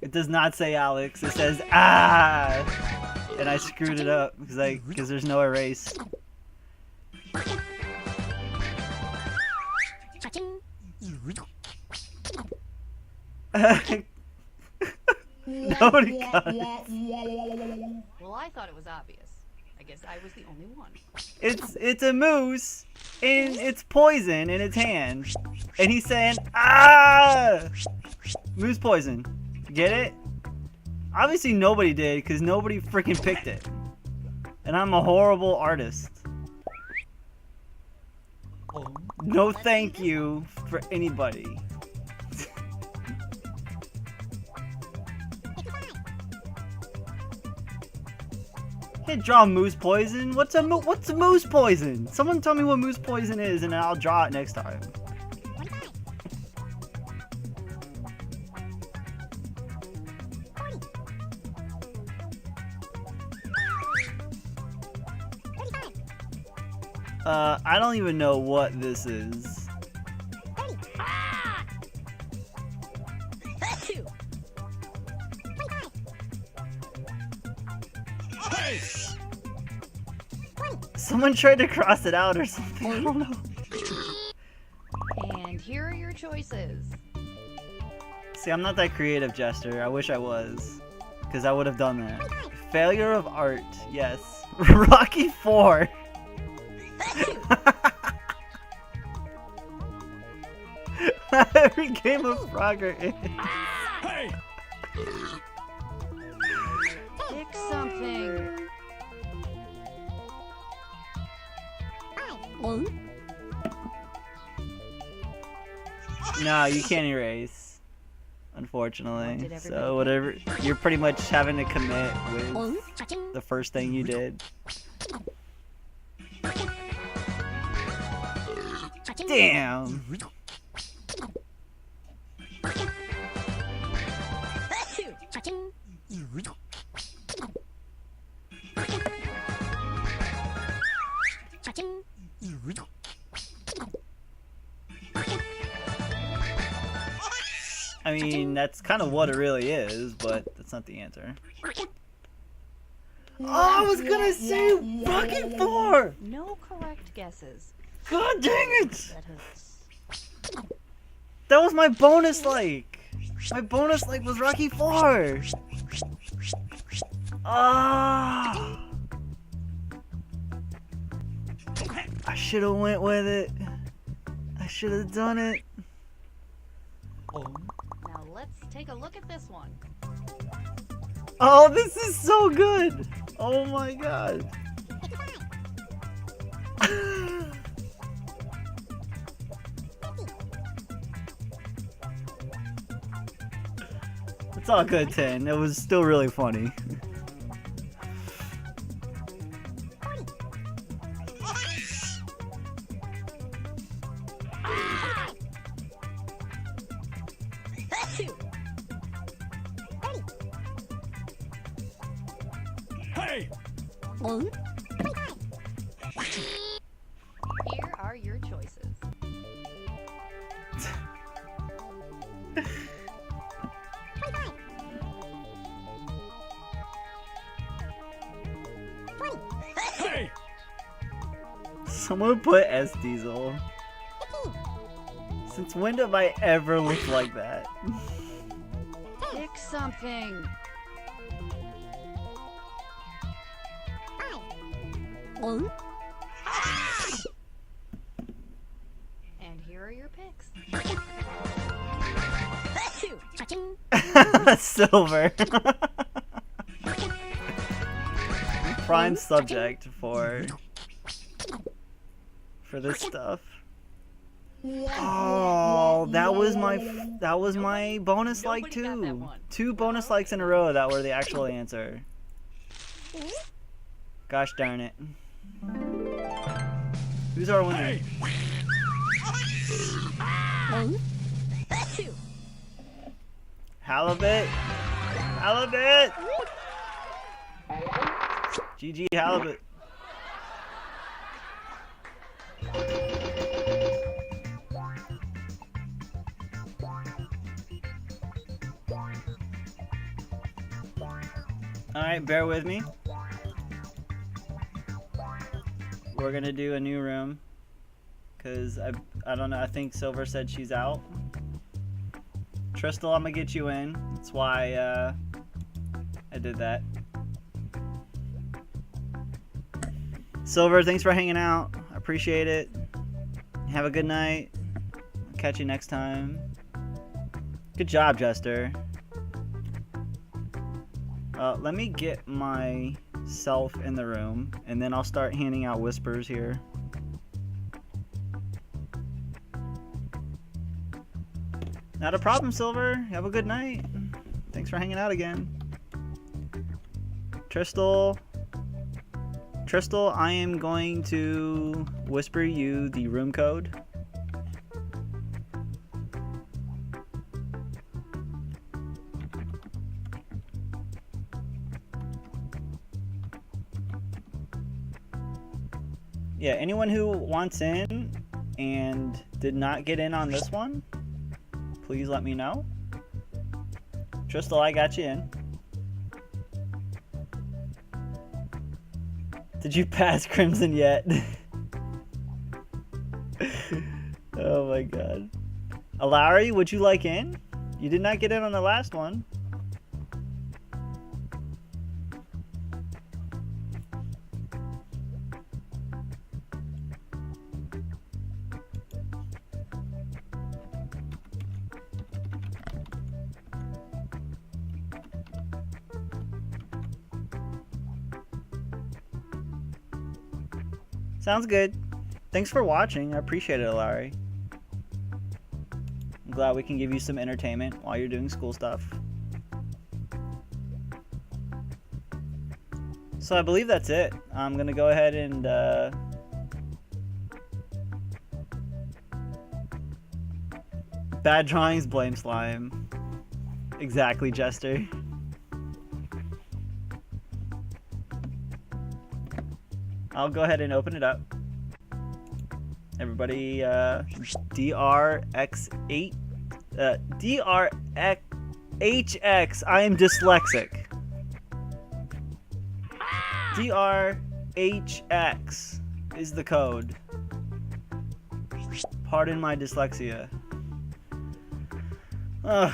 It does not say Alex. It says ah, and I screwed it up because there's no erase. Nobody got it. Well, I thought it was obvious. I guess I was the only one. It's a moose, and it's poison in its hand, and he's saying ah, moose poison. Get it? Obviously nobody did because nobody freaking picked it, and I'm a horrible artist. No thank you for anybody. Can't draw moose poison. What's a moose poison? Someone tell me what moose poison is, and I'll draw it next time. I don't even know what this is. Hey! Someone tried to cross it out or something. I don't know. And here are your choices. See, I'm not that creative, Jester. I wish I was, because I would have done that. Failure of art. Yes. Rocky 4. Every game of Frogger is. Hey! Pick something. No, you can't erase. Unfortunately. What did everybody So whatever, you're pretty much having to commit with the first thing you did. Damn. I mean, that's kind of what it really is, but that's not the answer. Oh, I was gonna say Rocky 4! No correct guesses. God dang it! That hurts. That was my bonus like! My bonus like was Rocky 4! Ah! I should have went with it. I should have done it. Now let's take a look at this one. Oh, this is so good! Oh my god. It's all good, 10. It was still really funny. Hey! Here are your choices. Hey! Someone put S Diesel. Since when have I ever looked like that? Pick something. And here are your picks. Silver. Prime subject for this stuff. Oh, that was my bonus like Nobody got that too. one. 2 bonus likes in a row that were the actual answer. Gosh darn it. Who's our winner? Hey! Halibut. Halibut. GG Halibut. Alright, bear with me. We're gonna do a new room. Cause I don't know, I think Silver said she's out. Tristal, I'm gonna get you in. That's why I did that. Silver, thanks for hanging out. I appreciate it. Have a good night. Catch you next time. Good job, Jester. Let me get myself in the room, and then I'll start handing out whispers here. Not a problem, Silver. Have a good night. Thanks for hanging out again. Tristal, I am going to whisper you the room code. Yeah, anyone who wants in and did not get in on this one, please let me know. Tristal, I got you in. Did you pass Crimson yet? Oh my god. Alari, would you like in? You did not get in on the last one. Sounds good. Thanks for watching. I appreciate it, Larry. I'm glad we can give you some entertainment while you're doing school stuff. So I believe that's it. I'm gonna go ahead and bad drawings, blame slime. Exactly, Jester. I'll go ahead and open it up. Everybody, DRX8, DRHX. I am dyslexic. DRHX is the code. Pardon my dyslexia. Ugh.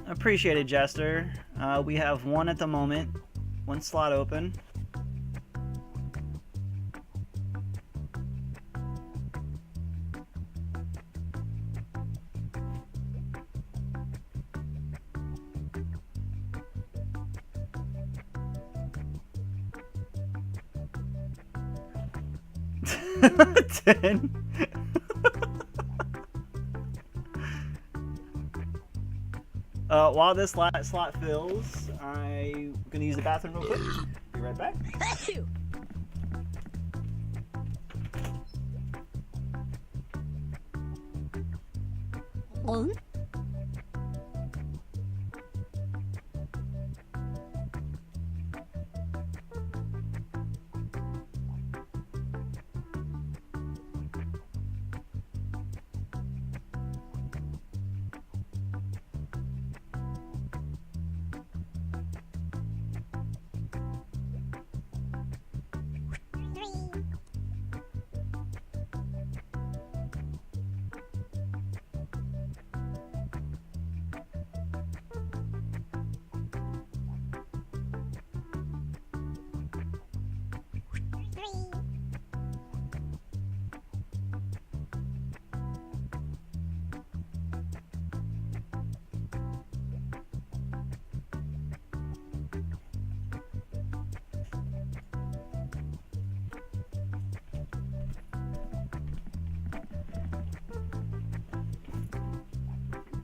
Appreciate it, Jester. We have one at the moment. One slot open. Ten. While this slot fills, I'm gonna use the bathroom real quick. Be right back.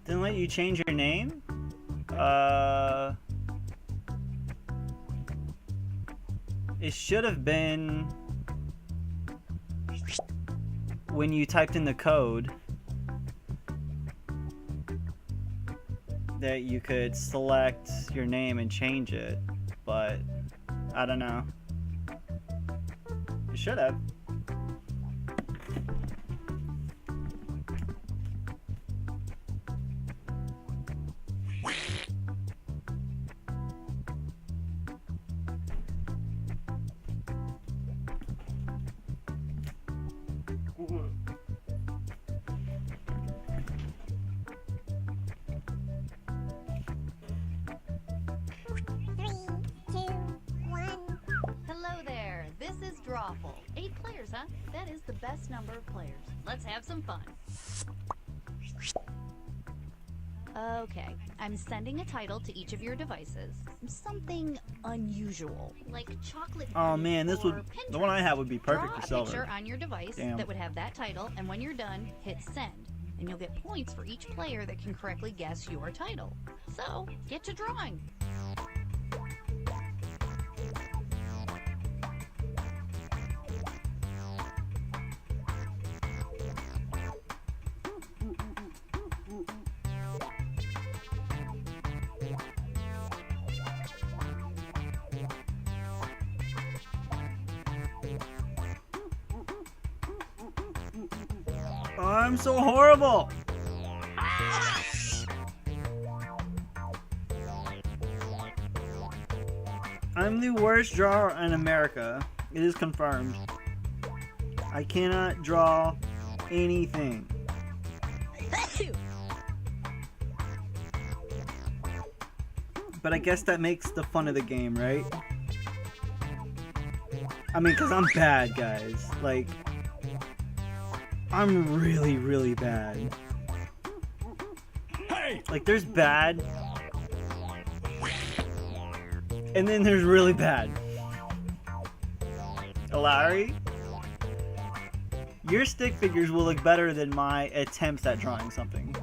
Didn't let you change your name? It should have been when you typed in the code that you could select your name and change it, but I don't know. It should have. Hello there, this is Drawful. 8 players, huh? That is the best number of players. Let's have some fun. Okay, I'm sending a title to each of your devices. Something unusual, like chocolate. Oh man, this would or the one I Pinterest. have would be perfect Draw for a Silver. picture on your device Damn. that would have that title, and when you're done, hit send. And you'll get points for each player that can correctly guess your title. So, get to drawing. I'm so horrible. I'm the worst drawer in America. It is confirmed. I cannot draw anything. But I guess that makes the fun of the game, right? I mean, because I'm bad, guys. Like, I'm really, really bad. Hey! Like, there's bad. And then there's really bad. Larry? Your stick figures will look better than my attempts at drawing something.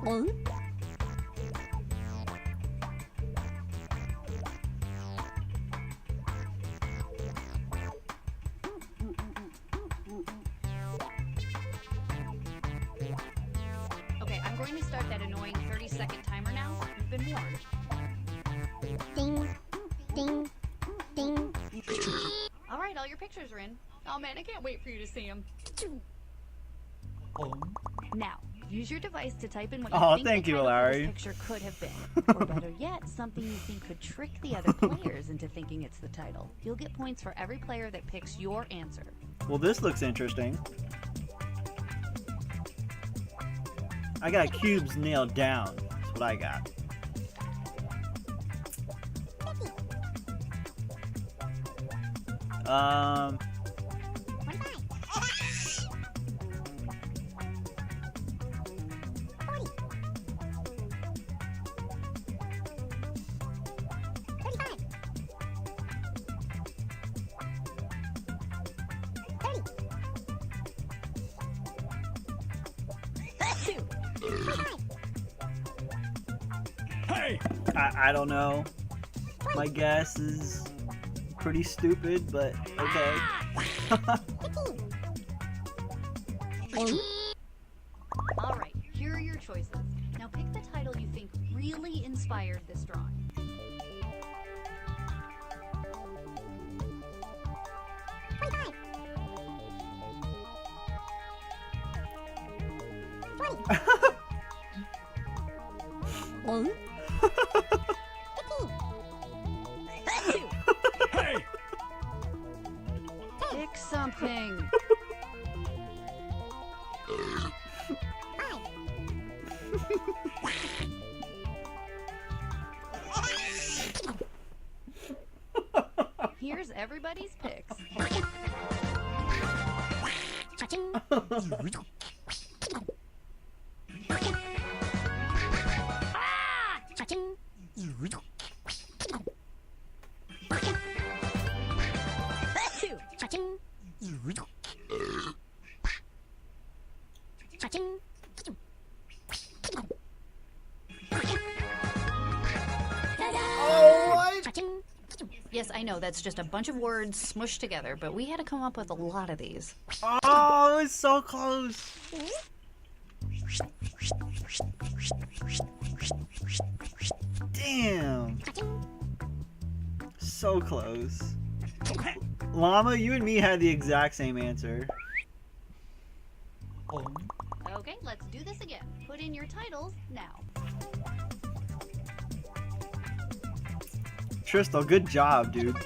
Okay, I'm going to start that annoying 30-second timer now. You've been warned. Ding, ding, ding. All right, all your pictures are in. Oh man, I can't wait for you to see them. Now, use your device to type in what you Oh, think thank the you, title for Larry. this picture could have been. Or better yet, something you think could trick the other players into thinking it's the title. You'll get points for every player that picks your answer. Well, this looks interesting. I got cubes nailed down. That's what I got. Um... 25, Hey! I don't know. My guess is pretty stupid, but okay. 15, All right, here are your choices. Now pick the title you think really inspired this drawing. 25, 20, 15, Hey! Pick something. 5, Here's everybody's picks. cha-ching, cha-ching, cha-ching, cha-ching. Oh, what? Cha-ching. Yes, I know, that's just a bunch of words smushed together, but we had to come up with a lot of these. Oh, it's so close. Damn. So close. Llama, you and me had the exact same answer. Okay, let's do this again. Put in your titles now. Tristal, good job, dude.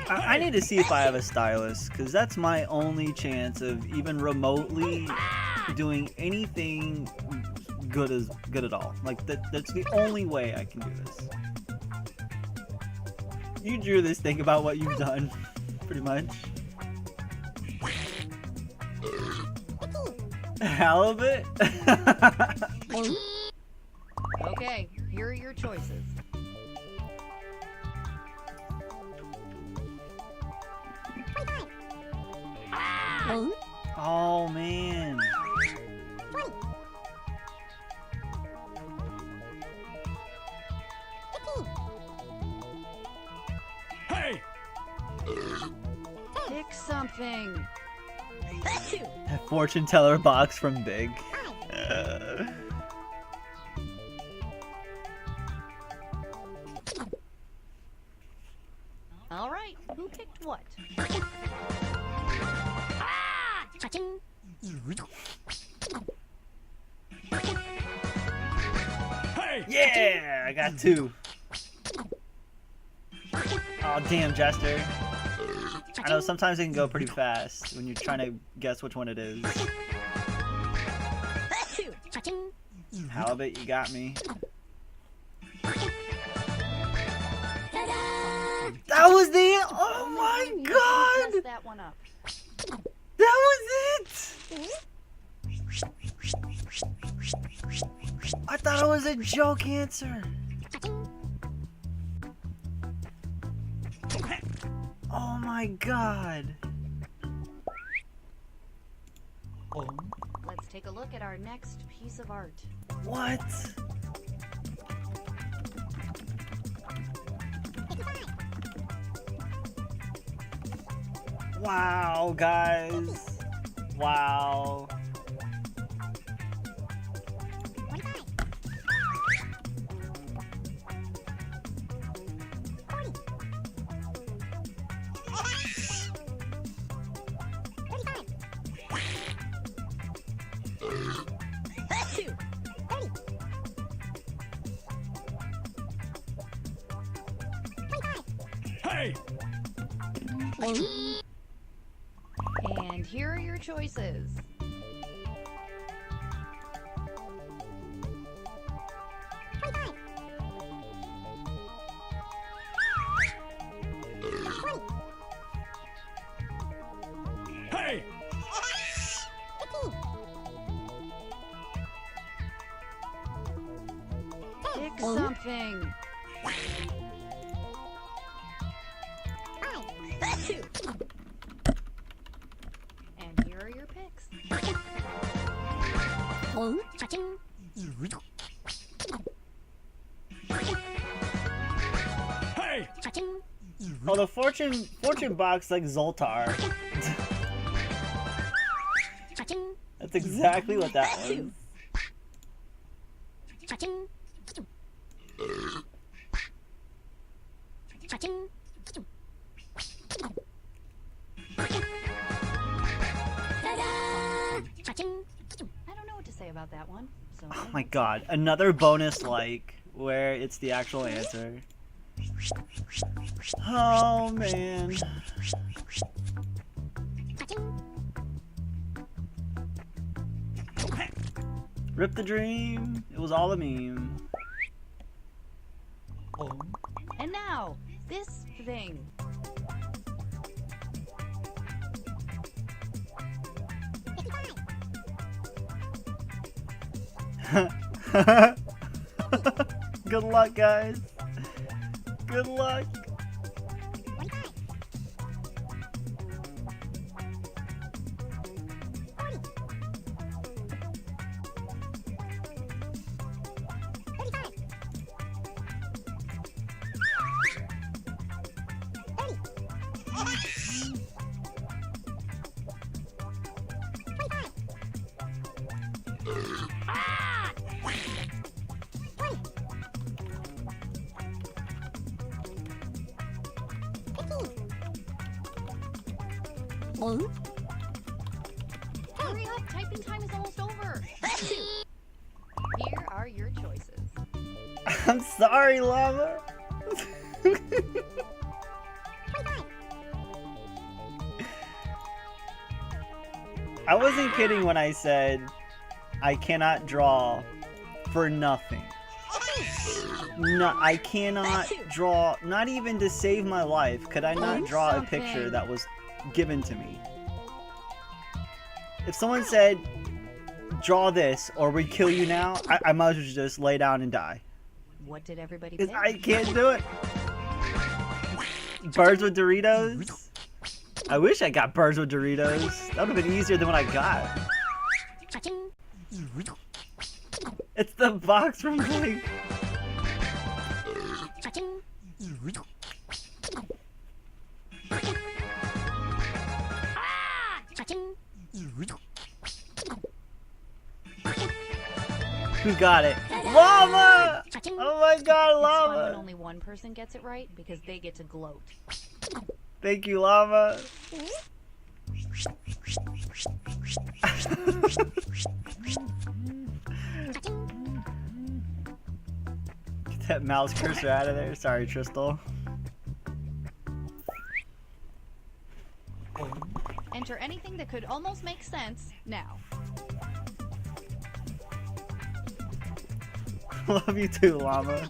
I need to see if I have a stylus, because that's my only chance of even remotely doing anything good at all. Like that's the only way I can do this. You drew this, think about what you've done, pretty much. Halibut? Okay, here are your choices. 25, Oh man. 20, 15, Hey! Pick something. That fortune teller box from Big. All right, who picked what? cha-ching, Yeah, I got 2. Oh, damn, Jester. I know sometimes it can go pretty fast when you're trying to guess which one it is. Halibut, you got me. That was the... Oh my god! Mess that one up. That was it! I thought it was a joke answer. Oh my god. Let's take a look at our next piece of art. What? Wow, guys. Wow. Hey! And here are your choices. Hey! Pick something. And here are your picks. Hey! Oh, the fortune box like Zoltar. That's exactly what that was. I don't know what to say about that one. So Oh my god, another bonus like where it's the actual answer. Oh man. Rip the dream. It was all a meme. And now, this thing. Good luck, guys. Good luck. Hurry up, typing time is almost over. Here are your choices. I'm sorry, Llama. I wasn't kidding when I said I cannot draw for nothing. No, I cannot draw, not even to save my life. Could I not draw a picture that was given to me? If someone said, draw this or we kill you now, I might as well just lay down and die. What did everybody 'Cause pick? I can't do it. Birds with Doritos? I wish I got birds with Doritos. That would have been easier than what I got. It's the box from Blink. Who got it? Llama! Oh my god, It's fun when Llama! only one person gets it right because they get to gloat. Thank you, Llama. that mouse cursor out of there. Sorry, Tristal. Enter anything that could almost make sense now. Love you too, Llama.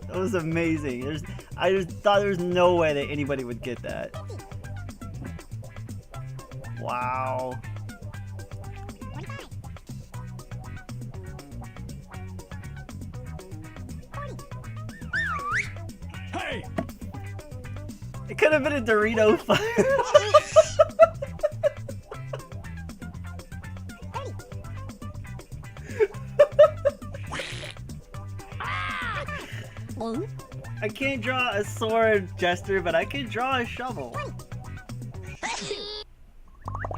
That was amazing. I just thought there was no way that anybody would get that. Wow. Hey! It could have been a Dorito fire. I can't draw a sword, Jester, but I can draw a shovel.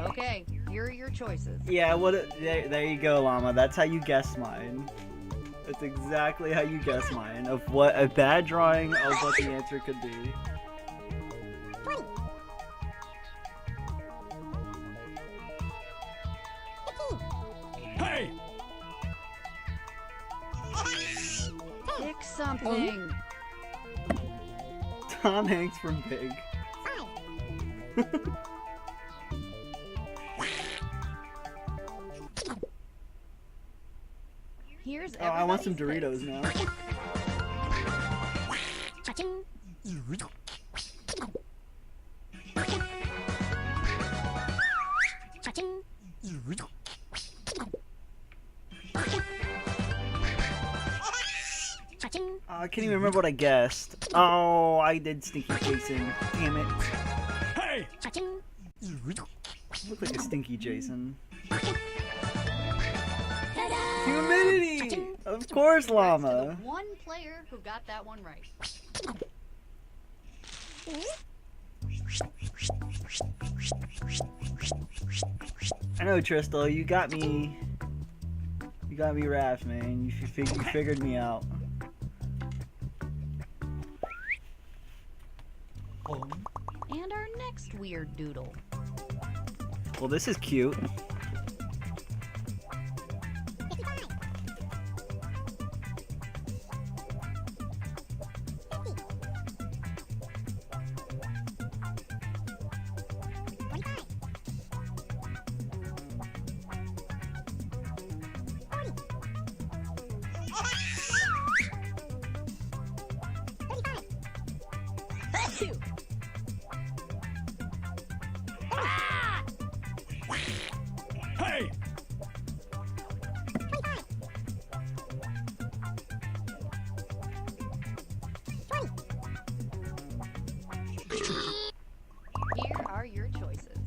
Okay, here are your choices. Yeah, there you go, Llama. That's how you guess mine. That's exactly how you guess mine, of what a bad drawing of what the answer could be. Hey! Pick something. Tom Hanks from Big. Here's Oh, I want some everybody's Doritos picks. now. Cha-ching. Cha-ching. Cha-ching. Oh, I can't even remember what I guessed. Oh, I did Stinky Jason. Damn it. Hey! Cha-ching. Looked like a Stinky Jason. Humidity! Of course, To the Llama. one player who got that one right. I know, Tristal. You got me. You got me, Raph, man. You figured me out. And our next weird doodle. Well, this is cute. Hey! Here are your choices.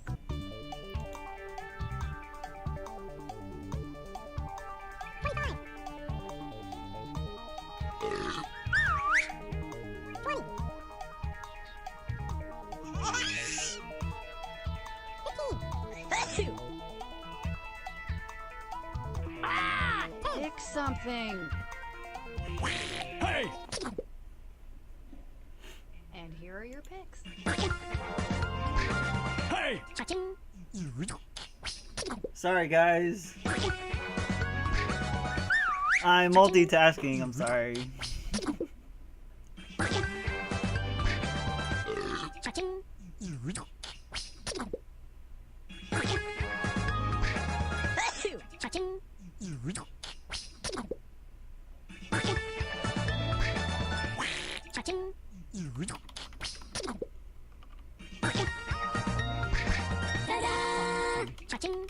Pick something. Hey! And here are your picks. Hey! Cha-ching. Sorry, guys. I'm multitasking. I'm sorry. Cha-ching. Cha-ching. Cha-ching. Cha-ching.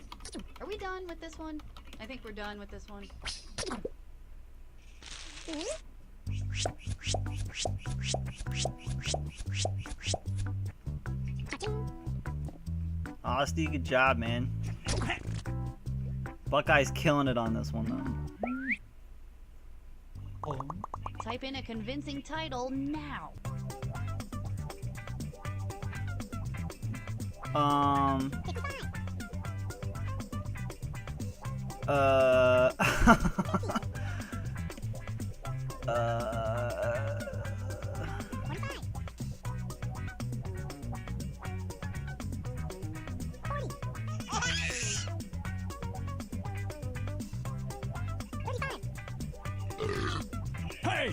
Are we done with this one? I think we're done with this one. Cha-ching. Aw, Steve, good job, man. Buckeye's killing it on this one, though. Type in a convincing title now. Uh, Hey!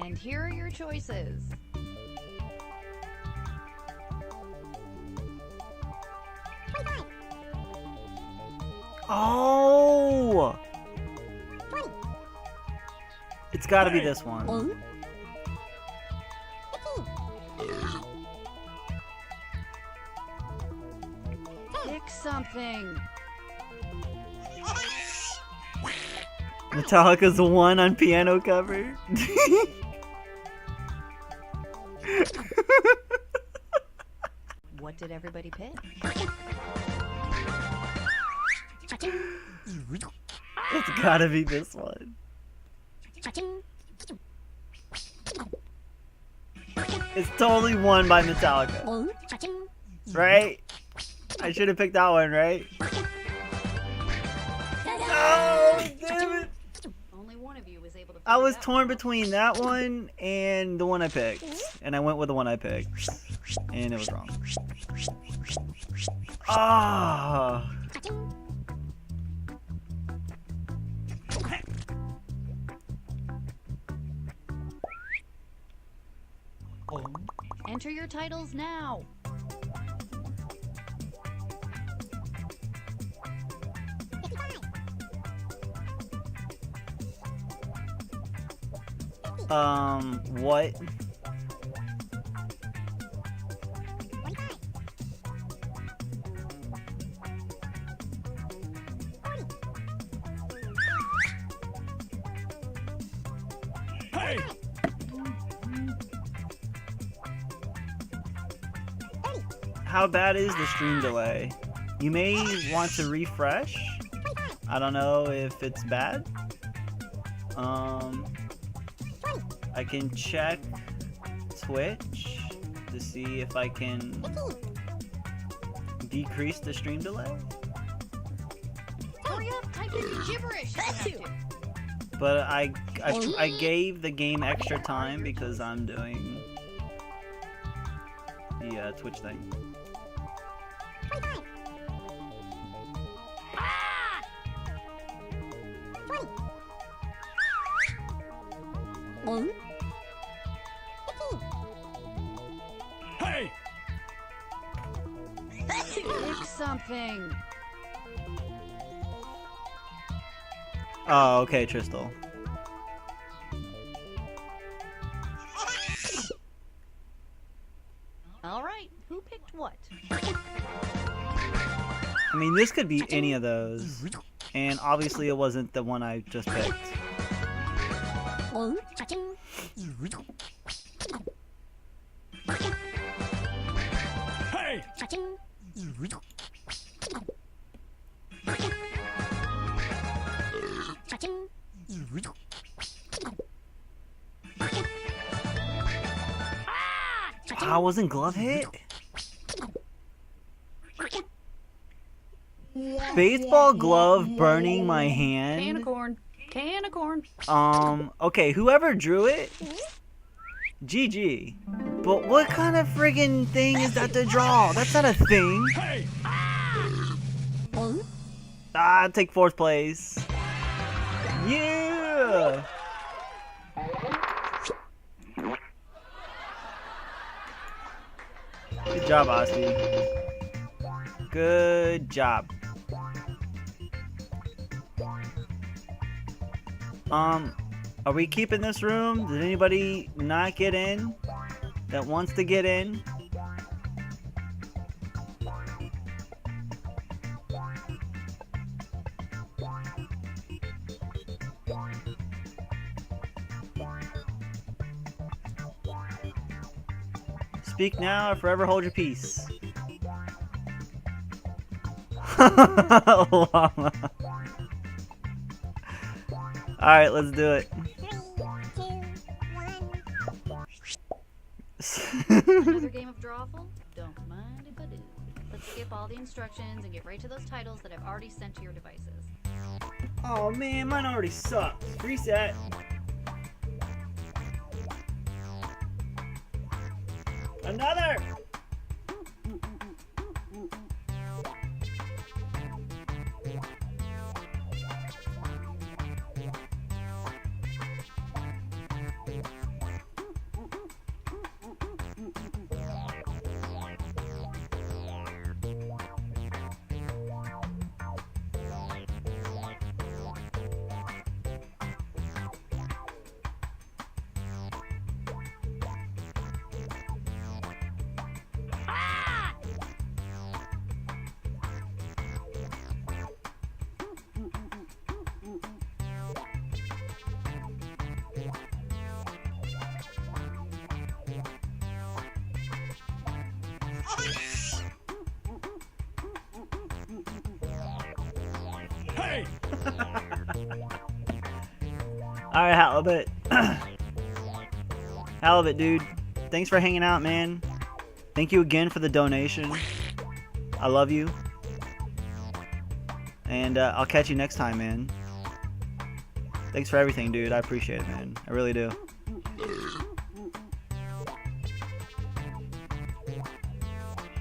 And here are your choices. Oh! It's gotta be this one. Pick something. Metallica's the one on piano cover. What did everybody pick? It's gotta be this one. It's totally won by Metallica. Right? I should have picked that one, right? Oh, damn it! Only one of you was able to. I was figure it out. torn between that one and the one I picked. And I went with the one I picked. And it was wrong. Ah! Enter your titles now. What? Hey! How bad is the stream delay? You may want to refresh. I don't know if it's bad. I can check Twitch to see if I can decrease the stream delay. Hurry up, type in gibberish. if you have to. But I gave the game extra time because I'm doing the Twitch thing. Hey! Pick something. Oh, okay, Tristal. All right, who picked what? I mean, this could be any of those. And obviously it wasn't the one I just picked. Hey! I wasn't glove hit? Baseball glove burning my Can of hand. corn. Can of corn. Okay, whoever drew it, GG. But what kind of friggin' thing is that to draw? That's not a thing. Hey! Ah, take fourth place. Yeah! Good job, Asti. Good job. Are we keeping this room? Did anybody not get in that wants to get in? Speak now or forever hold your peace. Llama. Alright, let's do it. 3, 2, 1. Another game of drawful? Don't mind if I do. Let's skip all the instructions and get right to those titles that I've already sent to your devices. Oh man, mine already sucks. Reset. Another! Hey! Alright, Halibut. Halibut, dude. Thanks for hanging out, man. Thank you again for the donation. I love you. And I'll catch you next time, man. Thanks for everything, dude. I appreciate it, man. I really do.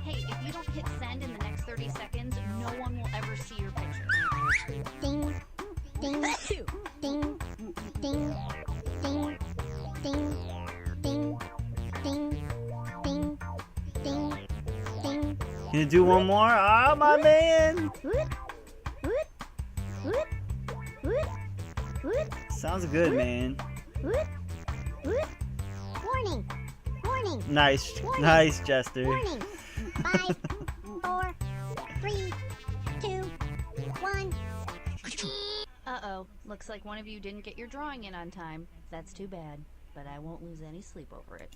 Hey, if you don't hit send in the next 30 seconds, no one will ever see your picture. Ding, ding, Achoo! ding, ding, ding, ding, ding, ding, ding, ding, ding. Can you do one more? Ah, my man! Woot, woot, woot, woot, woot, Sounds good, man. woot, woot. Warning, warning, Nice. Warning. Nice, Jester. warning. 5, 4, 3, 2, 1. Uh-oh. Looks like one of you didn't get your drawing in on time. That's too bad, but I won't lose any sleep over it.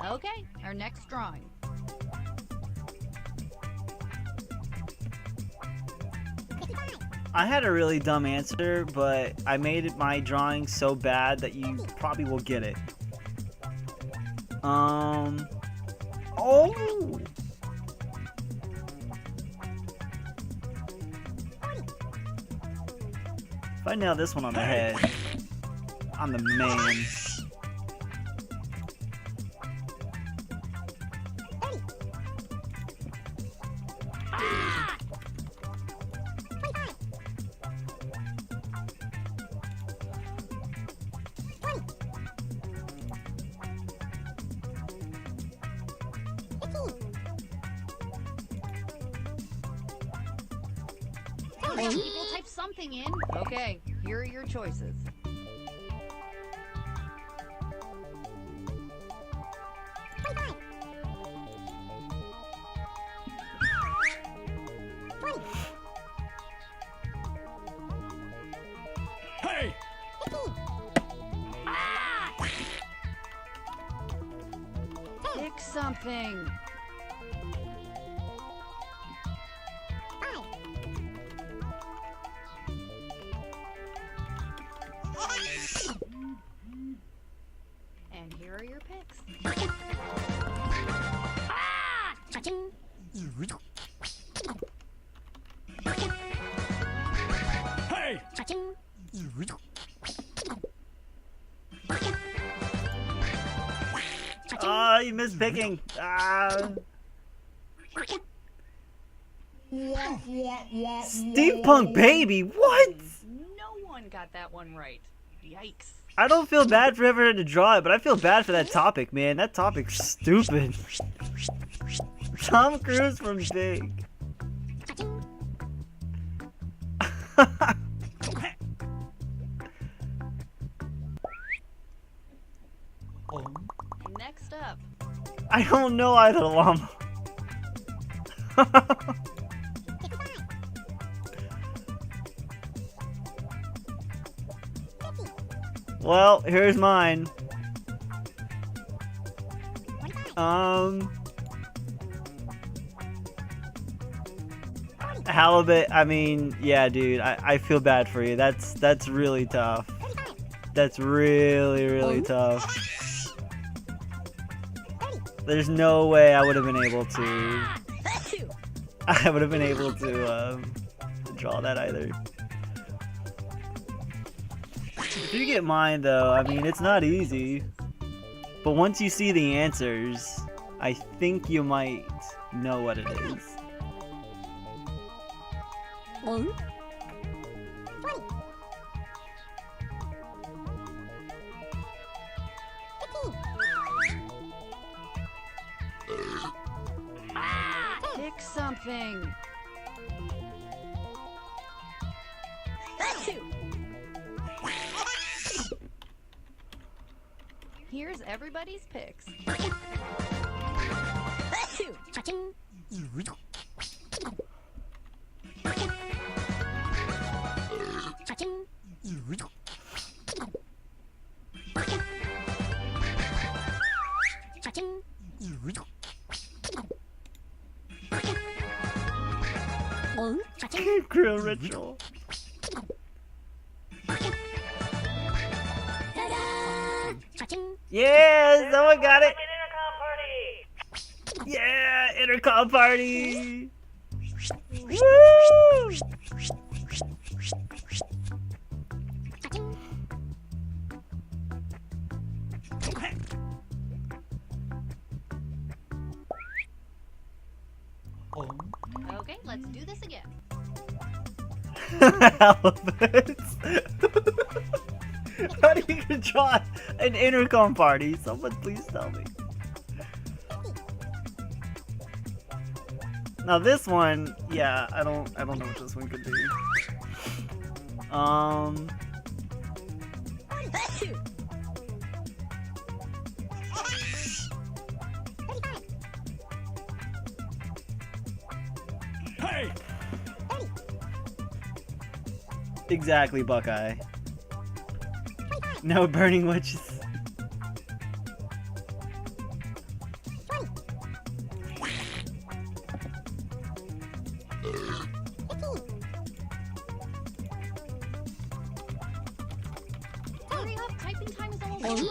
Okay, our next drawing. I had a really dumb answer, but I made my drawing so bad that you probably will get it. Oh! If I nail this one on the head, I'm the man. Come on, people, type something in. Okay, here are your choices. Hey! Pick something. And here are your picks. Cha-ching. Hey! Cha-ching. Ah, you missed picking. Ah. Steampunk baby, what? No one got that one right. Yikes. I don't feel bad for ever to draw it, but I feel bad for that topic, man. That topic's stupid. Tom Cruise from Big. Next up. I don't know either llama. Well, here's mine. Halibut, I mean, yeah, dude, I feel bad for you. That's really tough. That's really tough. There's no way I would have been able to. I would have been able to draw that either. If you get mine, though, I mean, it's not easy. But once you see the answers, I think you might know what it is. Pick something. Here's everybody's picks. Cha-ching. Cha-ching. Cha-ching. Cha-ching. Grill ritual. Ta-da! Cha-ching. Yeah, someone got it. Yeah, intercom party. Woo! Cha-ching. Okay, let's do this again. Elephants. How do you draw an intercom party? Someone please tell me. Now this one, yeah, I don't know what this one could be. Hey! Exactly, Buckeye. No burning witches. Hurry up, typing time is all over.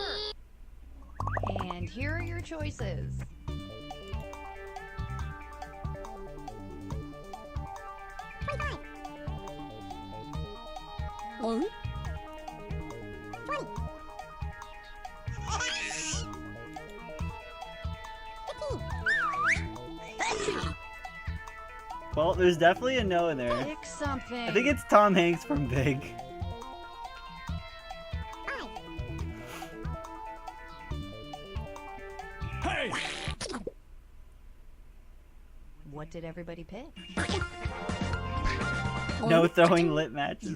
And here are your choices. Well, there's definitely a no in there. Pick something. I think it's Tom Hanks from Big. Hey! What did everybody pick? No throwing lit matches.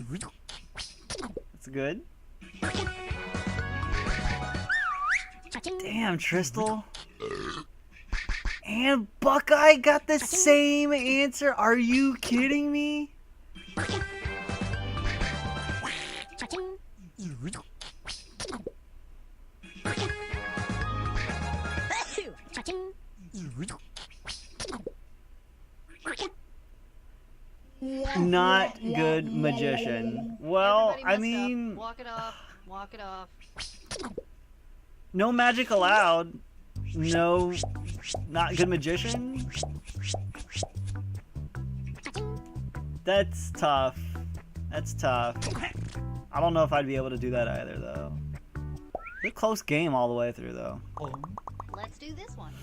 That's good. Cha-ching. Damn, Tristal. And Buckeye got the same answer. Are you kidding me? Cha-ching. Cha-ching. Not good magician. Well, Everybody I messed up. mean, Walk it off. Walk it off. no magic allowed. No, not good magician. That's tough. That's tough. I don't know if I'd be able to do that either, though. It's a close game all the way through, though. Let's do this one.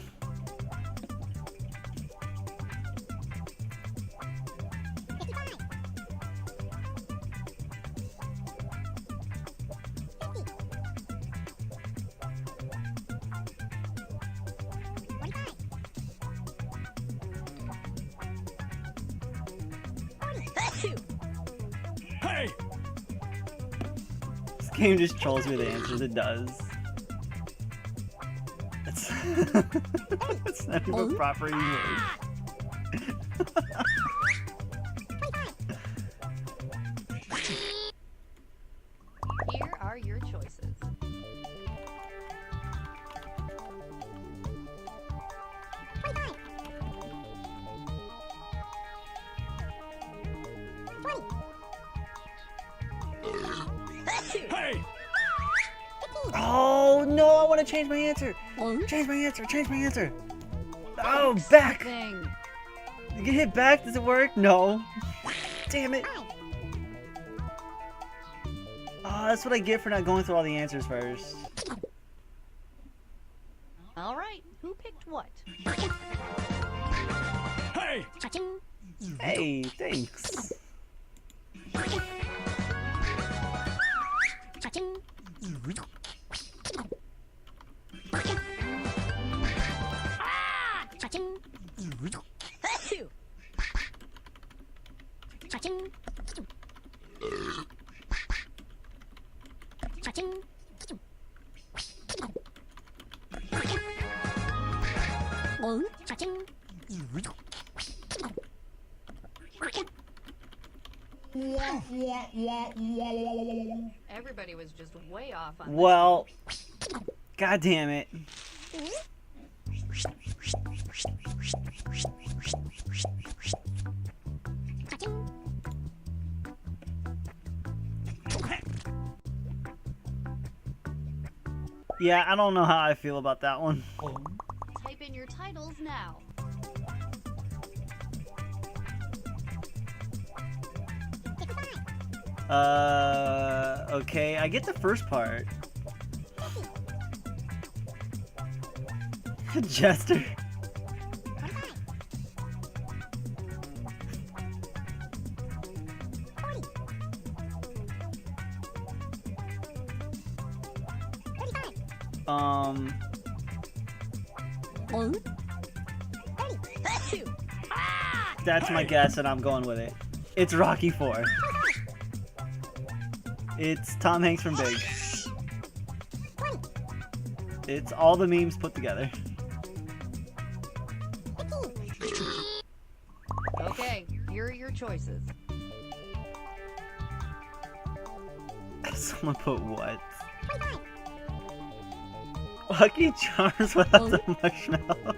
Hey! This game just trolls me with the answers. It does. It's, it's not even proper English. Here are your choices. Hey! Oh no! I want to change my answer. Change my answer. Change my answer. Oh, back. Thing. You get hit back. Does it work? No. Damn it. Oh, that's what I get for not going through all the answers first. All right. Who picked what? Hey! Cha-ching. Hey, thanks. Cha-ching. Cha-ching. Cha-ching. Cha-ching. Cha-ching. Everybody was just way off on Well, god damn it. Cha-ching. Yeah, I don't know how I feel about that one. Type in your titles now. Okay, I get the first part. Jester. That's my guess, and I'm going with it. It's Rocky 4. It's Tom Hanks from Big. It's all the memes put together. Okay, here are your choices. Someone put what? Lucky Charms without the marshmallows.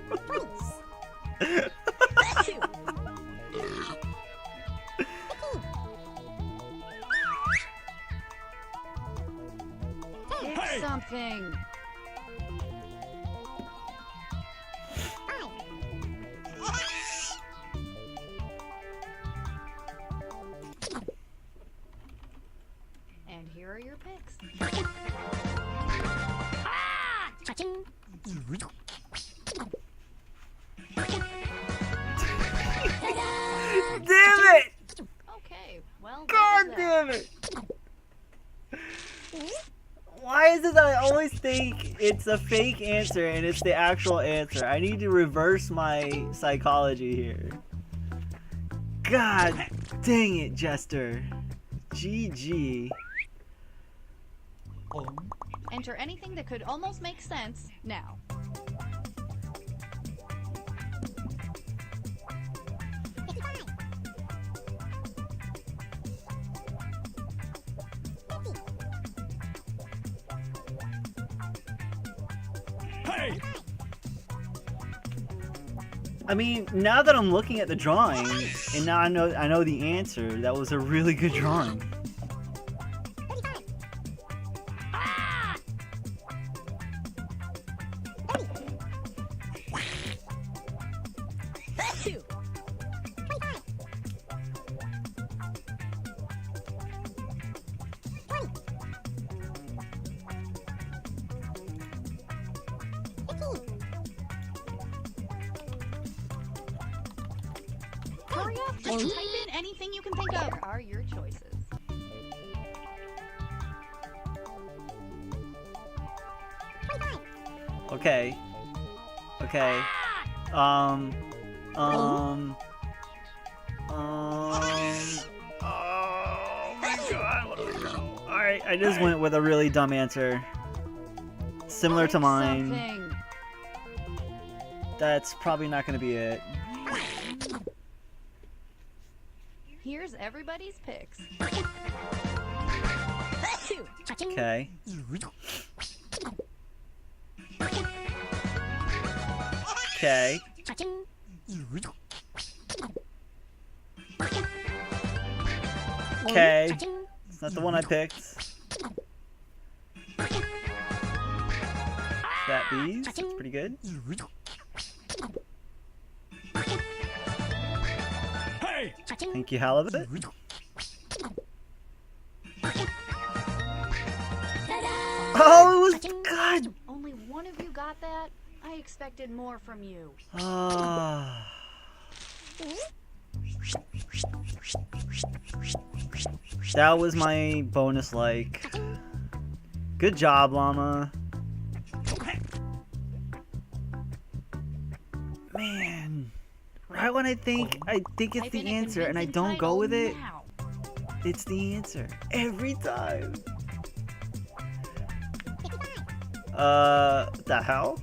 Pick something. And here are your picks. Cha-ching. Damn it! Okay, well, God that was that. damn it! Why is it that I always think it's a fake answer and it's the actual answer? I need to reverse my psychology here. God dang it, Jester. GG. Enter anything that could almost make sense now. Hey! I mean, now that I'm looking at the drawing, and now I know the answer, that was a really good drawing. Hurry up, just type in anything you can think of. Here are your choices. Okay. Okay. Oh my god, what do we do? Alright, I just went with a really dumb answer. Similar to Pick mine. something. That's probably not gonna be it. Here's everybody's picks. Cha-ching. Okay. Okay. Cha-ching. Okay. Cha-ching. It's not the one I picked. That bees. That's pretty good. Hey! Cha-ching. Thank you, Halibut. Oh, it was good. Only one of you got that? I expected more from you. Ah. That was my bonus like. Good job, Llama. Man. Right when I think it's Type the in a answer and I convincing don't go title with it, now. it's the answer. Every time. The hell?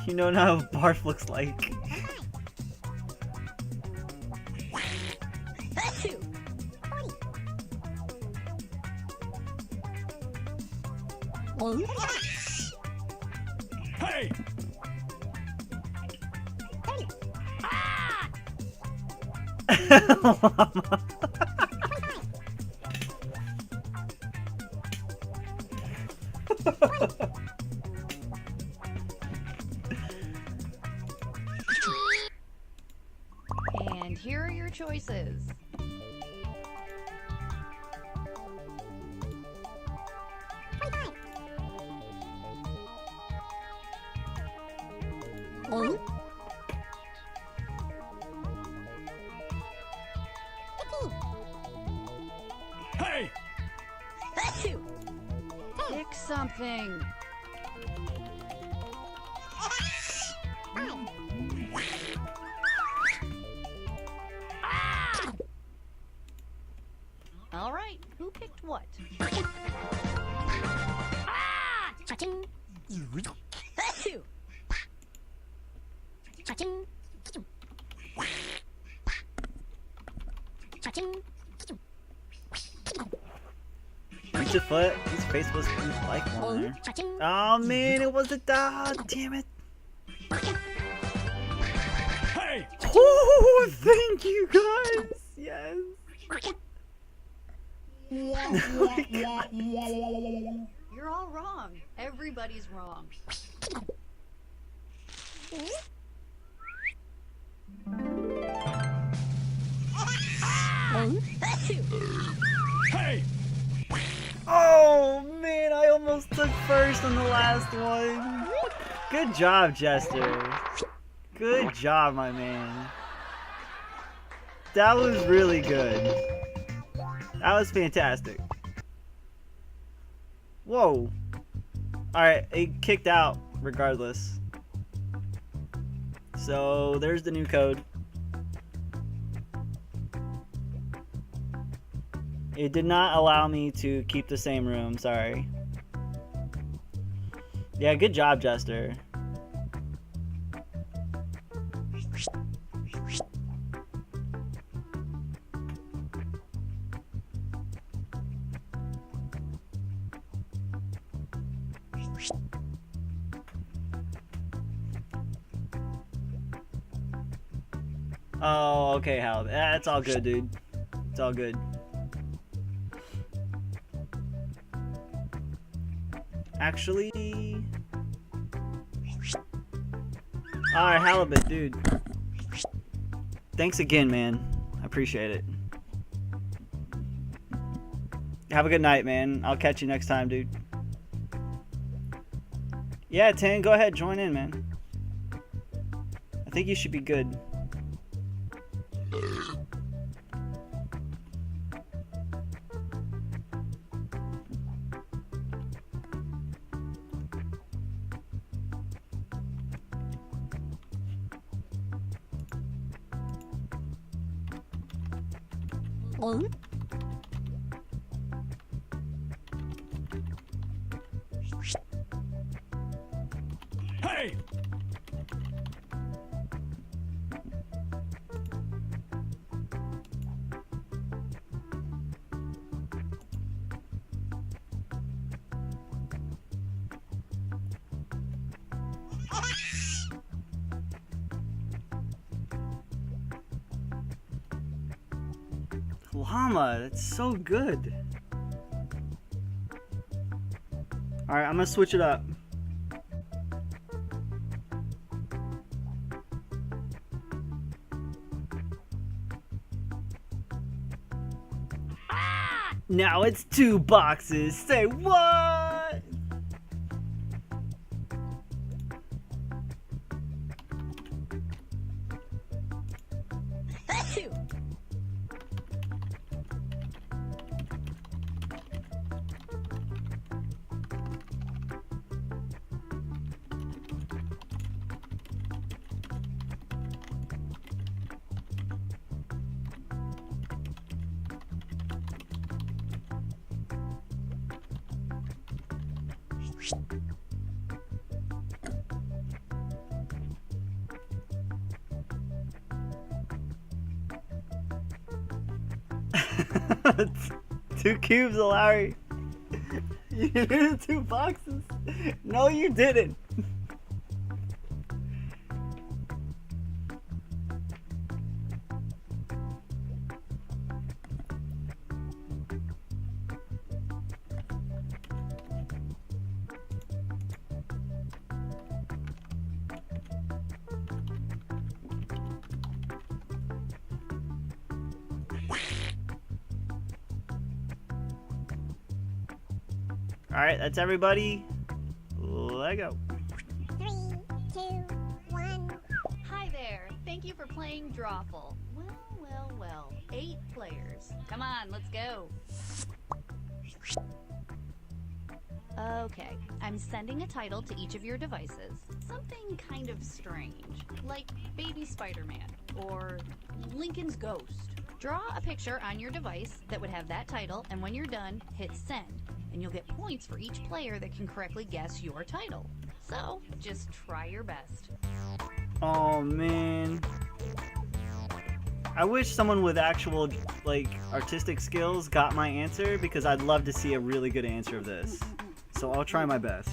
You know now what barf looks like. Hey! And here are your choices. Hey! Pick something. All right, who picked what? Cha-ching. Cha-ching. Cha-ching. Reach a foot. His face was like one there. Cha-ching. Oh man, it was a dog. Damn it. Hey! Oh, thank you guys. Yes. You're all wrong. Everybody's wrong. Hey! Oh man, I almost took first on the last one. Good job, Jester. Good job, my man. That was really good. That was fantastic. Whoa. Alright, it kicked out regardless. So there's the new code. It did not allow me to keep the same room, sorry. Yeah, good job, Jester. Oh, okay, Hal. That's all good, dude. It's all good. Actually... Alright, Halibut, dude. Thanks again, man. I appreciate it. Have a good night, man. I'll catch you next time, dude. Yeah, 10, go ahead, join in, man. I think you should be good. Hey! Llama, that's so good. Alright, I'm gonna switch it up. Now it's 2 boxes. Say what? Two cubes, Larry. You did 2 boxes. No, you didn't. Alright, that's everybody. Let go. 3, 2, 1. Hi there. Thank you for playing Drawful. Well. 8 players. Come on, let's go. Okay, I'm sending a title to each of your devices. Something kind of strange, like Baby Spider-Man or Lincoln's Ghost. Draw a picture on your device that would have that title, and when you're done, hit send, and you'll get points for each player that can correctly guess your title. So, just try your best. Oh man. I wish someone with actual, like, artistic skills got my answer, because I'd love to see a really good answer of this. So I'll try my best.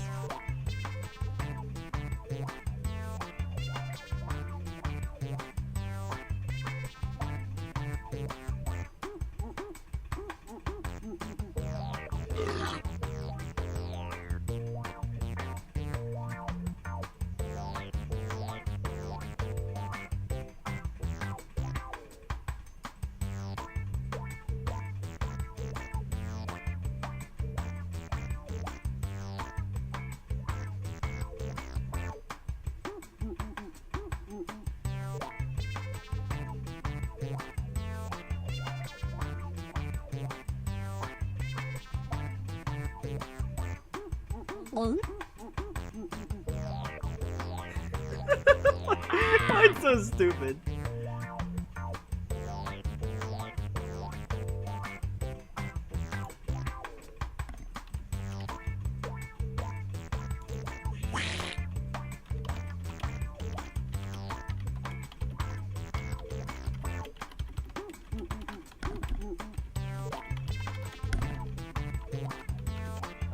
It's so stupid.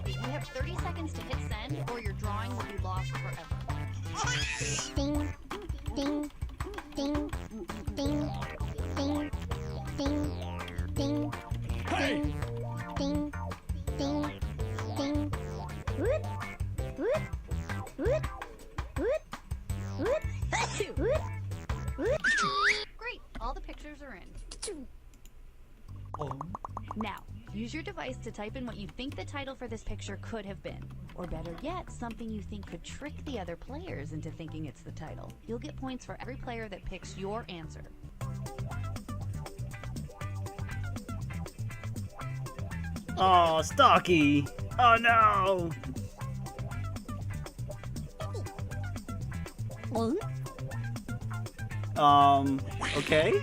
You have 30 seconds to hit send, or your drawing will be lost forever. Ding, ding, ding, ding, ding, ding, ding, ding, ding, ding, ding. Whoop, whoop, whoop, whoop, whoop, whoop, whoop. Great, all the pictures are in. Now, use your device to type in what you think the title for this picture could have been. Or better yet, something you think could trick the other players into thinking it's the title. You'll get points for every player that picks your answer. Oh, Stocky! Oh no! Okay.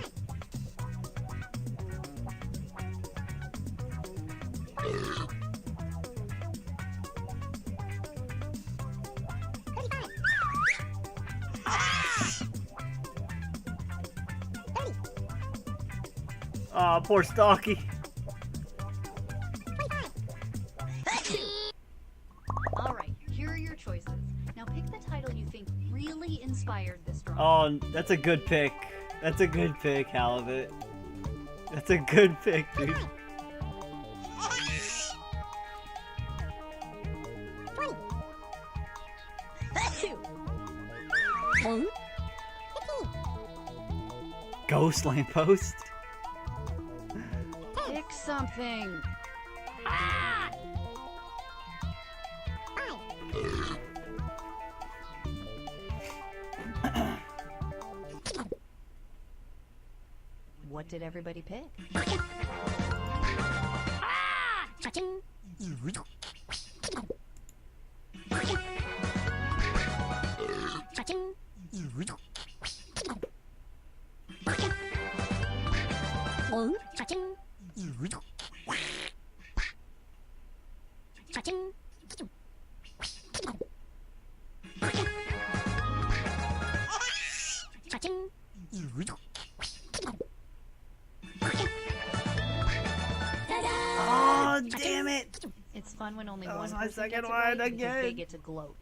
Oh, poor Stocky. Alright, here are your choices. Now pick the title you think really inspired this drawing. Oh, that's a good pick. That's a good pick, Halibut. That's a good pick, dude. 20. Ghost lamppost? Pick something. What did everybody pick? Cha-ching. Cha-ching. Cha-ching. Cha-ching. Cha-ching. Oh, damn it! It's fun when only That one was my person second gets it one right because they again. get to gloat.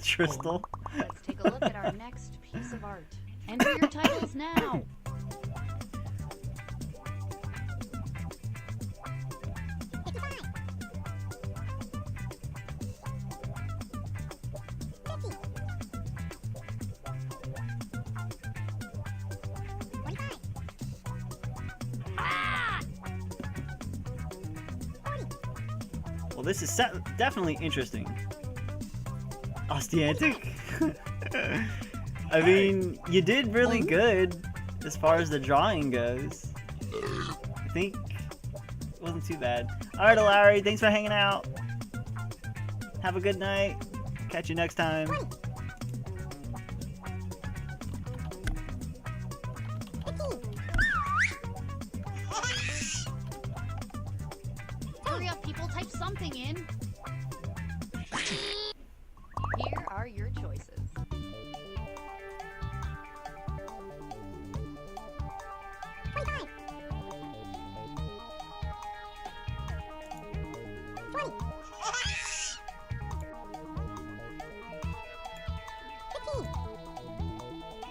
Tristal. Let's take a look at our next piece of art. Enter your titles now. Well, this is definitely interesting. Ostiantic? I mean, you did really good as far as the drawing goes. I think it wasn't too bad. Alright, Larry, thanks for hanging out. Have a good night. Catch you next time. Hurry up, people, type something in. Here are your choices.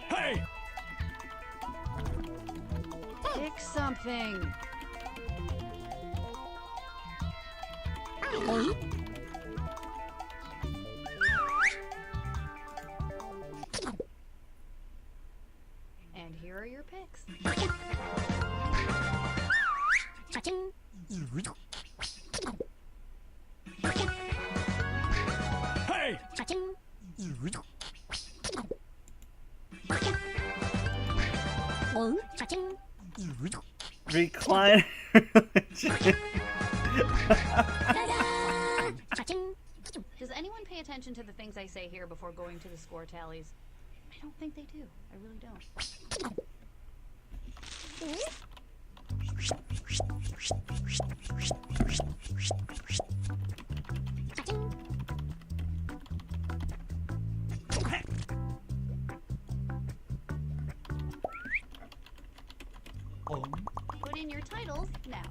Hey! Pick something. And here are your picks. Cha-ching. Hey! Cha-ching. Cha-ching. Recliner. Ta-da! Cha-ching. Does anyone pay attention to the things I say here before going to the score tallies? I don't think they do. I really don't. Cha-ching. Put in your titles now.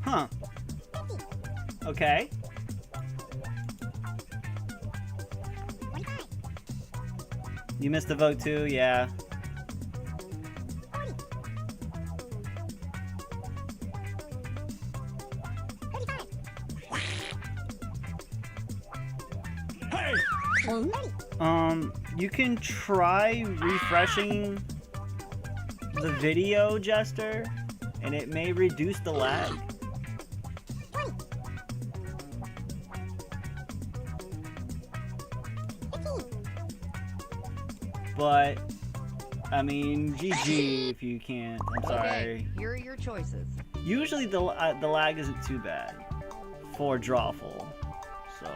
Huh. Okay. You missed the vote too, yeah. Hey! You can try refreshing the video, Jester, and it may reduce the lag. But, I mean, GG if you can't. I'm sorry. Okay, here are your choices. Usually the lag isn't too bad for Drawful, so.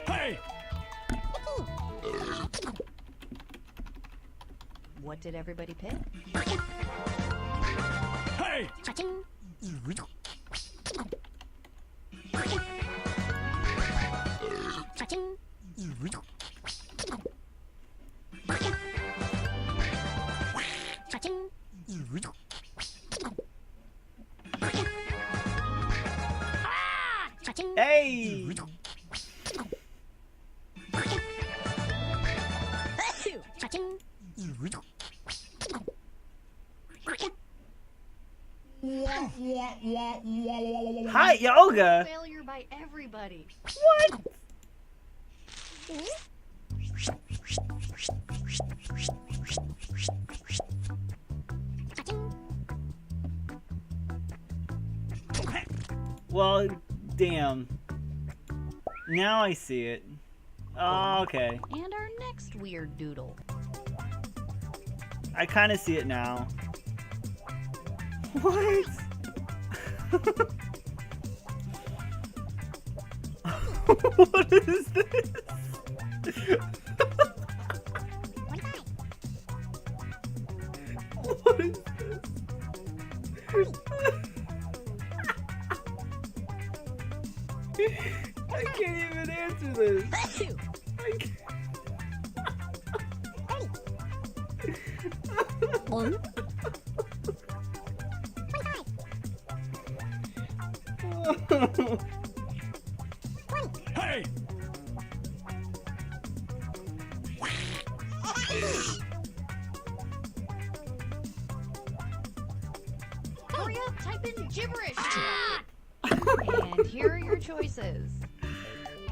Hey! What did everybody pick? Hey! Cha-ching. Cha-ching. Cha-ching. Cha-ching. Hey! Cha-ching. Hi, Yoga! Failure by everybody. What? Well, damn. Now I see it. Oh, okay. And our next weird doodle. I kind of see it now. What? What is this? What is this? I can't even answer this. I can't. Hey! Hurry up, type in gibberish. And here are your choices.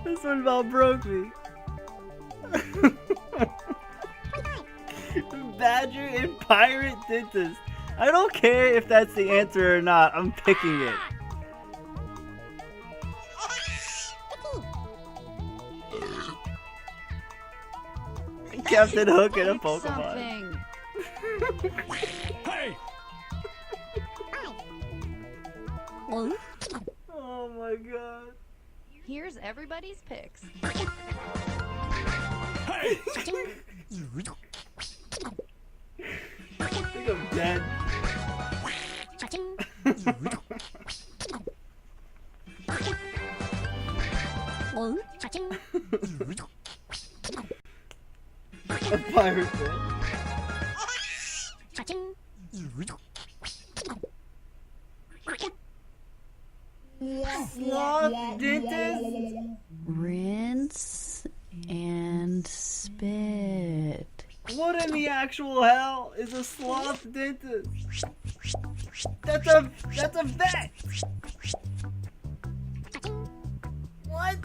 This one about broke me. Badger and pirate dentist. I don't care if that's the answer or not. I'm picking it. Captain Hook and a Pick Pokemon. something. Hey! Oh my god. Here's everybody's picks. Hey! I think I'm dead. A pirate thing. Sloth dentist? Rinse and spit. What in the actual hell is a sloth dentist? That's a vet. What?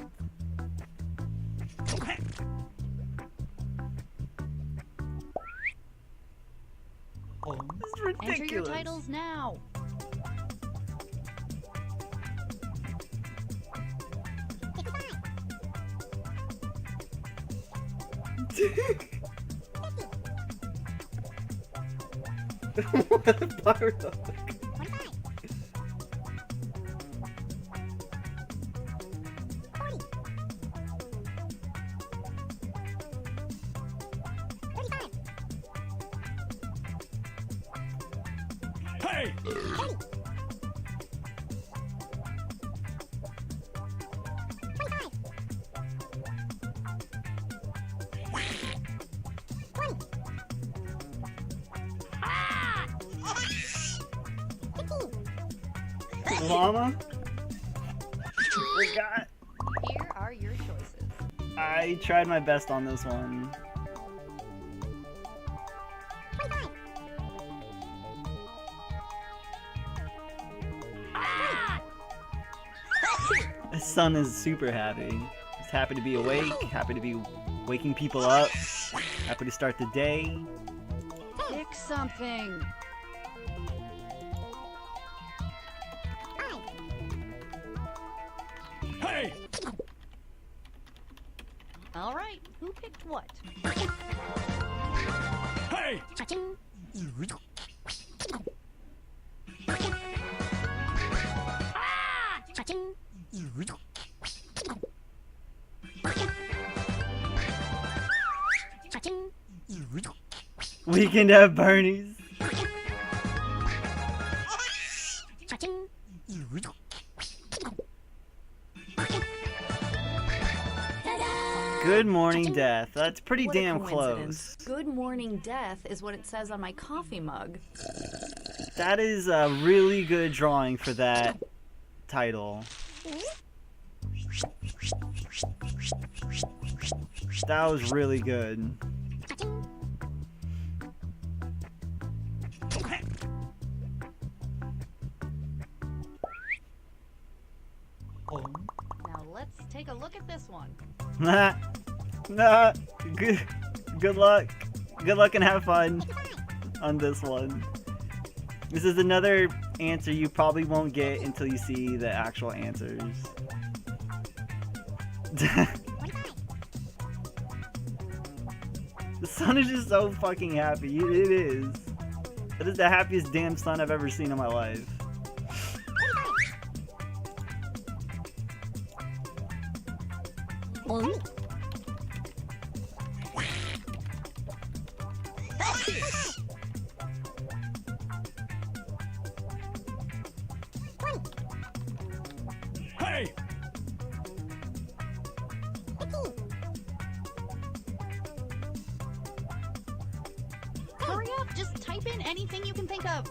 This is ridiculous. Enter your titles now. What a pirate dog. Hey! Llama? Forgot. Here are your choices. I tried my best on this one. His son is super happy. He's happy to be awake, happy to be waking people up, happy to start the day. Pick something. Hey! All right, who picked what? Hey! Weekend at Bernie's. Good morning, death. That's pretty What a damn coincidence. close. Good morning, death is what it says on my coffee mug. That is a really good drawing for that title. That was really good. Now let's take a look at this one. Nah. Good luck. Good luck and have fun on this one. This is another answer you probably won't get until you see the actual answers. The son is just so fucking happy. It is. That is the happiest damn son I've ever seen in my life. Hey! Hurry up, just type in anything you can think of.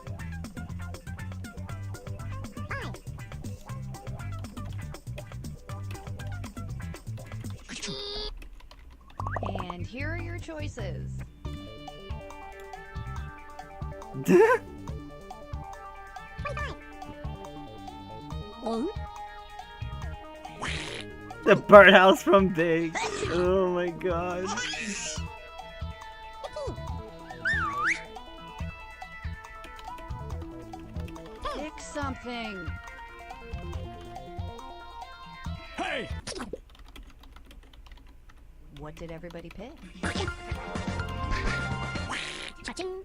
And here are your choices. The birdhouse from Big. Oh my god. Pick something. Hey! What did everybody pick? Cha-ching. Cha-ching.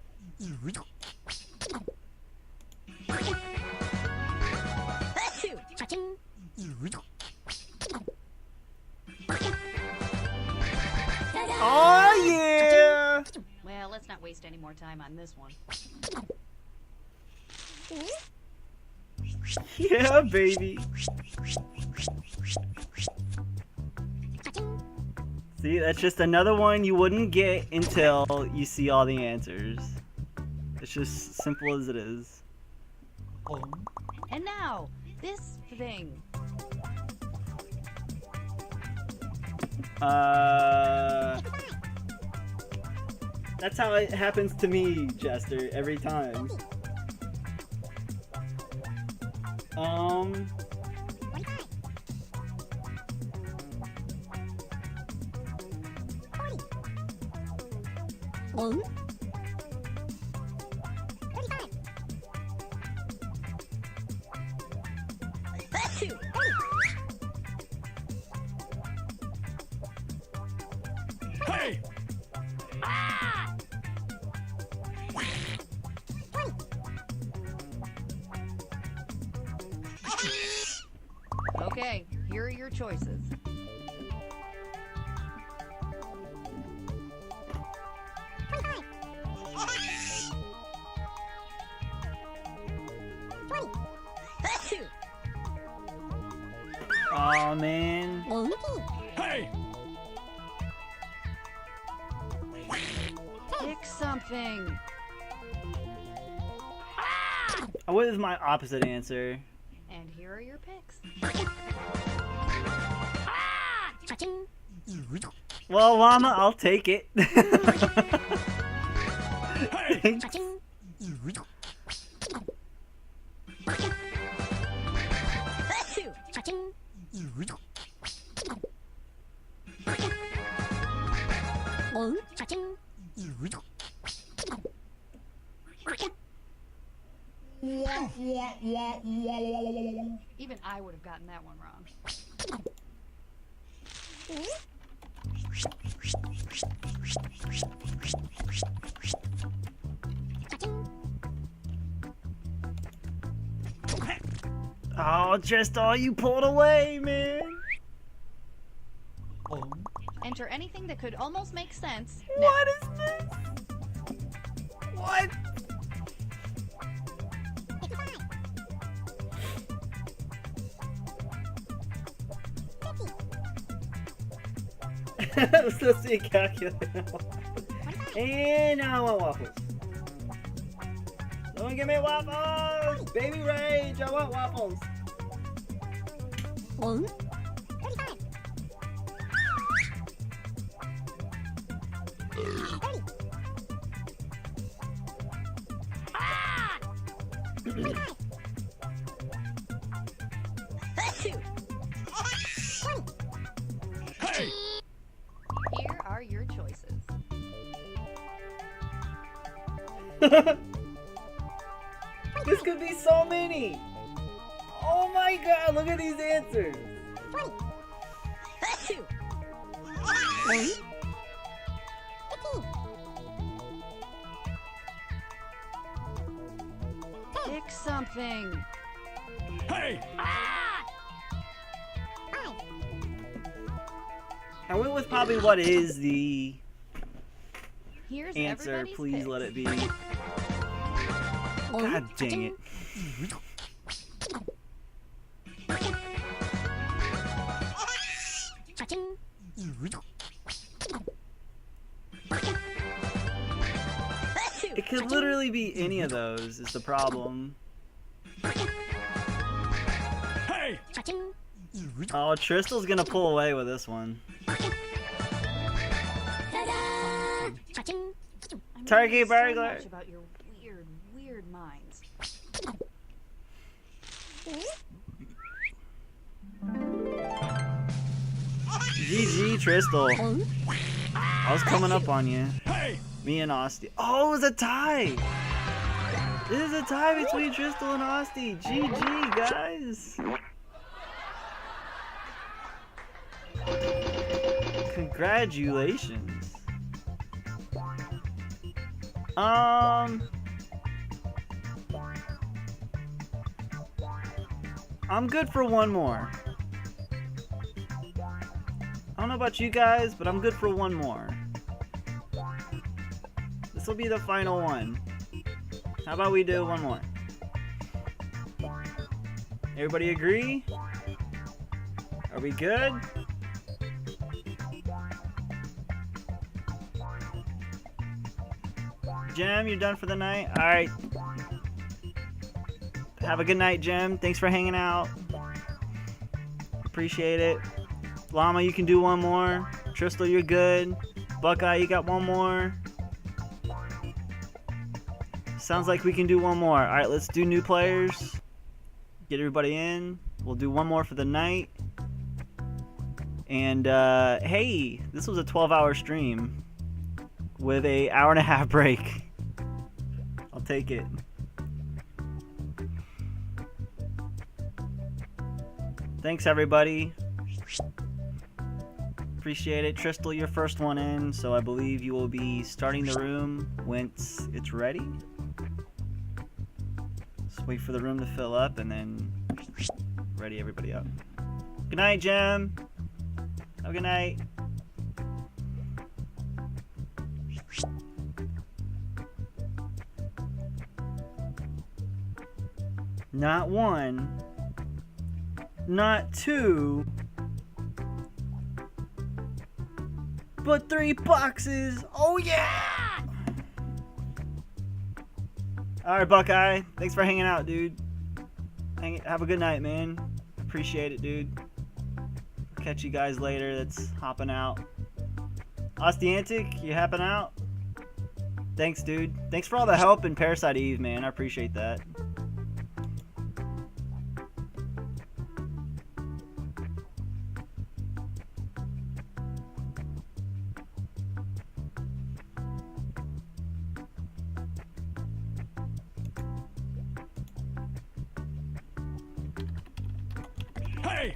Oh yeah! Well, let's not waste any more time on this one. Yeah, baby. Cha-ching. See, that's just another one you wouldn't get until you see all the answers. It's just simple as it is. And now, this thing. That's how it happens to me, Jester, every time. One. 35. Hey! Okay, here are your choices. Oh man. Hey! Pick something. What is my opposite answer? And here are your picks. Cha-ching. Well, Llama, I'll take it. Hey! Cha-ching. Cha-ching. One. Cha-ching. Even I would have gotten that one wrong. Cha-ching. Oh, just all you pulled away, man. Enter anything that could almost make sense. Now. What is this? What? 55. I'm supposed to be a calculator. And now I want waffles. Someone give me waffles! Baby rage, I want waffles. One. 35. 30. 35. 32. 20. Hey! Here are your choices. This could be so many. Oh my god, look at these answers. 20. 32. 1. 15. Pick something. Hey! 5. I went with probably what is the Here's answer. everybody's Please picks. let it be. One. God dang it. Cha-ching. It could literally be any of those is the problem. Hey! Cha-ching. Oh, Tristal's gonna pull away with this one. Ta-da! Cha-ching. I'm Turkey learning so burglar. much about your weird minds. Tristal. I was coming up on you. Hey! Me and Austin. Oh, it was a tie! This is a tie between Tristal and Austin. GG, guys. Congratulations. I'm good for one more. I don't know about you guys, but I'm good for one more. This will be the final one. How about we do one more? Everybody agree? Are we good? Jem, you're done for the night? Alright. Have a good night, Jem. Thanks for hanging out. Appreciate it. Llama, you can do one more. Tristal, you're good. Buckeye, you got one more. Sounds like we can do one more. Alright, let's do new players. Get everybody in. We'll do one more for the night. And, hey, this was a 12-hour stream with a hour-and-a-half break. I'll take it. Thanks, everybody. Appreciate it. Tristal, your first one in, so I believe you will be starting the room once it's ready. Just wait for the room to fill up and then ready everybody up. Good night, Jem. Have a good night. Not one, not two, but 3 boxes. Oh yeah! Alright, Buckeye. Thanks for hanging out, dude. Have a good night, man. Appreciate it, dude. Catch you guys later. That's hopping out. Ostiantic, you hopping out? Thanks, dude. Thanks for all the help in Parasite Eve, man. I appreciate that. Hey!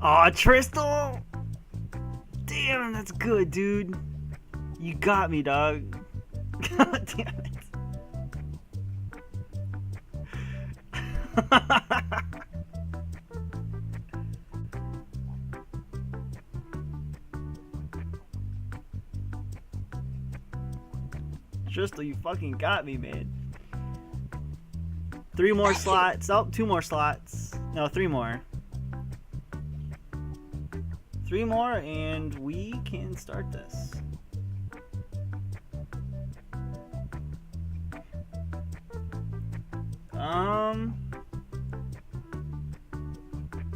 Aw, Tristal! Damn, that's good, dude. You got me, dog. God damn it. Tristal, you fucking got me, man. 3 more slots. Oh, 2 more slots. No, 3 more. 3 more and we can start this.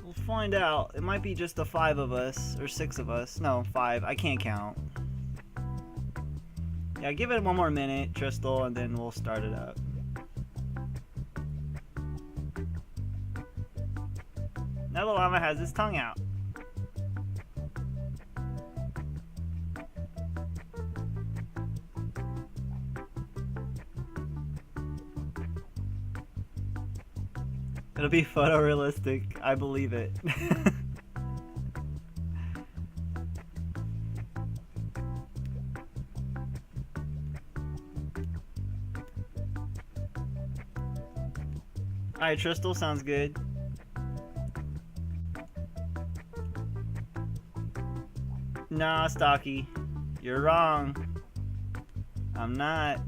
We'll find out. It might be just the 5 of us or 6 of us. No, 5. I can't count. Yeah, give it one more minute, Tristal, and then we'll start it up. Now the llama has his tongue out. It'll be photorealistic. I believe it. Alright, Tristal, sounds good. Nah, Stocky. You're wrong. I'm not.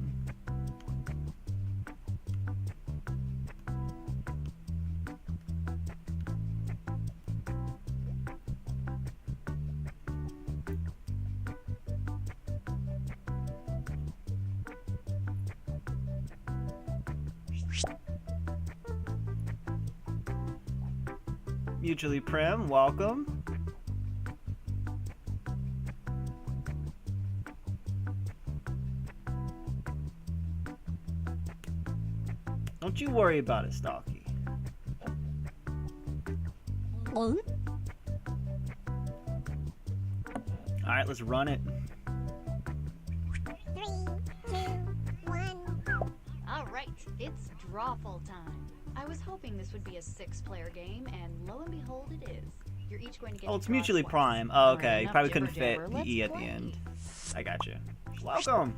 Mutually Prim, welcome. Don't you worry about it, Stalky. Alright, let's run it. 3, 2, 1. All right, it's drawful time. I was hoping this would be a 6-player game, and lo and behold, it is. You're each going to get. Oh, it's to draw mutually twice. prime. Oh, All right, okay. You enough probably couldn't fit jibber-jabber. the Let's E at the play. end. I got you. Welcome.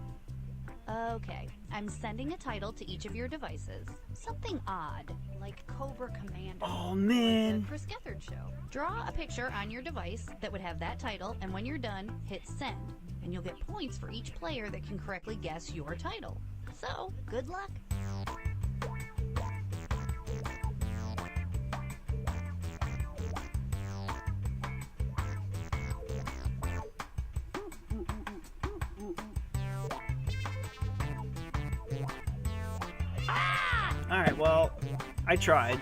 Okay, I'm sending a title to each of your devices. Something odd, like Cobra Commander. Oh, or man. The Chris Gethard Show. Draw a picture on your device that would have that title, and when you're done, hit send. And you'll get points for each player that can correctly guess your title. So, good luck. Alright, well, I tried.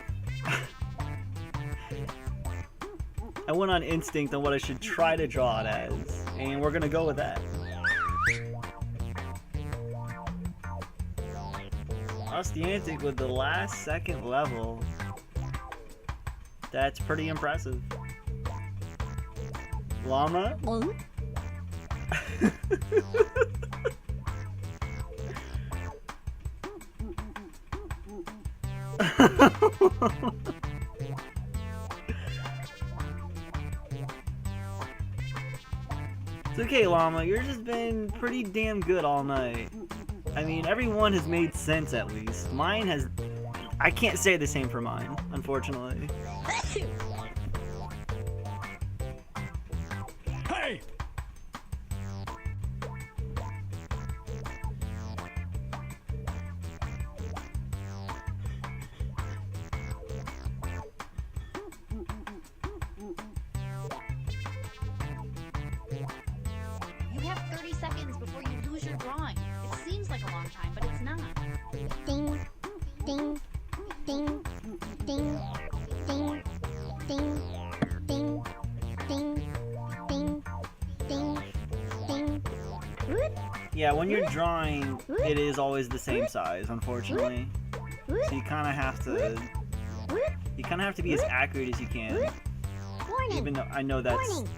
I went on instinct on what I should try to draw it as, and we're gonna go with that. Ostiantic with the last second level. That's pretty impressive. Llama? It's okay, Llama. Yours has been pretty damn good all night. I mean, everyone has made sense at least. Mine has... I can't say the same for mine, unfortunately. Hey! You have 30 seconds before you lose your drawing. It seems like a long time, but it's not. Ding, ding, ding, ding, ding, ding, ding, ding, ding, ding, ding. Whoop, Yeah, when you're drawing, it is always the same size, unfortunately. So you kind of have to... whoop, You kind of have to be as accurate as you can. warning, Even though I know that's warning,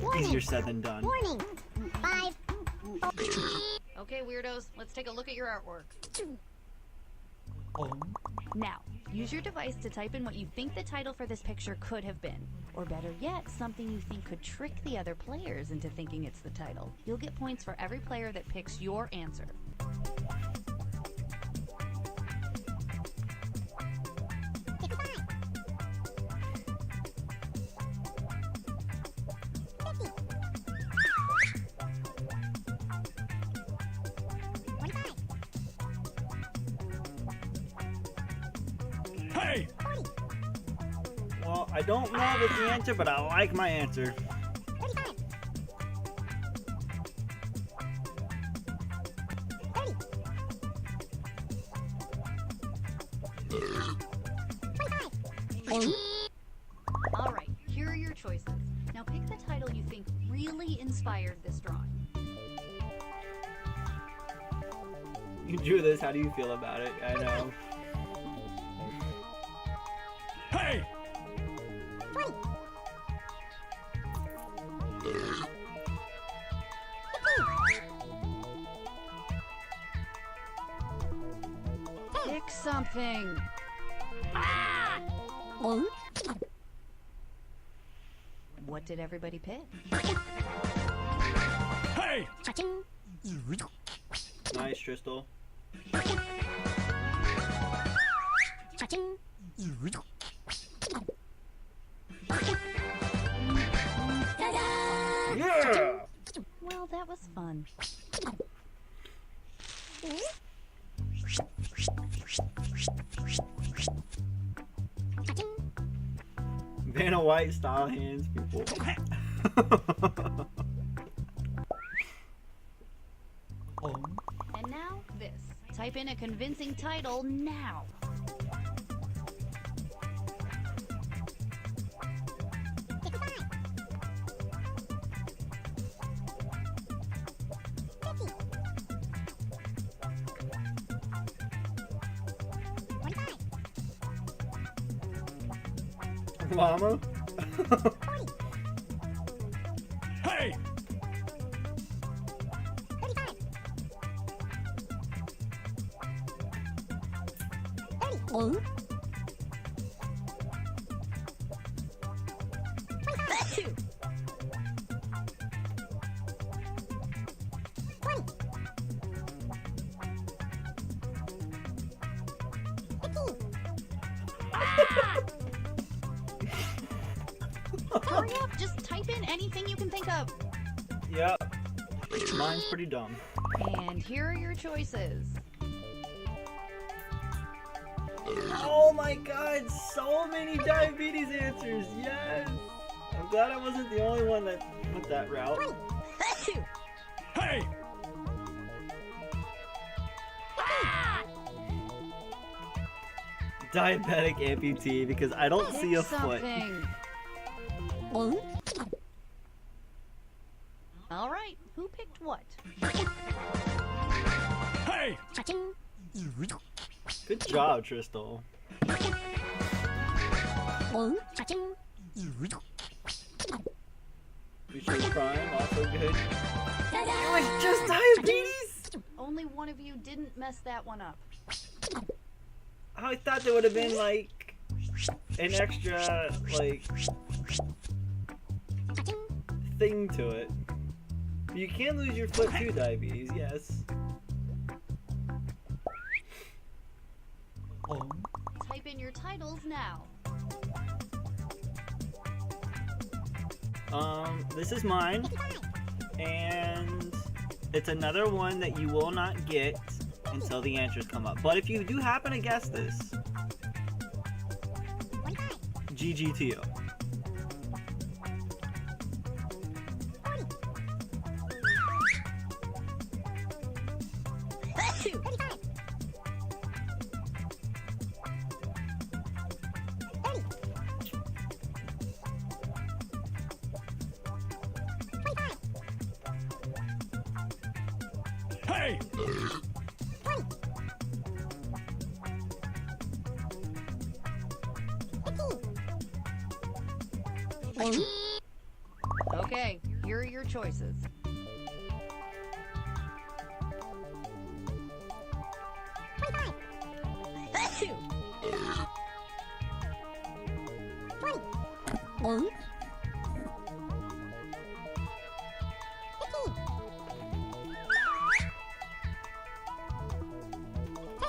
warning, easier said than done. warning. 5, Okay, weirdos, let's take a look at your artwork. Now, use your device to type in what you think the title for this picture could have been. Or better yet, something you think could trick the other players into thinking it's the title. You'll get points for every player that picks your answer. Hey! Well, I don't know if it's the answer, but I like my answer. 35, 30, 25. All right, here are your choices. Now pick the title you think really inspired this drawing. You drew this, how do you feel about it? I know. Hey! 20, 15. Pick something. What did everybody pick? Hey! Cha-ching. Nice, Tristal. Cha-ching. Ta-da! Yeah! Well, that was fun. Cha-ching. Vanna White style hands, people. And now this. Type in a convincing title now. Mama? Hey! 30. 15. Hurry up, just type in anything you can think of. Yep. Mine's pretty dumb. And here are your choices. Oh my god, so many diabetes answers, yes! I'm glad I wasn't the only one that went that route. Hey! Diabetic amputee, because I don't see a foot. Something. All right, who picked what? Hey! Good job, Tristal. Future Prime, also good. It was just diabetes? Only one of you didn't mess that one up. I thought there would have been like an extra like thing to it. You can lose your foot to diabetes, yes. Type in your titles now. This is mine, and it's another one that you will not get until the answers come up. But if you do happen to guess this, GG to you. Hey! Okay, here are your choices.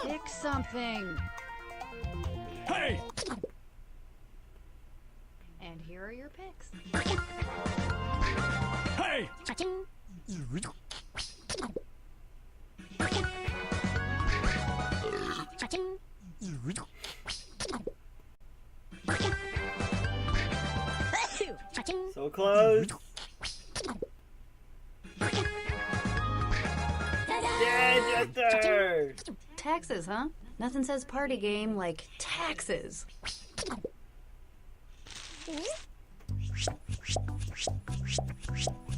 Pick something. Hey! And here are your picks. Hey! So close. Yeah, Jester! Taxes, huh? Nothing says party game like taxes.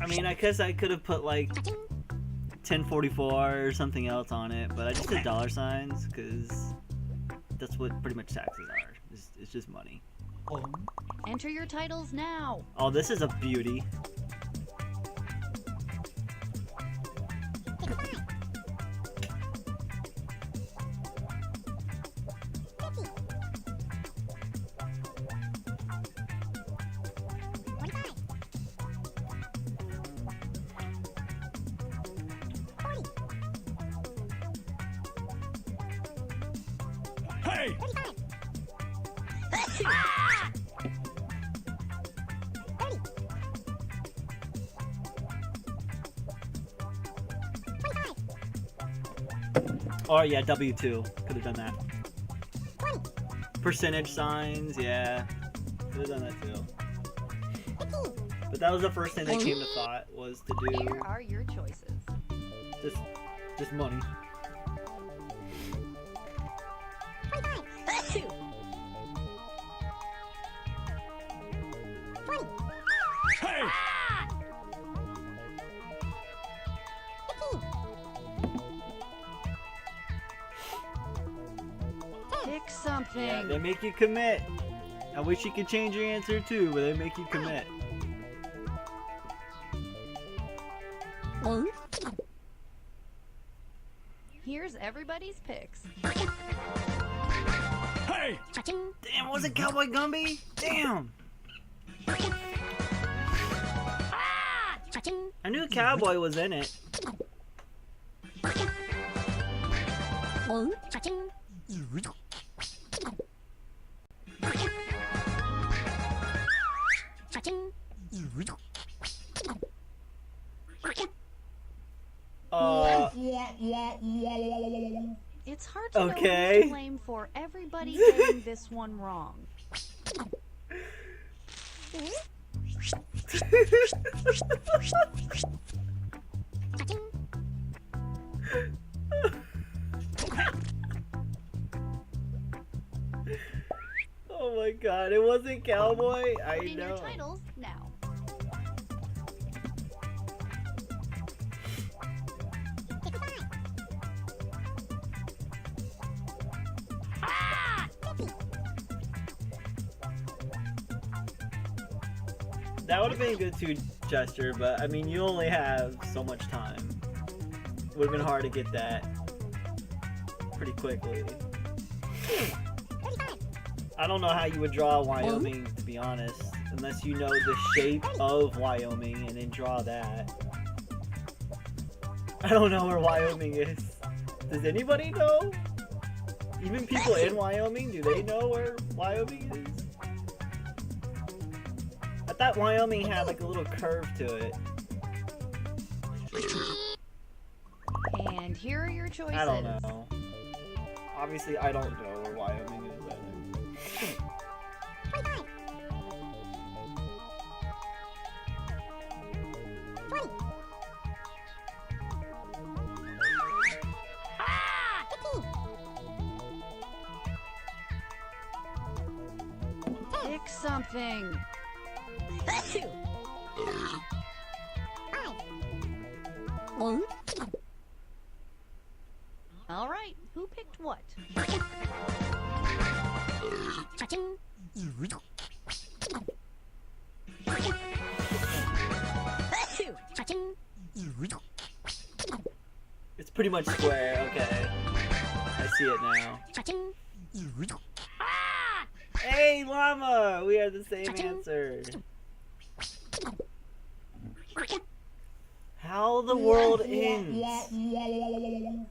I mean, I guess I could have put like 1044 or something else on it, but I just did dollar signs because that's what pretty much taxes are. It's just money. Enter your titles now. Oh, this is a beauty. Hey! Oh yeah, W2. Could have done that. Percentage signs, yeah. Could have done that too. But that was the first thing that came to thought, was to do Here are your choices. just money. Hey! Pick something. Yeah, they make you commit. I wish you could change your answer too, but they make you commit. Here's everybody's picks. Hey! Cha-ching. Damn, was it Cowboy Gumby? Damn! Cha-ching. I knew Cowboy was in it. Cha-ching. Cha-ching. It's hard to know Okay. who's to blame for everybody getting this one wrong. Cha-ching. Oh my god, it wasn't Cowboy? I Put in your know. titles now. That would have been good too, Jester, but I mean, you only have so much time. Would have been hard to get that pretty quickly. I don't know how you would draw Wyoming, to be honest, unless you know the shape of Wyoming and then draw that. I don't know where Wyoming is. Does anybody know? Even people in Wyoming, do they know where Wyoming is? I thought Wyoming had like a little curve to it. And here are your choices. I don't know. Obviously, I don't know where Wyoming is. Pick something. All right, who picked what? Cha-ching. Cha-ching. It's pretty much square. Okay, I see it now. Cha-ching. Hey, llama! We have the same Cha-ching. answer. How the world ends.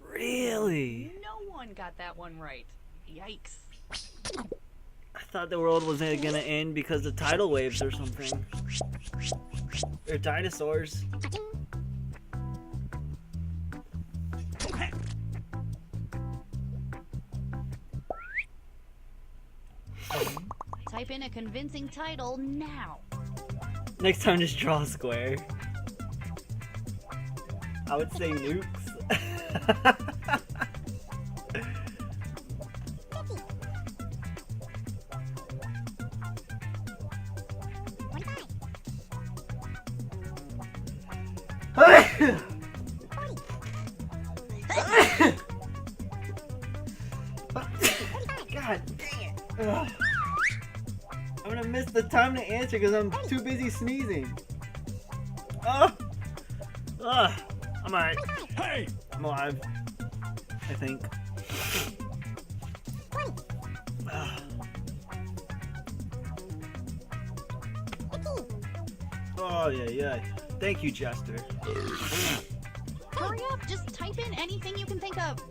Really? No one got that one right. Yikes. I thought the world was gonna end because of tidal waves or something. Or dinosaurs. Type in a convincing title now. Next time, just draw a square. I would say nukes. God dang it. Ugh. I'm gonna miss the time to answer because I'm too busy sneezing. Oh! Ugh. I'm alright. Hey! I'm alive. I think. Ugh. Oh, yeah. Thank you, Jester. Hurry up, just type in anything you can think of.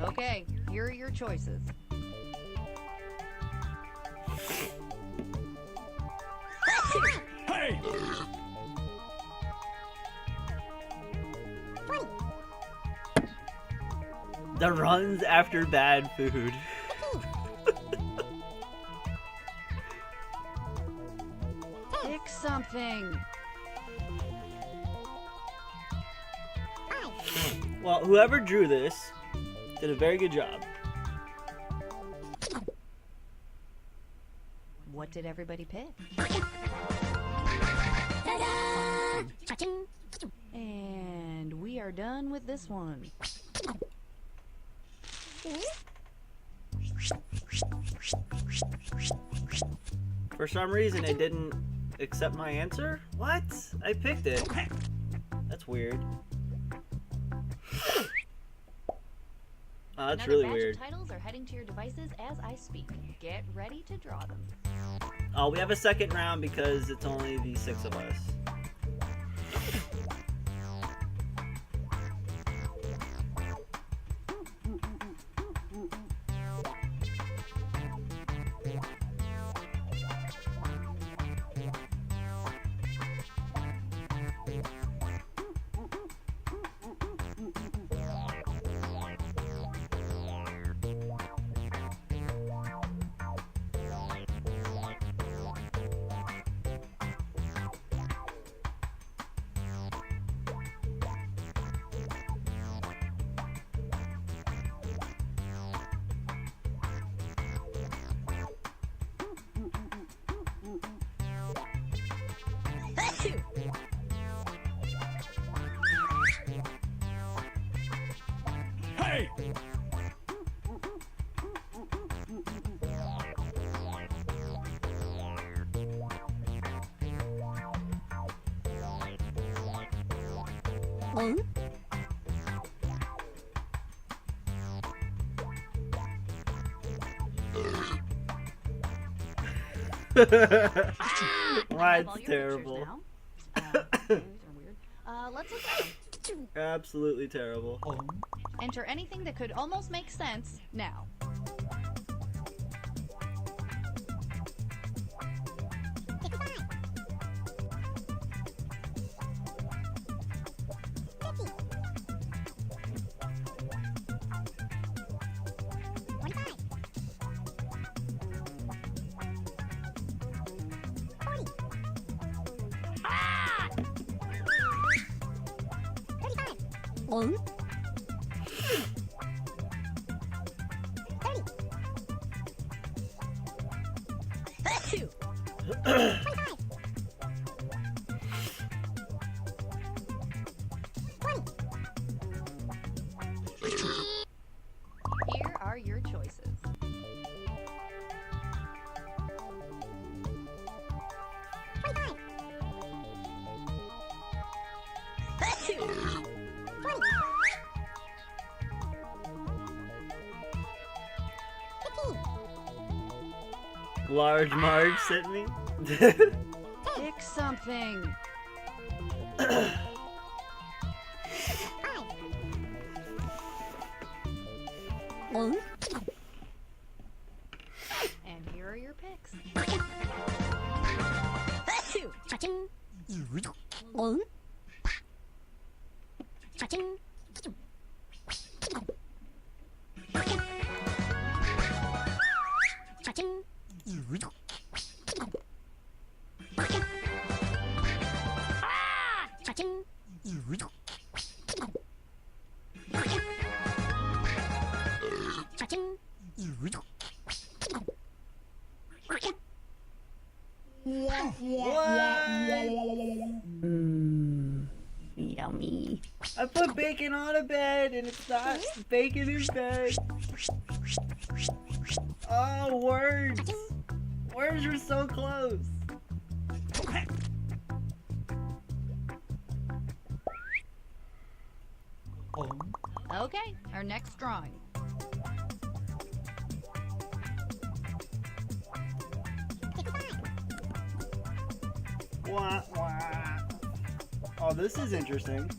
Okay, here are your choices. Hey! The runs after bad food. Pick something. Well, whoever drew this did a very good job. What did everybody pick? Cha-ching. And are done with this one. For some reason, it didn't accept my answer? What? I picked it. That's weird. Oh, that's Another really batch weird. of titles are heading to your devices as I speak. Get ready to draw them. Oh, we have a second round because it's only the 6 of us. Hey! Have Why, all it's your terrible. pictures now. These are weird. Let's look at them. Absolutely terrible. Enter anything that could almost make sense now. Here are your choices. Large Marge sent me. Pick something. And here are your picks. Cha-ching. Cha-ching. Cha-ching. Cha-ching. Cha-ching. Yummy. I put bacon on a bed and it's not bacon in bed. Oh, words. Words are so close. Okay, our next drawing. Wah, wah. Oh, this is interesting.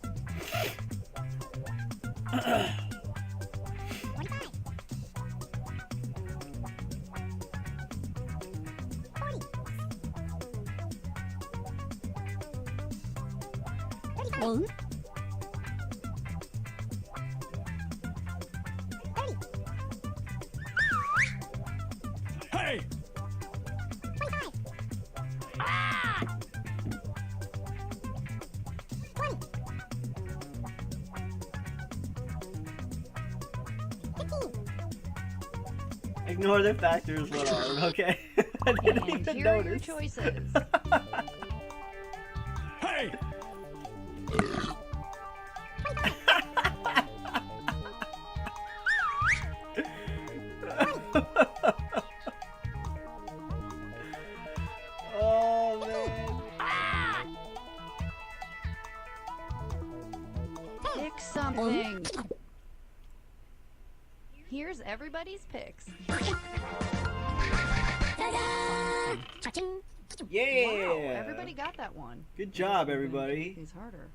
Hey! Ignore the factors, whatever, okay? I didn't And even here are your notice. choices. Hey! Pick something. Here's everybody's picks. Cha-ching. Yeah. Wow, everybody got that one. Good job, everybody. He's harder.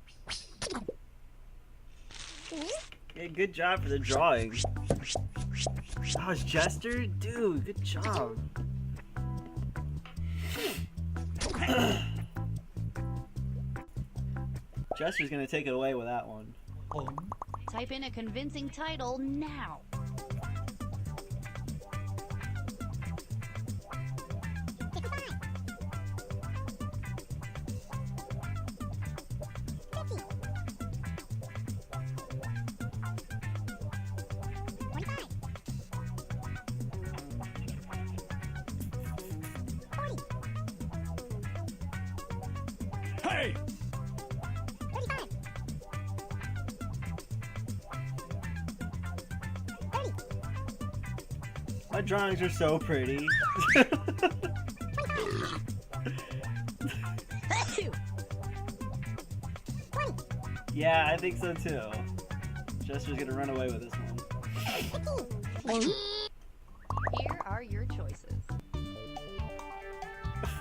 Yeah, good job for the drawing. Oh, it's Jester? Dude, good job. Jester's gonna take it away with that one. Type in a convincing title now. Hey! My drawings are so pretty. Yeah, I think so too. Jester's gonna run away with this one. Here are your choices.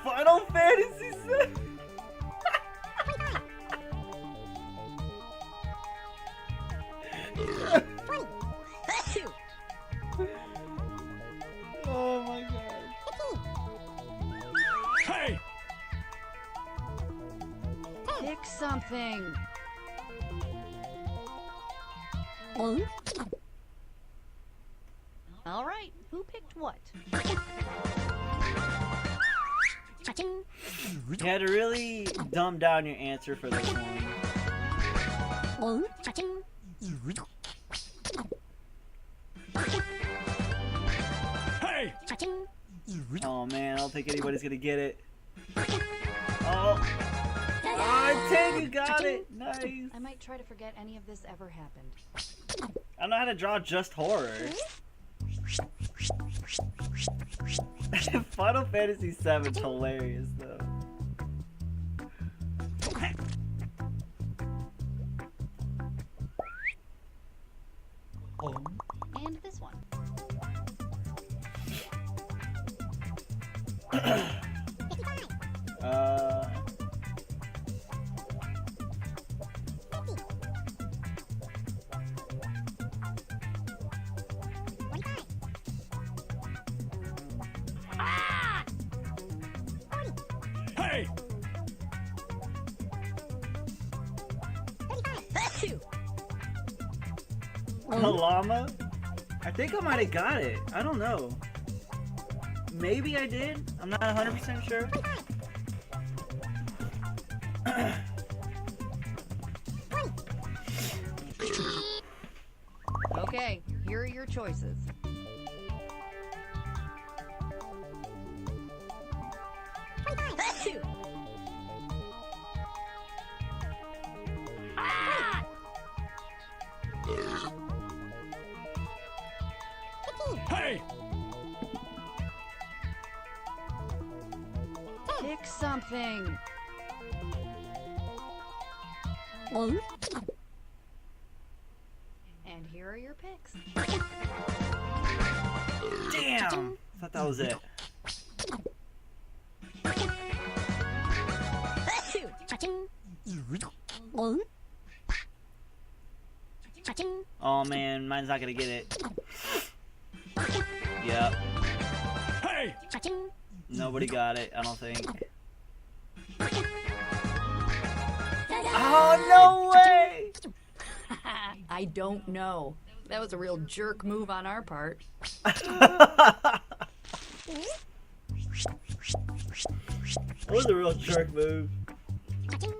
Final Fantasy VII. Oh my god. Hey! Pick something. All right, who picked what? Cha-ching. You had to really dumb down your answer for this one. Cha-ching. Hey! Cha-ching. Oh man, I don't think anybody's gonna get it. Oh, Tank, you got it. Nice. I might try to forget any of this ever happened. I don't know how to draw just horror. Final Fantasy VII is hilarious though. And this one. Uh, Hey! a llama? I think I might have got it. I don't know. Maybe I did. I'm not 100% sure. Okay, here are your choices. Hey! Pick something. And here are your picks. Damn! I thought that was it. Cha-ching. Cha-ching. Oh man, mine's not gonna get it. Yep. Hey! Cha-ching. Nobody got it, I don't think. Oh, no way! I don't know. That was a real jerk move on our part. That was a real jerk move. Cha-ching.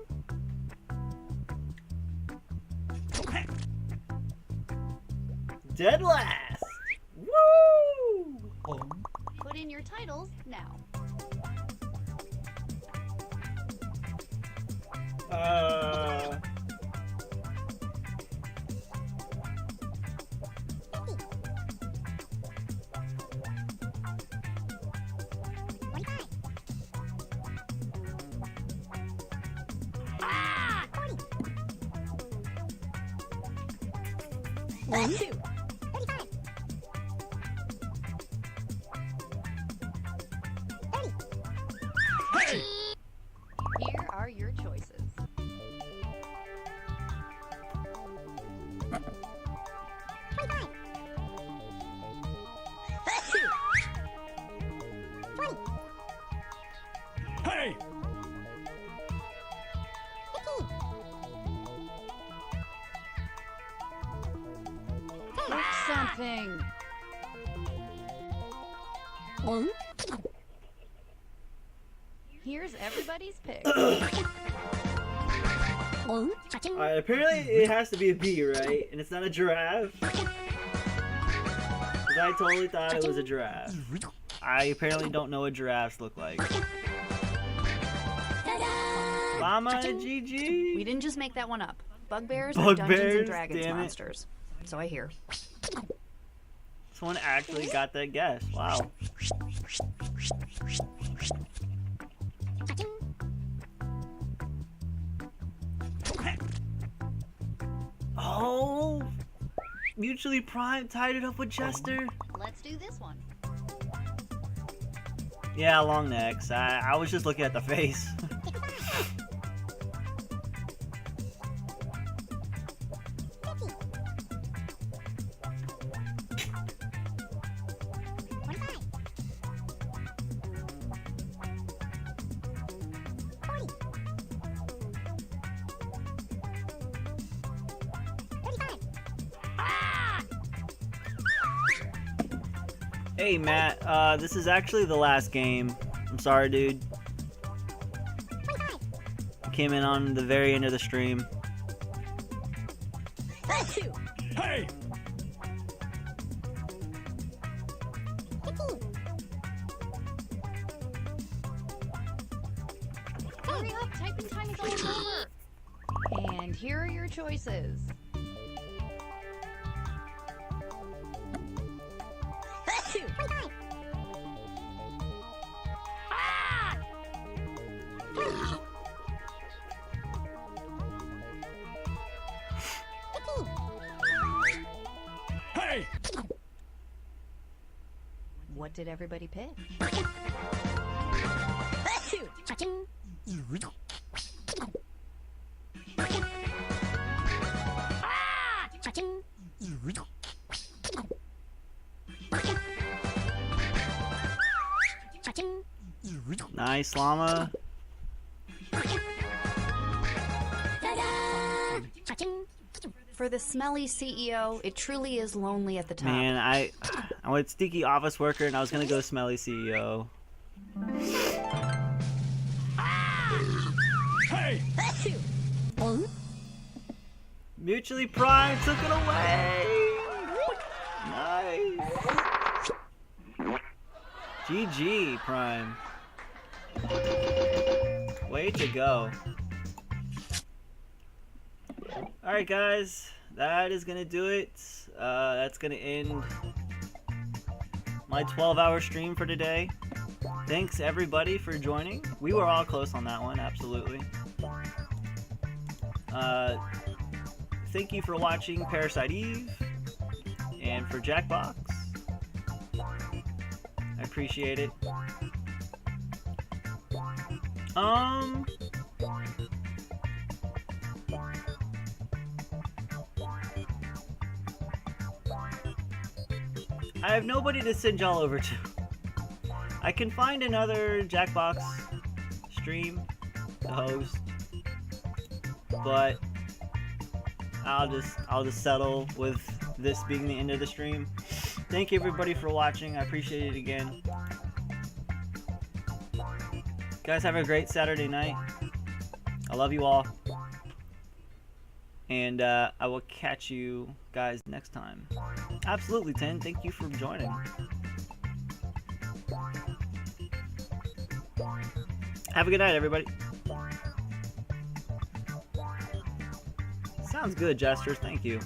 Dead last! Woo! Put in your titles now. 2. 35. 30. Here are your choices. 25. 20. Hey! 15. Pick something. 1. Here's everybody's pick. Cha-ching. Alright, apparently it has to be a bee, right? And it's not a giraffe. Because I totally thought it was a giraffe. I apparently don't know what giraffes look like. Llama, We GG. didn't just make that one up. Bugbears are Dungeons Bugbears, and Dragons damn it. monsters. So I hear. Someone actually got that guess. Wow. Cha-ching. Oh! Mutually Prime tied it up with Chester. Let's do this one. Yeah, long necks. I was just looking at the face. 50. 25. 40. 35. Hey Matt, this is actually the last game. I'm sorry, dude. 25. I came in on the very end of the stream. 2. Hey! 15. Hurry up, typing time is almost over. And here are your choices. 2. 25. 15. Hey! What did everybody pick? 2. Cha-ching. Cha-ching. Cha-ching. Nice, Llama. Cha-ching. For the smelly CEO, it truly is lonely at the top. Man, I went stinky office worker and I was gonna go smelly E CEO. Hey! 1. Mutually Prime took it away. Nice. GG Prime. Way to go. Alright guys, that is gonna do it. That's gonna end my 12-hour stream for today. Thanks everybody for joining. We were all close on that one, absolutely. Thank you for watching Parasite Eve and for Jackbox. I appreciate it. I have nobody to send y'all over to. I can find another Jackbox stream to host, but I'll just settle with this being the end of the stream. Thank you everybody for watching. I appreciate it again. Guys, have a great Saturday night. I love you all. And I will catch you guys next time. Absolutely, 10. Thank you for joining. Have a good night, everybody. Sounds good, Jesters. Thank you.